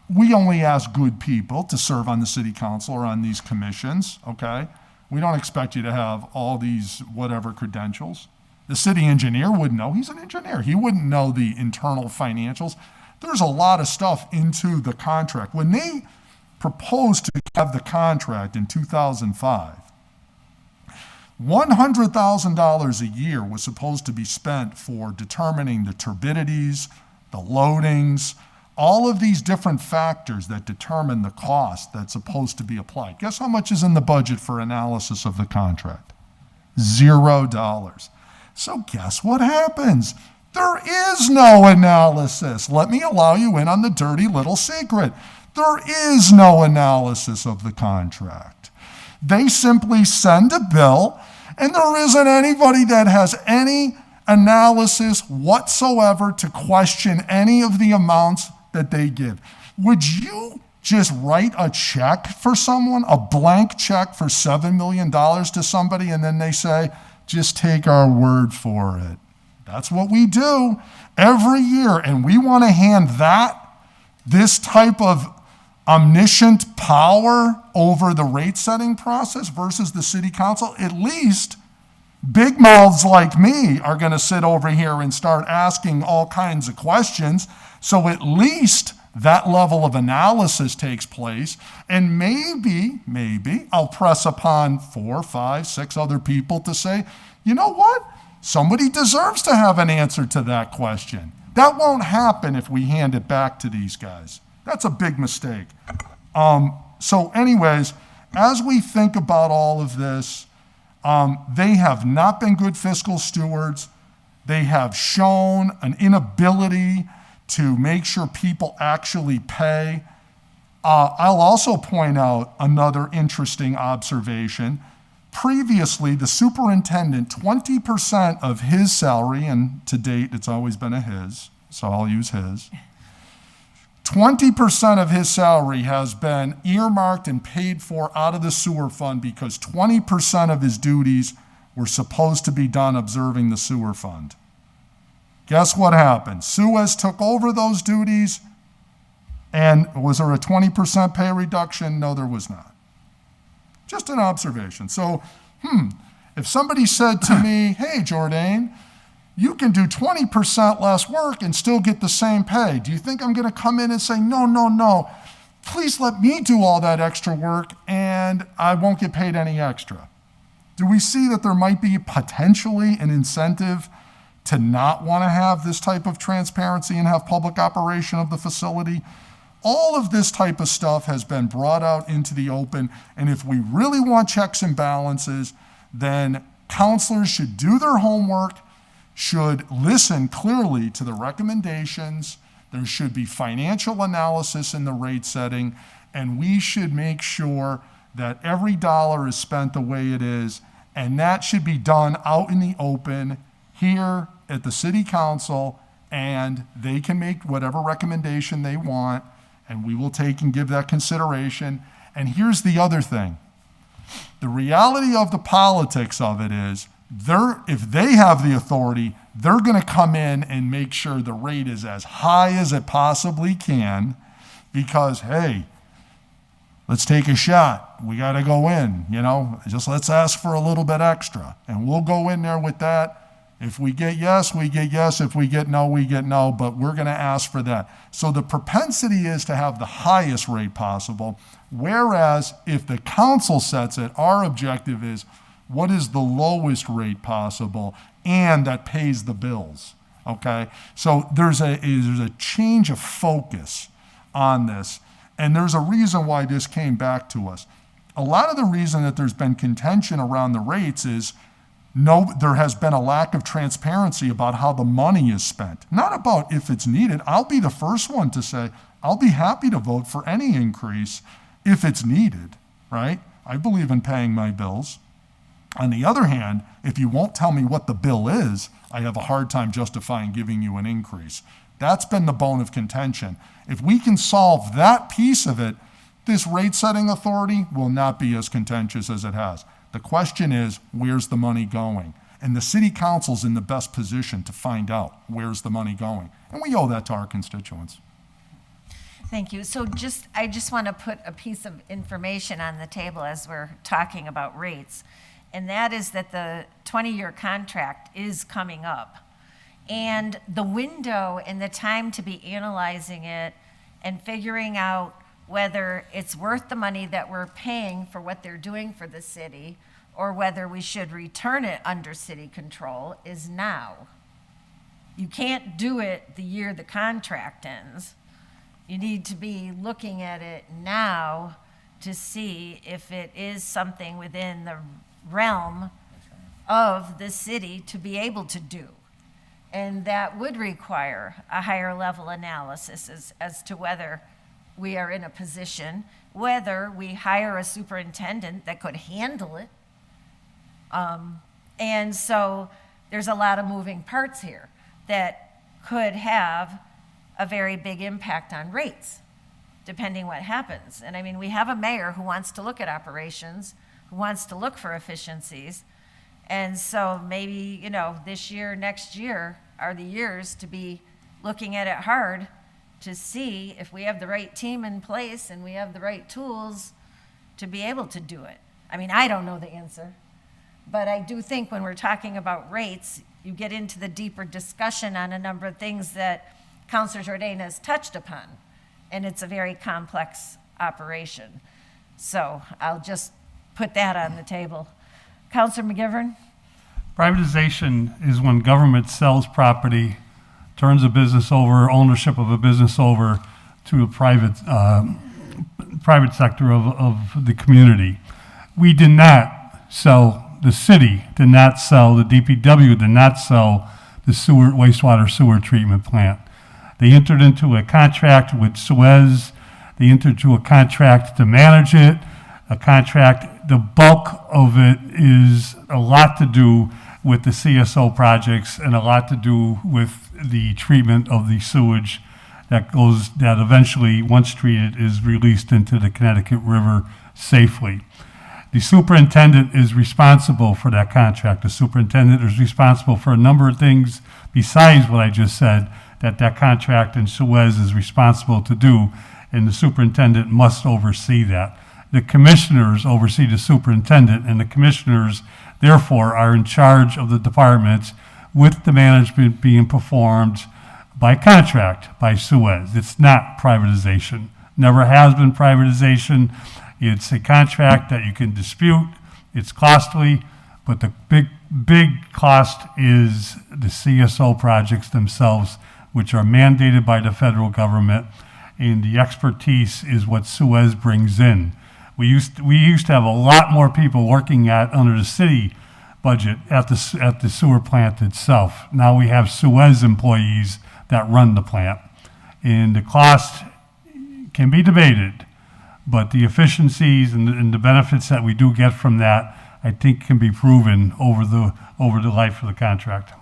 We only ask good people to serve on the city council or on these commissions, okay? We don't expect you to have all these whatever credentials. The city engineer wouldn't know. He's an engineer. He wouldn't know the internal financials. There's a lot of stuff into the contract. When they proposed to have the contract in 2005, $100,000 a year was supposed to be spent for determining the turbidities, the loadings, all of these different factors that determine the cost that's supposed to be applied. Guess how much is in the budget for analysis of the contract? $0. So guess what happens? There is no analysis. Let me allow you in on the dirty little secret. There is no analysis of the contract. They simply send a bill, and there isn't anybody that has any analysis whatsoever to question any of the amounts that they give. Would you just write a check for someone, a blank check for $7 million to somebody, and then they say, just take our word for it? That's what we do every year, and we want to hand this type of omniscient power over the rate setting process versus the city council. At least big mouths like me are going to sit over here and start asking all kinds of questions. So at least that level of analysis takes place. And maybe I'll press upon 4, 5, 6 other people to say, you know what? Somebody deserves to have an answer to that question. That won't happen if we hand it back to these guys. That's a big mistake. So anyways, as we think about all of this, they have not been good fiscal stewards. They have shown an inability to make sure people actually pay. I'll also point out another interesting observation. Previously, the superintendent, 20% of his salary, and to date it's always been a his, so I'll use his, 20% of his salary has been earmarked and paid for out of the sewer fund because 20% of his duties were supposed to be done observing the sewer fund. Guess what happened? Suez took over those duties, and was there a 20% pay reduction? No, there was not. Just an observation. So, if somebody said to me, hey, Jourdain, you can do 20% less work and still get the same pay, do you think I'm going to come in and say, no, please let me do all that extra work and I won't get paid any extra? Do we see that there might be potentially an incentive to not want to have this type of transparency and have public operation of the facility? All of this type of stuff has been brought out into the open, and if we really want checks and balances, then counselors should do their homework, should listen clearly to the recommendations. There should be financial analysis in the rate setting, and we should make sure that every dollar is spent the way it is, and that should be done out in the open here at the city council, and they can make whatever recommendation they want, and we will take and give that consideration. And here's the other thing. The reality of the politics of it is, if they have the authority, they're going to come in and make sure the rate is as high as it possibly can because, hey, let's take a shot. We got to go in, just let's ask for a little bit extra. And we'll go in there with that. If we get yes, we get yes. If we get no, we get no, but we're going to ask for that. So the propensity is to have the highest rate possible, whereas if the council sets it, our objective is what is the lowest rate possible and that pays the bills, okay? So there's a change of focus on this, and there's a reason why this came back to us. A lot of the reason that there's been contention around the rates is there has been a lack of transparency about how the money is spent, not about if it's needed. I'll be the first one to say, I'll be happy to vote for any increase if it's needed, right? I believe in paying my bills. On the other hand, if you won't tell me what the bill is, I have a hard time justifying giving you an increase. That's been the bone of contention. If we can solve that piece of it, this rate setting authority will not be as contentious as it has. The question is, where's the money going? And the city council's in the best position to find out where's the money going. And we owe that to our constituents. Thank you. So I just want to put a piece of information on the table as we're talking about rates. And that is that the 20-year contract is coming up. And the window and the time to be analyzing it and figuring out whether it's worth the money that we're paying for what they're doing for the city or whether we should return it under city control is now. You can't do it the year the contract ends. You need to be looking at it now to see if it is something within the realm of the city to be able to do. And that would require a higher level analysis as to whether we are in a position, whether we hire a superintendent that could handle it. And so there's a lot of moving parts here that could have a very big impact on rates, depending what happens. And I mean, we have a mayor who wants to look at operations, who wants to look for efficiencies. And so maybe, you know, this year, next year are the years to be looking at it hard to see if we have the right team in place and we have the right tools to be able to do it. I mean, I don't know the answer, but I do think when we're talking about rates, you get into the deeper discussion on a number of things that Councilor Jordan has touched upon, and it's a very complex operation. So I'll just put that on the table. Councilor McGivern? Privatization is when government sells property, turns a business over, ownership of a business over to a private sector of the community. We did not sell, the city did not sell, the DPW did not sell the wastewater sewer treatment plant. They entered into a contract with Suez. They entered into a contract to manage it, a contract. The bulk of it is a lot to do with the CSO projects and a lot to do with the treatment of the sewage that eventually, once treated, is released into the Connecticut River safely. The superintendent is responsible for that contract. The superintendent is responsible for a number of things besides what I just said that contract in Suez is responsible to do, and the superintendent must oversee that. The commissioners oversee the superintendent, and the commissioners, therefore, are in charge of the departments with the management being performed by contract by Suez. It's not privatization. Never has been privatization. It's a contract that you can dispute. It's costly, but the big cost is the CSO projects themselves, which are mandated by the federal government, and the expertise is what Suez brings in. We used to have a lot more people working under the city budget at the sewer plant itself. Now we have Suez employees that run the plant, and the cost can be debated, but the efficiencies and the benefits that we do get from that, I think, can be proven over the life of the contract.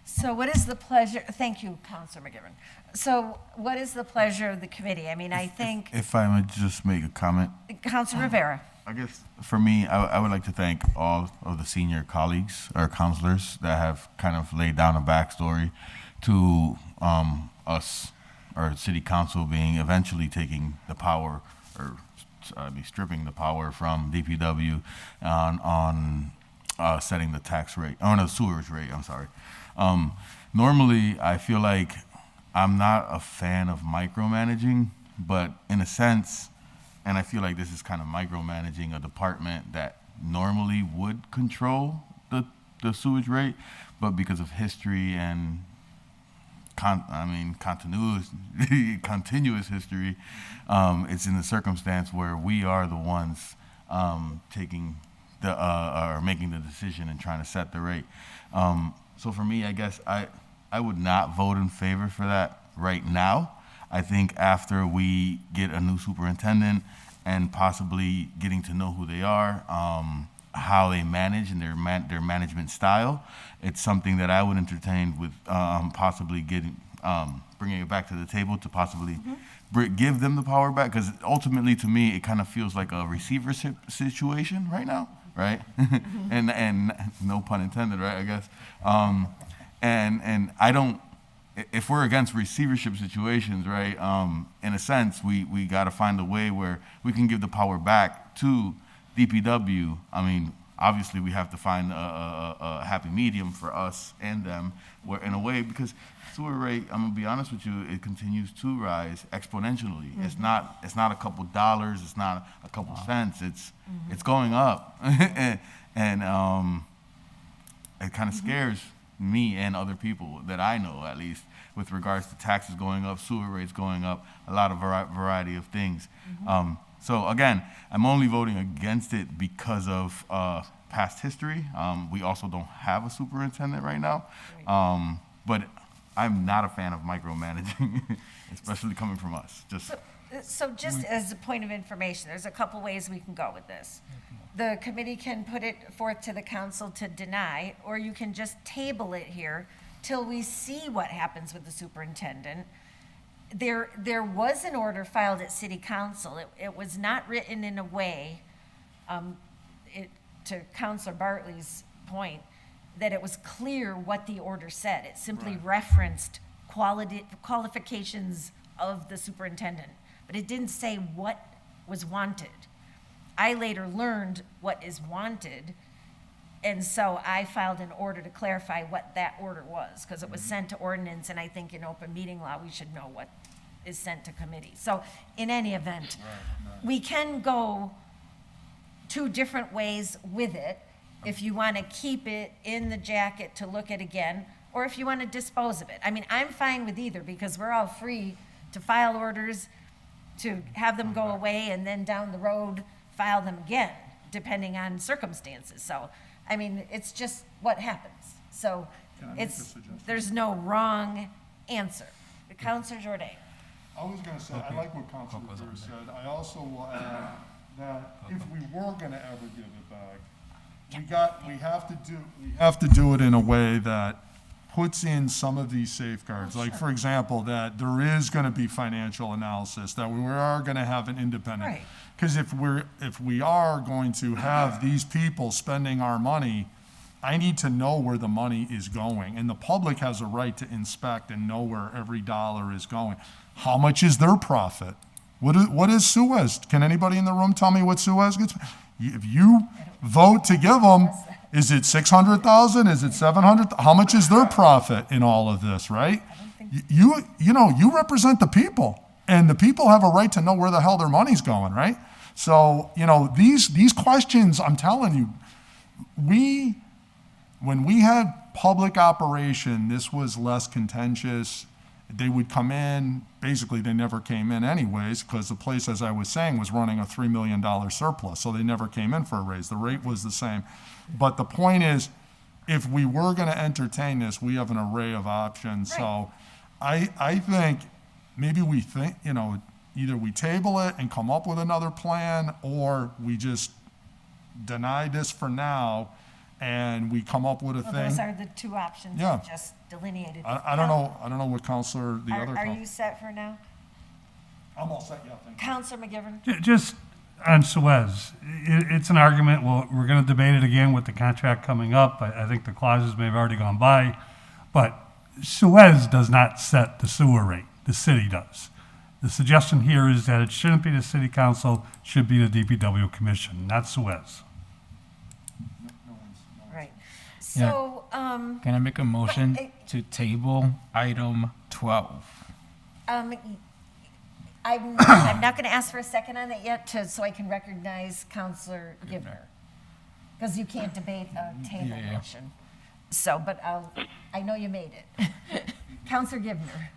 So what is the pleasure, thank you, Councilor McGivern. So what is the pleasure of the committee? I mean, I think, If I might just make a comment. Councilor Rivera. I guess for me, I would like to thank all of the senior colleagues or counselors that have kind of laid down a backstory to us, or city council being eventually taking the power, or stripping the power from DPW on setting the tax rate, the sewage rate, I'm sorry. Normally, I feel like I'm not a fan of micromanaging, but in a sense, and I feel like this is kind of micromanaging a department that normally would control the sewage rate, but because of history and continuous history, it's in the circumstance where we are the ones taking or making the decision and trying to set the rate. So for me, I guess I would not vote in favor for that right now. I think after we get a new superintendent and possibly getting to know who they are, how they manage and their management style, it's something that I would entertain with possibly bringing it back to the table to possibly give them the power back, because ultimately to me it kind of feels like a receivership situation right now, right? and no pun intended, right? I guess. And I don't. If we're against receivership situations, right? In a sense, we got to find a way where we can give the power back to DPW. I mean, obviously, we have to find a happy medium for us and them, where in a way, because sewer rate, I'm gonna be honest with you, it continues to rise exponentially. It's not a couple dollars. It's not a couple cents. It's going up, and it kind of scares me and other people that I know, at least, with regards to taxes going up, sewer rates going up, a lot of variety of things. So again, I'm only voting against it because of past history. We also don't have a superintendent right now. But I'm not a fan of micromanaging, especially coming from us. So just as a point of information, there's a couple ways we can go with this. The committee can put it forth to the council to deny, or you can just table it here till we see what happens with the superintendent. There was an order filed at city council. It was not written in a way, to Councilor Bartley's point, that it was clear what the order said. It simply referenced qualifications of the superintendent, but it didn't say what was wanted. I later learned what is wanted, and so I filed an order to clarify what that order was, because it was sent to ordinance, and I think in open meeting law, we should know what is sent to committee. So in any event, we can go two different ways with it. If you want to keep it in the jacket to look at again, or if you want to dispose of it. I mean, I'm fine with either, because we're all free to file orders, to have them go away, and then down the road, file them again, depending on circumstances. So, I mean, it's just what happens. So there's no wrong answer. Counselor Jordan. I was gonna say, I like what Councilor Rivera said. I also will add that if we were gonna ever give it back, we have to do it in a way that puts in some of these safeguards. Like, for example, that there is gonna be financial analysis, that we are gonna have an independent. Right. Because if we are going to have these people spending our money, I need to know where the money is going. And the public has a right to inspect and know where every dollar is going. How much is their profit? What is Suez? Can anybody in the room tell me what Suez gets? If you vote to give them, is it 600,000? Is it 700? How much is their profit in all of this, right? You represent the people, and the people have a right to know where the hell their money's going, right? So, these questions, I'm telling you, when we had public operation, this was less contentious. They would come in, basically they never came in anyways, because the place, as I was saying, was running a $3 million surplus, so they never came in for a raise. The rate was the same. But the point is, if we were gonna entertain this, we have an array of options. Right. So I think maybe either we table it and come up with another plan, or we just deny this for now and we come up with a Well, thing. those are the two options Yeah. you just delineated. I don't know what Counselor, the other. Are you set for now? I'm all set, yeah, thank you. Counselor McGivern? Just on Suez, it's an argument. Well, we're going to debate it again with the contract coming up. I think the clauses may have already gone by, but Suez does not set the sewer rate. The city does. The suggestion here is that it shouldn't be the city council, it should be the DPW commission, not Suez. Right. Yeah. So, Can I make a motion But, to table item 12? I'm not going to ask for a second on it yet, so I can recognize Counselor Givner, because you can't debate a table Yeah. motion. So, but I know you made it. Counselor Givner.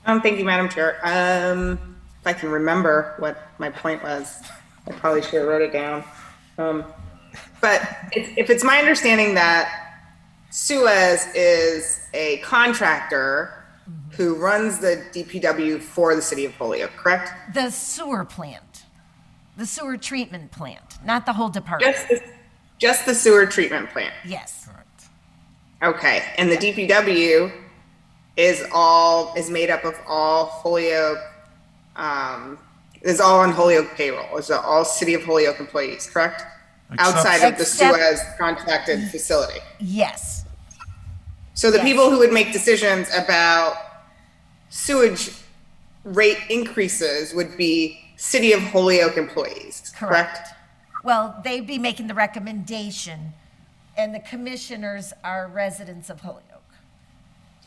Thank you, Madam Chair. If I can remember what my point was, I probably should have wrote it down. But if it's my understanding that Suez is a contractor who runs the DPW for the city of Holyoke, correct? The sewer plant, the sewer treatment plant, not the whole department. Just the sewer treatment plant. Yes. Okay, and the DPW is made up of all Holyoke, is all on Holyoke payroll. Is all city of Holyoke employees, correct? Outside of the Except- Suez contracted facility. Yes. So the Yes. people who would make decisions about sewage rate increases would be city of Holyoke employees, correct? Well, they'd be making the recommendation, and the commissioners are residents of Holyoke.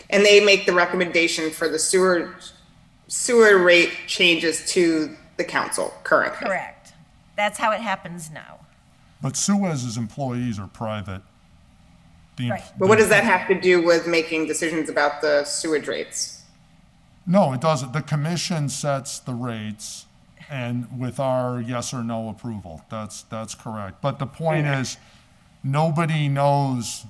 And they make the recommendation for the sewer rate changes to the council currently. Correct. That's how it happens now. But Suez's employees are private. Right. But what does that have to do with making decisions about the sewage rates? No, it doesn't. The commission sets the rates, and with our yes or no approval. That's correct. But the point is, nobody knows,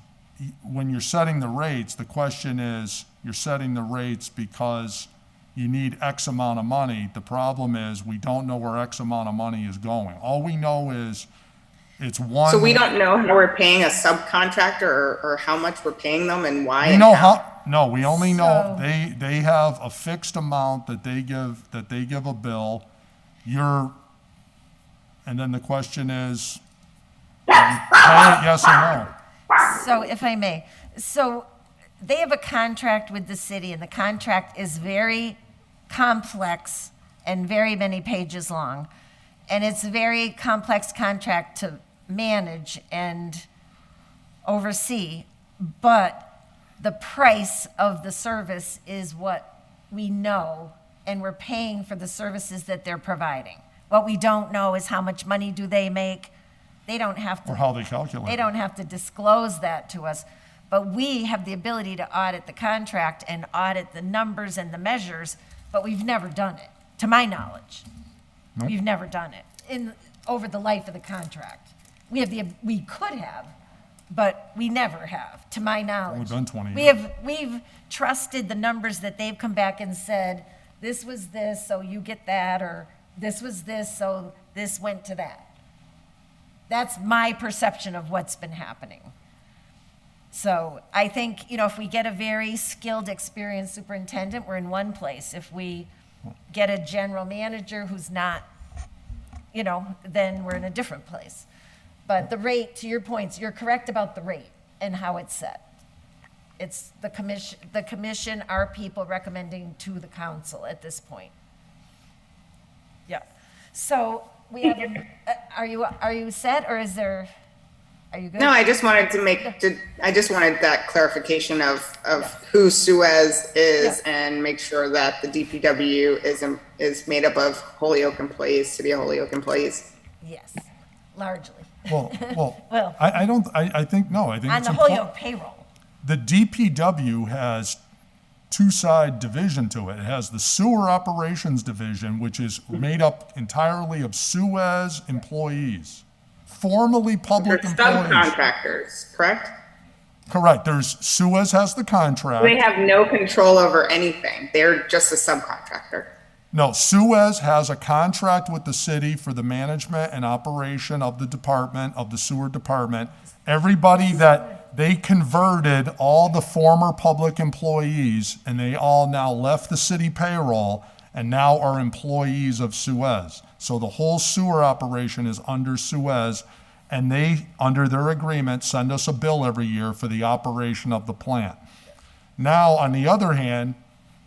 when you're setting the rates, the question is, you're setting the rates because you need X amount of money. The problem is we don't know where X amount of money is going. All we know is it's one. So we don't know how we're paying a subcontractor or how much we're paying them and why. We and know how. how, no, we only know So- they have a fixed amount that they give a bill. And then the question is, pay it, yes or no? So if I may, so they have a contract with the city, and the contract is very complex and very many pages long. And it's a very complex contract to manage and oversee, but the price of the service is what we know, and we're paying for the services that they're providing. What we don't know is how much money do they make. They don't have to. Or how they calculate They it. don't have to disclose that to us, but we have the ability to audit the contract and audit the numbers and the measures, but we've never done it, to my knowledge. Nope. We've never done it over the life of the contract. We could have, but we never have, to my knowledge. Only been 20 years. We've trusted the numbers that they've come back and said, this was this, so you get that, or this was this, so this went to that. That's my perception of what's been happening. So I think, if we get a very skilled, experienced superintendent, we're in one place. If we get a general manager who's not, then we're in a different place. But the rate, to your points, you're correct about the rate and how it's set. It's the commission, our people recommending to the council at this point. Yeah. So we have, are you set, or are you good? No, I just wanted I just wanted that clarification of who Suez is and make sure that the DPW is made up of Holyoke employees, City of Holyoke employees. Yes, largely. Well, I think On it's the important. Holyoke payroll. The DPW has two-side division to it. It has the Sewer Operations Division, which is made up entirely of Suez employees, formerly They're public employees. subcontractors, correct? Correct. Suez has the contract. They have no control over anything. They're just a subcontractor. No, Suez has a contract with the city for the management and operation of the department, of the sewer department. Everybody that they converted, all the former public employees, and they all now left the city payroll and now are employees of Suez. So the whole sewer operation is under Suez, and they, under their agreement, send us a bill every year for the operation of the plant. Now, on the other hand,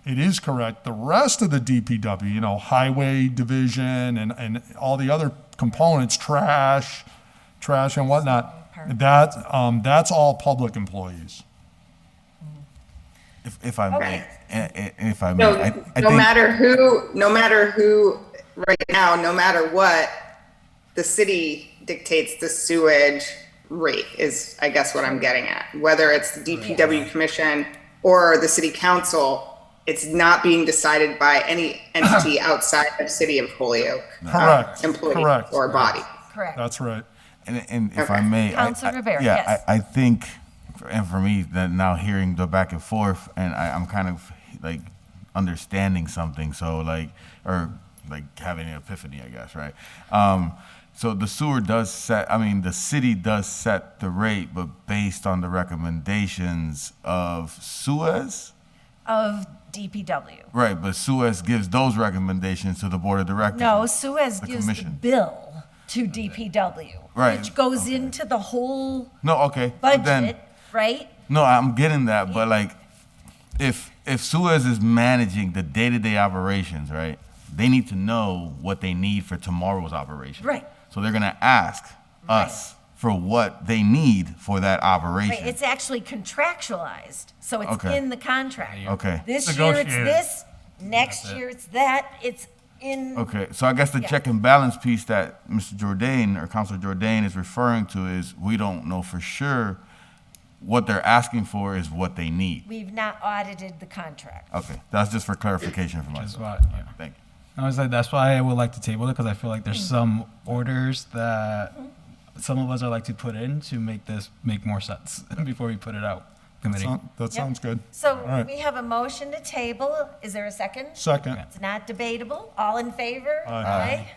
it is correct, the rest of the DPW, highway division and all the other components, trash and whatnot, that's all public employees. If I may, if I may, So I no think, matter who, right now, no matter what, the city dictates the sewage rate is, I guess, what I'm getting at. Whether it's the DPW commission or the city council, it's not being decided by any entity outside of City of Holyoke. Correct. Employee Correct. or body. Correct. That's right. and if I may, Councilor Rivera, yes. I think, and for me, that now hearing the back and forth, and I'm kind of like understanding something, so or having an epiphany, I guess, right? So the sewer does set, the city does set the rate, but based on the recommendations of Suez? Of DPW. Right, but Suez gives those recommendations to the board of directors. No, Suez the gives the commission. bill to DPW. Right, Which goes into the whole No, okay. but then- budget, right? No, I'm getting that, but if Suez is managing the day-to-day operations, right, they need to know what they need for tomorrow's operation. Right. So they're gonna ask us for what they need for that operation. Right, it's actually contractualized, so it's Okay. in the contract. Okay. This year it's Negotiated. this, next year it's that, it's in. Okay, so I guess the Yeah. check and balance piece that Mr. Jourdain or Councilor Jourdain is referring to is we don't know for sure what they're asking for is what they need. We've not audited the contract. Okay, that's just for clarification for myself. Thank you. I was like, that's why I would like to table it, because I feel like there's some orders that some of us are like to put in to make this make more sense before we put it out. committee. That sounds good. So All right. we have a motion to table. Is there a second? Second. It's not debatable. All in favor? Aye.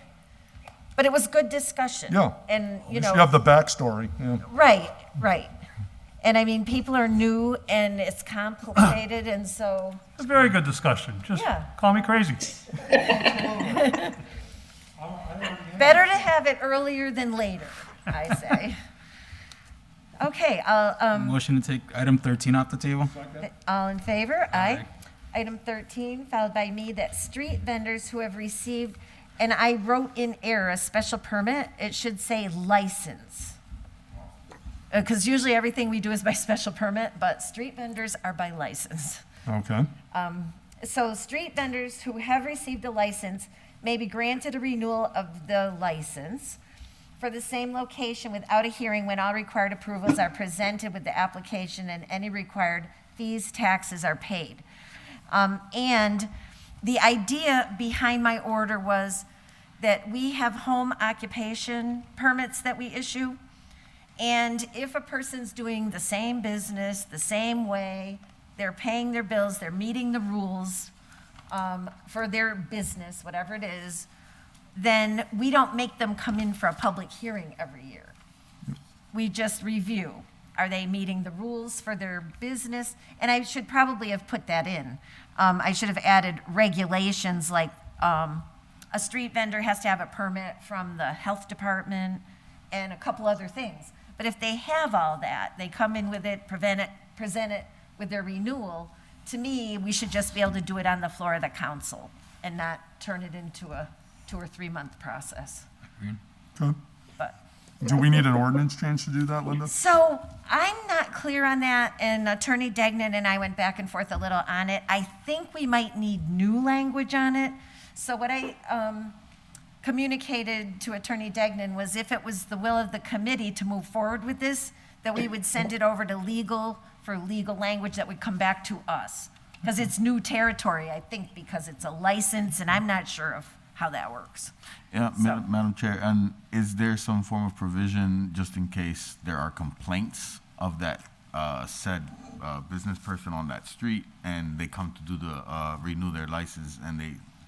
But it was good discussion. Yeah. And, At least you have the backstory, yeah. right, right. And I mean, people are new and it's complicated and so, A very good discussion. Just Yeah. call me crazy. better to have it earlier than later, I say. Okay, Motion to take item 13 off the table. all in favor? Aye. Item 13, followed by me, that street vendors who have received, and I wrote in error, a special permit, it should say license. Because usually everything we do is by special permit, but street vendors are by license. Okay. So street vendors who have received a license may be granted a renewal of the license for the same location without a hearing when all required approvals are presented with the application and any required fees, taxes are paid. And the idea behind my order was that we have home occupation permits that we issue. And if a person's doing the same business, the same way, they're paying their bills, they're meeting the rules for their business, whatever it is, then we don't make them come in for a public hearing every year. We just review. Are they meeting the rules for their business? And I should probably have put that in. I should have added regulations like a street vendor has to have a permit from the health department and a couple other things. But if they have all that, they come in with it, present it with their renewal, to me, we should just be able to do it on the floor of the council and not turn it into a 2 or 3 month process. Okay. But Do we need an ordinance change to do that, Linda? so I'm not clear on that, and Attorney Degnan and I went back and forth a little on it. I think we might need new language on it. So what I communicated to Attorney Degnan was if it was the will of the committee to move forward with this, that we would send it over to legal for legal language that would come back to us. Because it's new territory, I think, because it's a license, and I'm not sure of how that works. Yeah, So- Madam Chair, and is there some form of provision just in case there are complaints of that said business person on that street and they come to do the renew their license and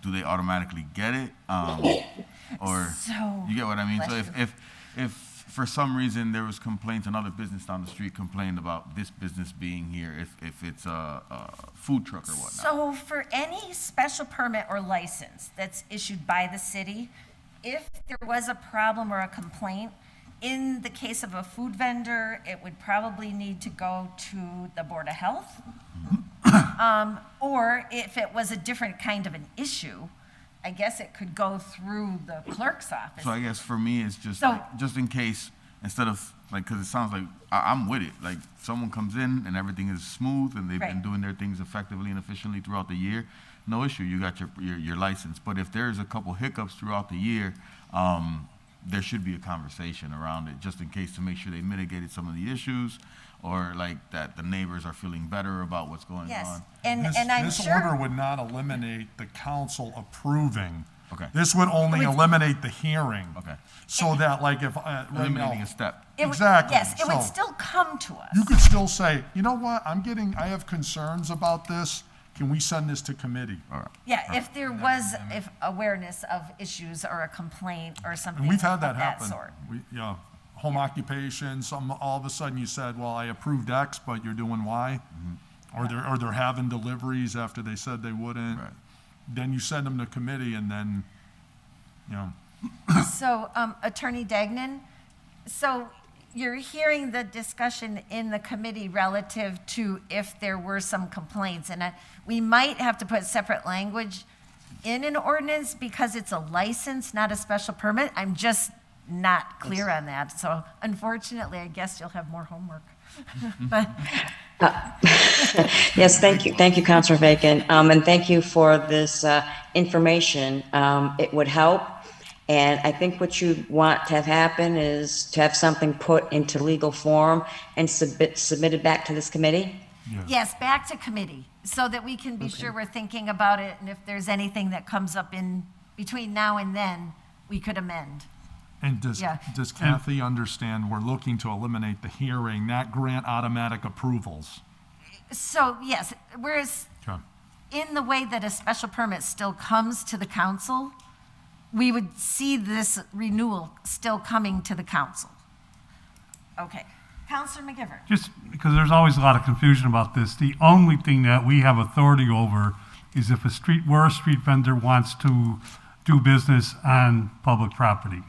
do they automatically get it? Or So- you get what I mean? So Bless if for some reason there was complaints, another business down the street complained about this business being here, if it's a food truck or whatnot. So for any special permit or license that's issued by the city, if there was a problem or a complaint, in the case of a food vendor, it would probably need to go to the Board of Health. Or if it was a different kind of an issue, I guess it could go through the clerk's office. So I guess for me, it's just, So- like, just in case, instead of, like, because it sounds like, I'm with it. Like, someone comes in and everything is smooth and they've been Right. doing their things effectively and efficiently throughout the year, no issue, you got your license. But if there's a couple hiccups throughout the year, there should be a conversation around it, just in case to make sure they mitigated some of the issues, or like that the neighbors are feeling better about what's going Yes, on. and This- I'm This order sure, would not eliminate the council approving. Okay. This would only eliminate the hearing. Okay. So that like if, right Eliminating now, a step. it would- exactly, yes, it would so- still come to us. you could still say, you know what, I have concerns about this. Can we send this to committee? All right. Yeah, if there was, if awareness of issues or a complaint or something And we've had of that that happen. sort. Yeah, home occupation, all of a sudden you said, well, I approved X, but you're doing Y. Or they're having deliveries after they said they wouldn't. Right. Then you send them to committee and then, you know, So, Attorney Degnan, so you're hearing the discussion in the committee relative to if there were some complaints, and we might have to put separate language in an ordinance because it's a license, not a special permit. I'm just not clear on that, so unfortunately, I guess you'll have more homework. But Yes, thank you. Thank you, Councilor Bacon. And thank you for this information. It would help. And I think what you want to have happen is to have something put into legal form and submitted back to this committee. yes, back to committee, so that we can be sure we're thinking about it, and if there's anything that comes up in between now and then, we could amend. and Yeah. does Kathy understand we're looking to eliminate the hearing, not grant automatic approvals? So, yes, whereas Okay. in the way that a special permit still comes to the council, we would see this renewal still coming to the council. Okay. Counselor McGivern. Just because there's always a lot of confusion about this, the only thing that we have authority over is if a street vendor wants to do business on public property,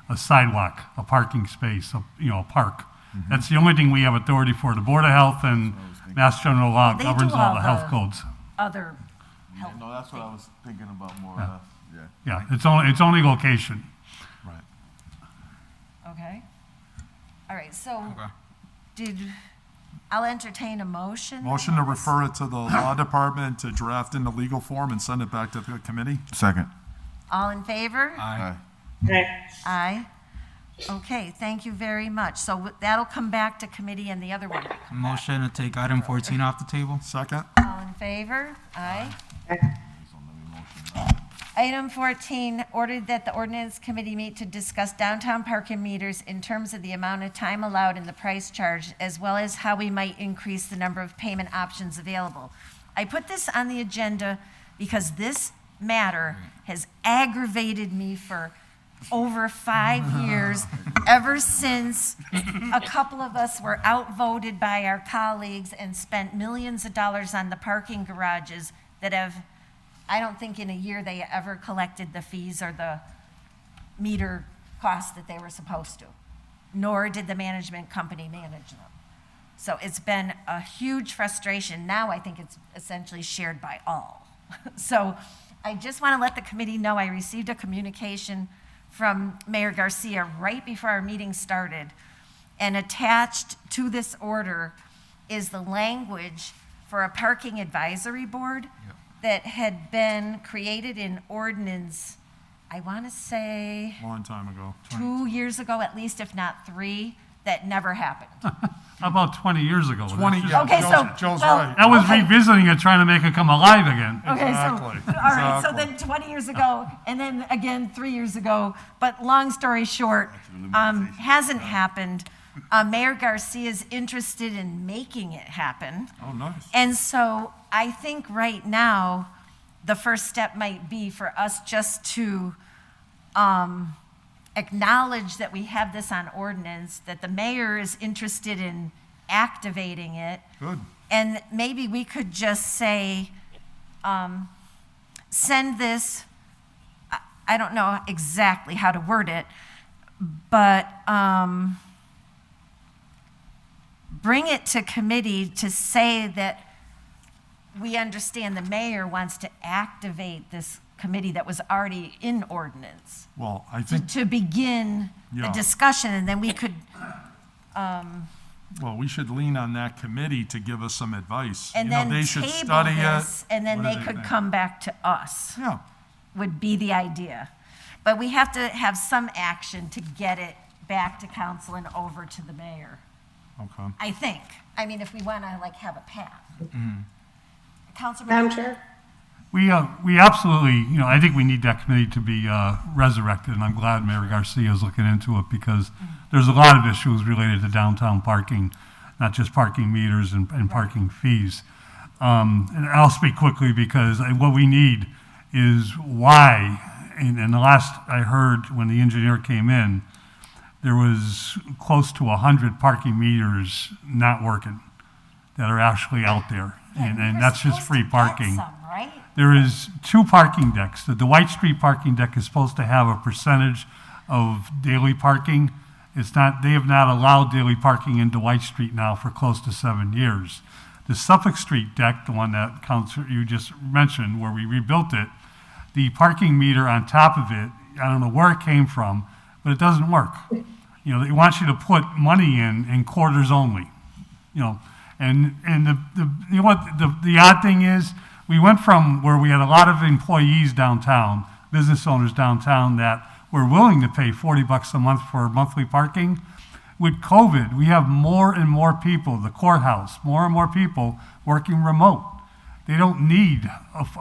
a sidewalk, a parking space, a park. That's the only thing we have authority for. The Board of Health and Mass General Law They governs do all all the the- health codes. Other help. No, that's what I was thinking about more or Yeah. less, yeah. Yeah, it's only location. Right. Okay. All right, so I'll entertain a motion. Motion to refer it to the law department to draft in the legal form and send it back to the committee? Second. All in favor? Aye. Aye. Okay, thank you very much. So that'll come back to committee and the other one. Motion to take item 14 off the table. Second? All in favor? Aye. Item 14, ordered that the ordinance committee meet to discuss downtown parking meters in terms of the amount of time allowed and the price charged, as well as how we might increase the number of payment options available. I put this on the agenda because this matter has aggravated me for over 5 years, ever since a couple of us were outvoted by our colleagues and spent millions of dollars on the parking garages that have, I don't think in a year they ever collected the fees or the meter costs that they were supposed to, nor did the management company manage them. So it's been a huge frustration. Now I think it's essentially shared by all. So I just want to let the committee know I received a communication from Mayor Garcia right before our meeting started. And attached to this order is the language for a parking advisory board that had been created in ordinance, I want to say Long time ago. 2 years ago, at least, if not 3, that never happened. About 20 years ago. 20, That's yeah, Okay, so- Joe's well- right. That was Okay. revisiting it, trying to make it come alive again. Okay, Exactly, so, all right, so exactly. then 20 years ago, and then again 3 years ago, but long story short, hasn't happened. Mayor Garcia is interested in making it happen. Oh, nice. And so I think right now, the first step might be for us just to acknowledge that we have this on ordinance, that the mayor is interested in activating it. Good. And maybe we could just say, send this, I don't know exactly how to word it, but bring it to committee to say that we understand the mayor wants to activate this committee that was already in ordinance Well, I think, to begin the Yeah. discussion, and then we could, well, we should lean on that committee to give us some advice. and You know, then they should table study this, it. and then What do they could think? come back to us. Yeah, Would be the idea. But we have to have some action to get it back to council and over to the mayor, okay. I think. I mean, if we want to like have a path. Councilman. Madam Chair? We absolutely, I think we need that committee to be resurrected, and I'm glad Mayor Garcia is looking into it because there's a lot of issues related to downtown parking, not just parking meters and parking fees. And I'll speak quickly because what we need is why, and the last I heard when the engineer came in, there was close to 100 parking meters not working that are actually out there. And that's just free parking. Some, right? There is 2 parking decks. The Dwight Street parking deck is supposed to have a percentage of daily parking. It's not, they have not allowed daily parking in Dwight Street now for close to 7 years. The Suffolk Street deck, the one that Councilor, you just mentioned, where we rebuilt it, the parking meter on top of it, I don't know where it came from, but it doesn't work. They want you to put money in quarters only, And the odd thing is, we went from where we had a lot of employees downtown, business owners downtown that were willing to pay $40 a month for monthly parking. With COVID, we have more and more people, the courthouse, more and more people working remote. They don't need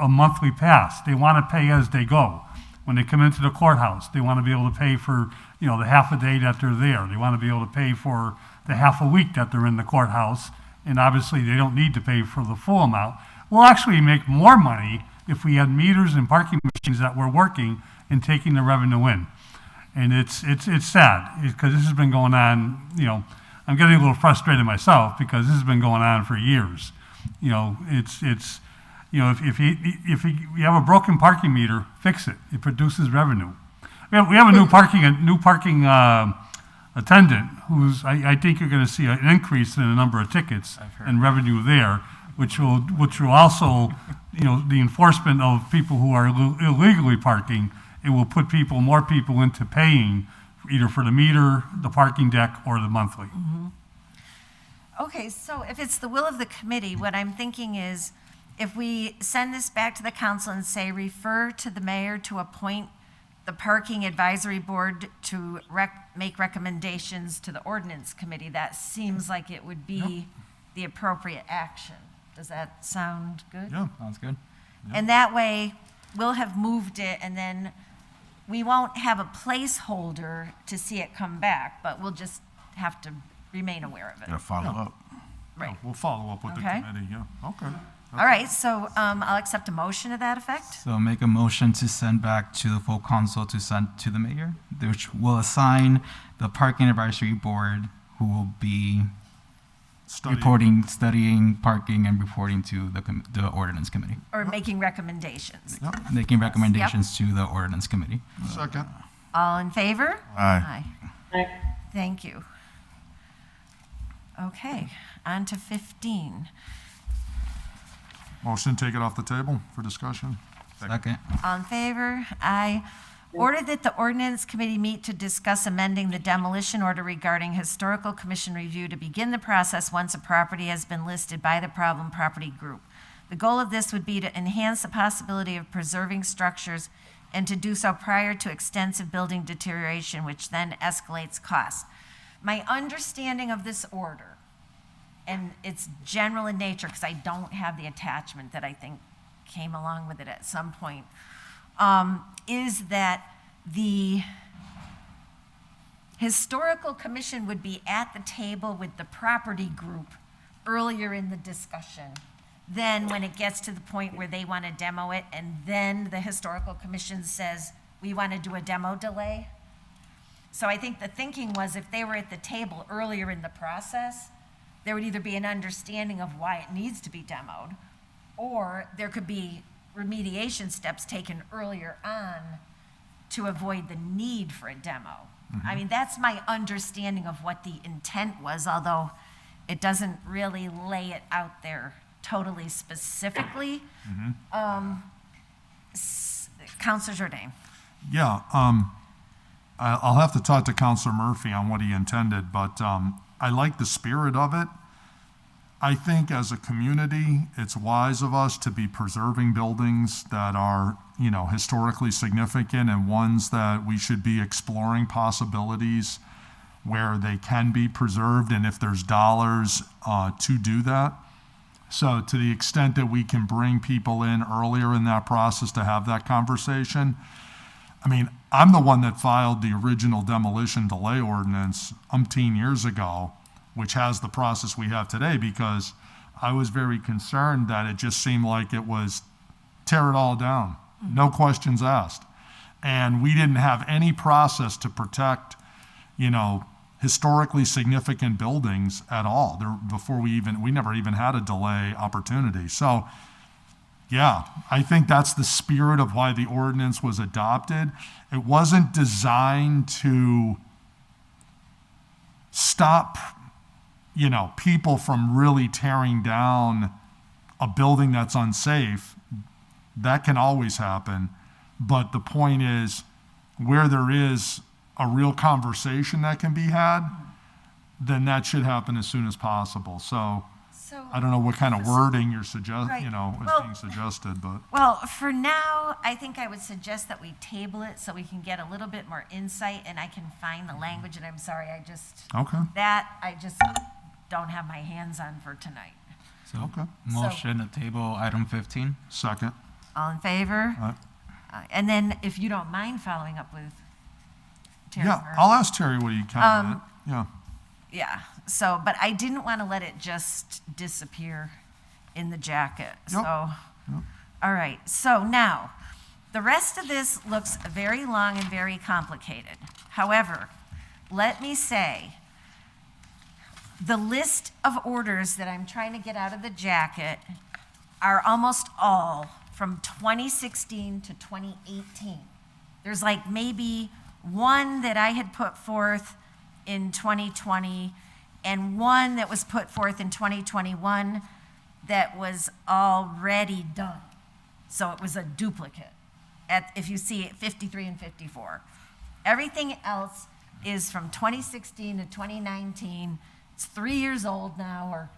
a monthly pass. They want to pay as they go. When they come into the courthouse, they want to be able to pay for, the half a day that they're there. They want to be able to pay for the half a week that they're in the courthouse and obviously they don't need to pay for the full amount. We'll actually make more money if we had meters and parking machines that were working and taking the revenue in. And it's sad, because this has been going on, I'm getting a little frustrated myself, because this has been going on for years. If you have a broken parking meter, fix it. It produces revenue. We have a new parking attendant who's, I think you're going to see an increase in the number of tickets and revenue there, which will also, the enforcement of people who are illegally parking, it will put more people into paying either for the meter, the parking deck, or the monthly. Okay, so if it's the will of the committee, what I'm thinking is, if we send this back to the council and say, refer to the mayor to appoint the parking advisory board to make recommendations to the ordinance committee, that seems like it would be the appropriate action. Does that sound good? Yeah. Sounds good. And that way, we'll have moved it, and then we won't have a placeholder to see it come back, but we'll just have to remain aware of it. Gotta follow up. Right. We'll follow up with the Okay. committee, yeah, okay. All right, so I'll accept a motion to that effect. So make a motion to send back to the full council to send to the mayor, which will assign the parking advisory board, who will be studying parking and reporting to the ordinance committee, Or making recommendations. making recommendations to the ordinance committee. Second. All in favor? Aye. Thank you. Okay, on to 15. Motion to take it off the table for discussion. Second. All in favor? Aye. Order that the ordinance committee meet to discuss amending the demolition order regarding historical commission review to begin the process once a property has been listed by the problem property group. The goal of this would be to enhance the possibility of preserving structures and to do so prior to extensive building deterioration, which then escalates costs. My understanding of this order, and it's general in nature because I don't have the attachment that I think came along with it at some point, is that the historical commission would be at the table with the property group earlier in the discussion. Then when it gets to the point where they want to demo it, and then the historical commission says, we want to do a demo delay. So I think the thinking was, if they were at the table earlier in the process, there would either be an understanding of why it needs to be demoed, or there could be remediation steps taken earlier on to avoid the need for a demo. I mean, that's my understanding of what the intent was, although it doesn't really lay it out there totally specifically. Counselor Jourdain. Yeah, I'll have to talk to Counselor Murphy on what he intended, but I like the spirit of it. I think as a community, it's wise of us to be preserving buildings that are, historically significant, and ones that we should be exploring possibilities where they can be preserved, and if there's dollars to do that. So to the extent that we can bring people in earlier in that process to have that conversation, I mean, I'm the one that filed the original demolition delay ordinance umpteen years ago, which has the process we have today, because I was very concerned that it just seemed like it was tear it all down, no questions asked. And we didn't have any process to protect, historically significant buildings at all. We never even had a delay opportunity. So, yeah, I think that's the spirit of why the ordinance was adopted. It wasn't designed to stop, people from really tearing down a building that's unsafe. That can always happen. But the point is, where there is a real conversation that can be had, then that should happen as soon as possible. So I don't know what kind of wording you're being suggested, but. Well, for now, I think I would suggest that we table it so we can get a little bit more insight, and I can find the language, and I'm sorry, I just don't have my hands on for tonight. So, motion to table item 15. Second. All in favor? And then, if you don't mind following up with Terry. Yeah, I'll ask Terry what he can. Yeah. Yeah, so, but I didn't want to let it just disappear in the jacket, so. All right, so now, the rest of this looks very long and very complicated. However, let me say, the list of orders that I'm trying to get out of the jacket are almost all from 2016 to 2018. There's like maybe one that I had put forth in 2020 and one that was put forth in 2021 that was already done. So it was a duplicate, if you see it, 53 and 54. Everything else is from 2016 to 2019. It's 3 years old now, or,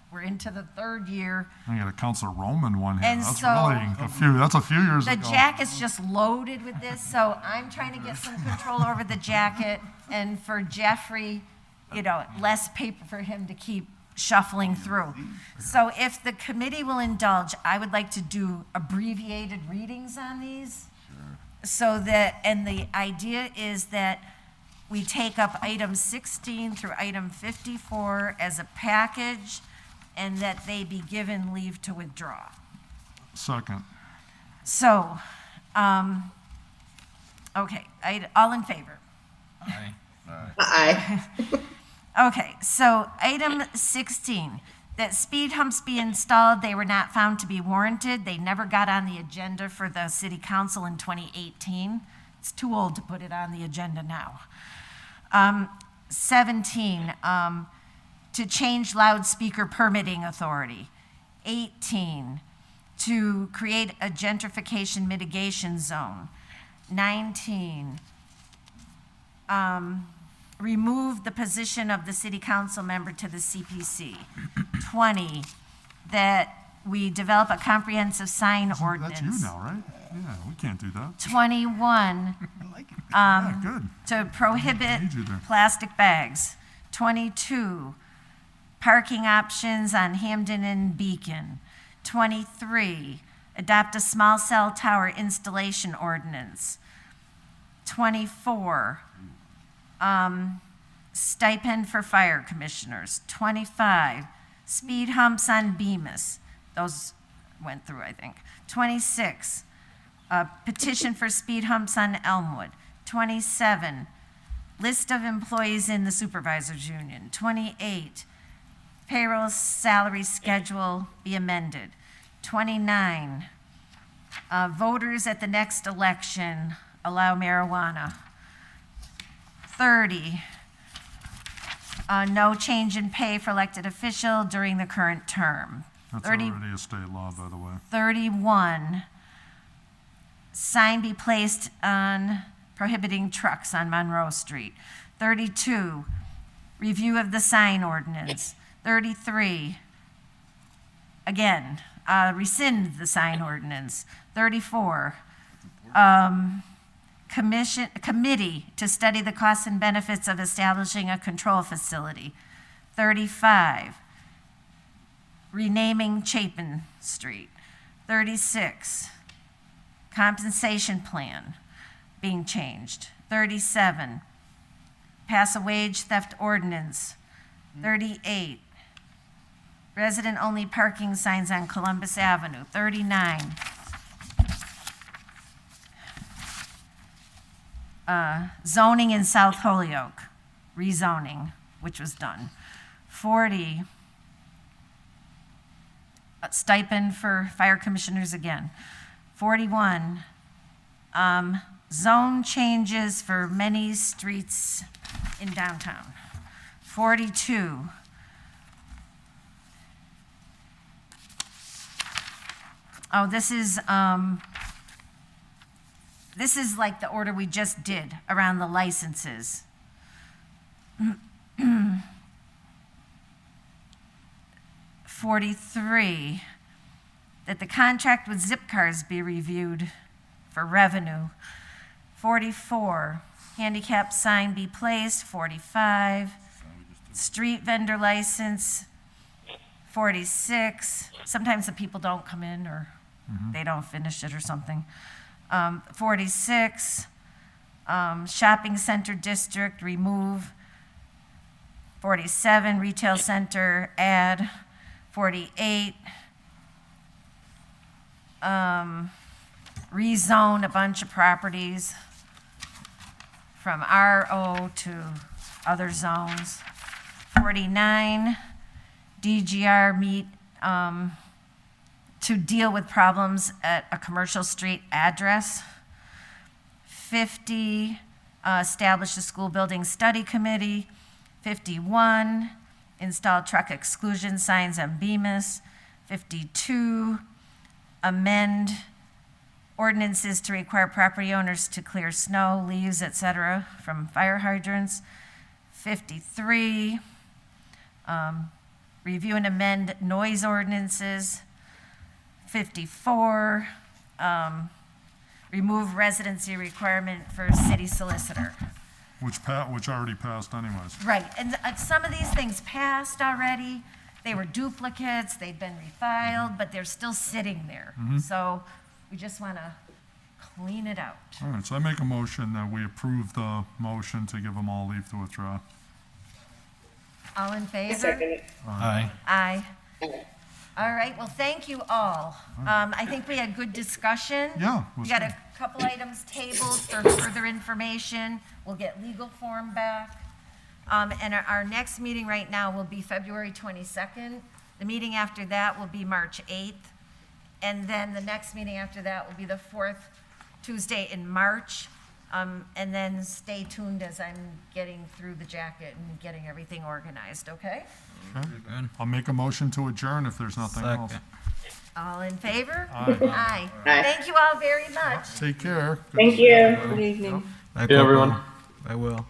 we're into the third year. I got a Councilor Roman one here. And That's so- that's a few years The ago. jacket's just loaded with this, so I'm trying to get some control over the jacket, and for Jeffrey, less paper for him to keep shuffling through. So if the committee will indulge, I would like to do abbreviated readings on these. So that, and the idea is that we take up item 16 through item 54 as a package, and that they be given leave to withdraw. Second. So, okay, all in favor? Aye. Okay, so item 16, that speed humps be installed, they were not found to be warranted. They never got on the agenda for the city council in 2018. It's too old to put it on the agenda now. 17, to change loudspeaker permitting authority. 18, to create a gentrification mitigation zone. 19, remove the position of the city council member to the CPC. 20, that we develop a comprehensive sign ordinance. That's you now, right? Yeah, we can't do that. 21, Yeah, good. to prohibit Need you there. plastic bags. 22, parking options on Hamden and Beacon. 23, adopt a small cell tower installation ordinance. 24, stipend for fire commissioners. 25, speed humps on Bemis. Those went through, I think. 26, petition for speed humps on Elmwood. 27, list of employees in the supervisors union. 28, payroll salary schedule be amended. 29, voters at the next election allow marijuana. 30, no change in pay for elected official during the current term. That's 30 already a state law, by the way. 31, sign be placed on prohibiting trucks on Monroe Street. 32, review of the sign ordinance. 33, again, rescind the sign ordinance. 34, committee to study the costs and benefits of establishing a control facility. 35, renaming Chapin Street. 36, compensation plan being changed. 37, pass a wage theft ordinance. 38, resident-only parking signs on Columbus Avenue. 39, zoning in South Holyoke, rezoning, which was done. 40, stipend for fire commissioners again. 41, zone changes for many streets in downtown. 42, this is like the order we just did around the licenses. 43, that the contract with Zipcars be reviewed for revenue. 44, handicap sign be placed. 45, street vendor license. 46, sometimes the people don't come in or they don't finish it or something. 46, shopping center district, remove. 47, retail center, add. 48, rezone a bunch of properties from RO to other zones. 49, DGR meet, to deal with problems at a commercial street address. 50, establish a school building study committee. 51, install truck exclusion signs on Bemis. 52, amend ordinances to require property owners to clear snow, leaves, etc. from fire hydrants. 53, review and amend noise ordinances. 54, remove residency requirement for city solicitor. Which already passed anyways. Right, and some of these things passed already. They were duplicates, they'd been refiled, but they're still sitting there. So we just want to clean it out. All right, so I make a motion that we approve the motion to give them all leave to withdraw. All in I favor? second it. Aye. Aye. All right, well, thank you all. I think we had good discussion. Yeah, it We was got good. a couple items tabled for further information. We'll get legal form back. And our next meeting right now will be February 22nd. The meeting after that will be March 8th. And then the next meeting after that will be the fourth Tuesday in March. And then stay tuned as I'm getting through the jacket and getting everything organized, okay? I'll make a motion to adjourn if there's nothing else. Second. All in favor? Aye. Aye. Aye. Thank you all very much. Take care. Thank you. Good evening. Bye, Yeah, everyone. Corporal. I will.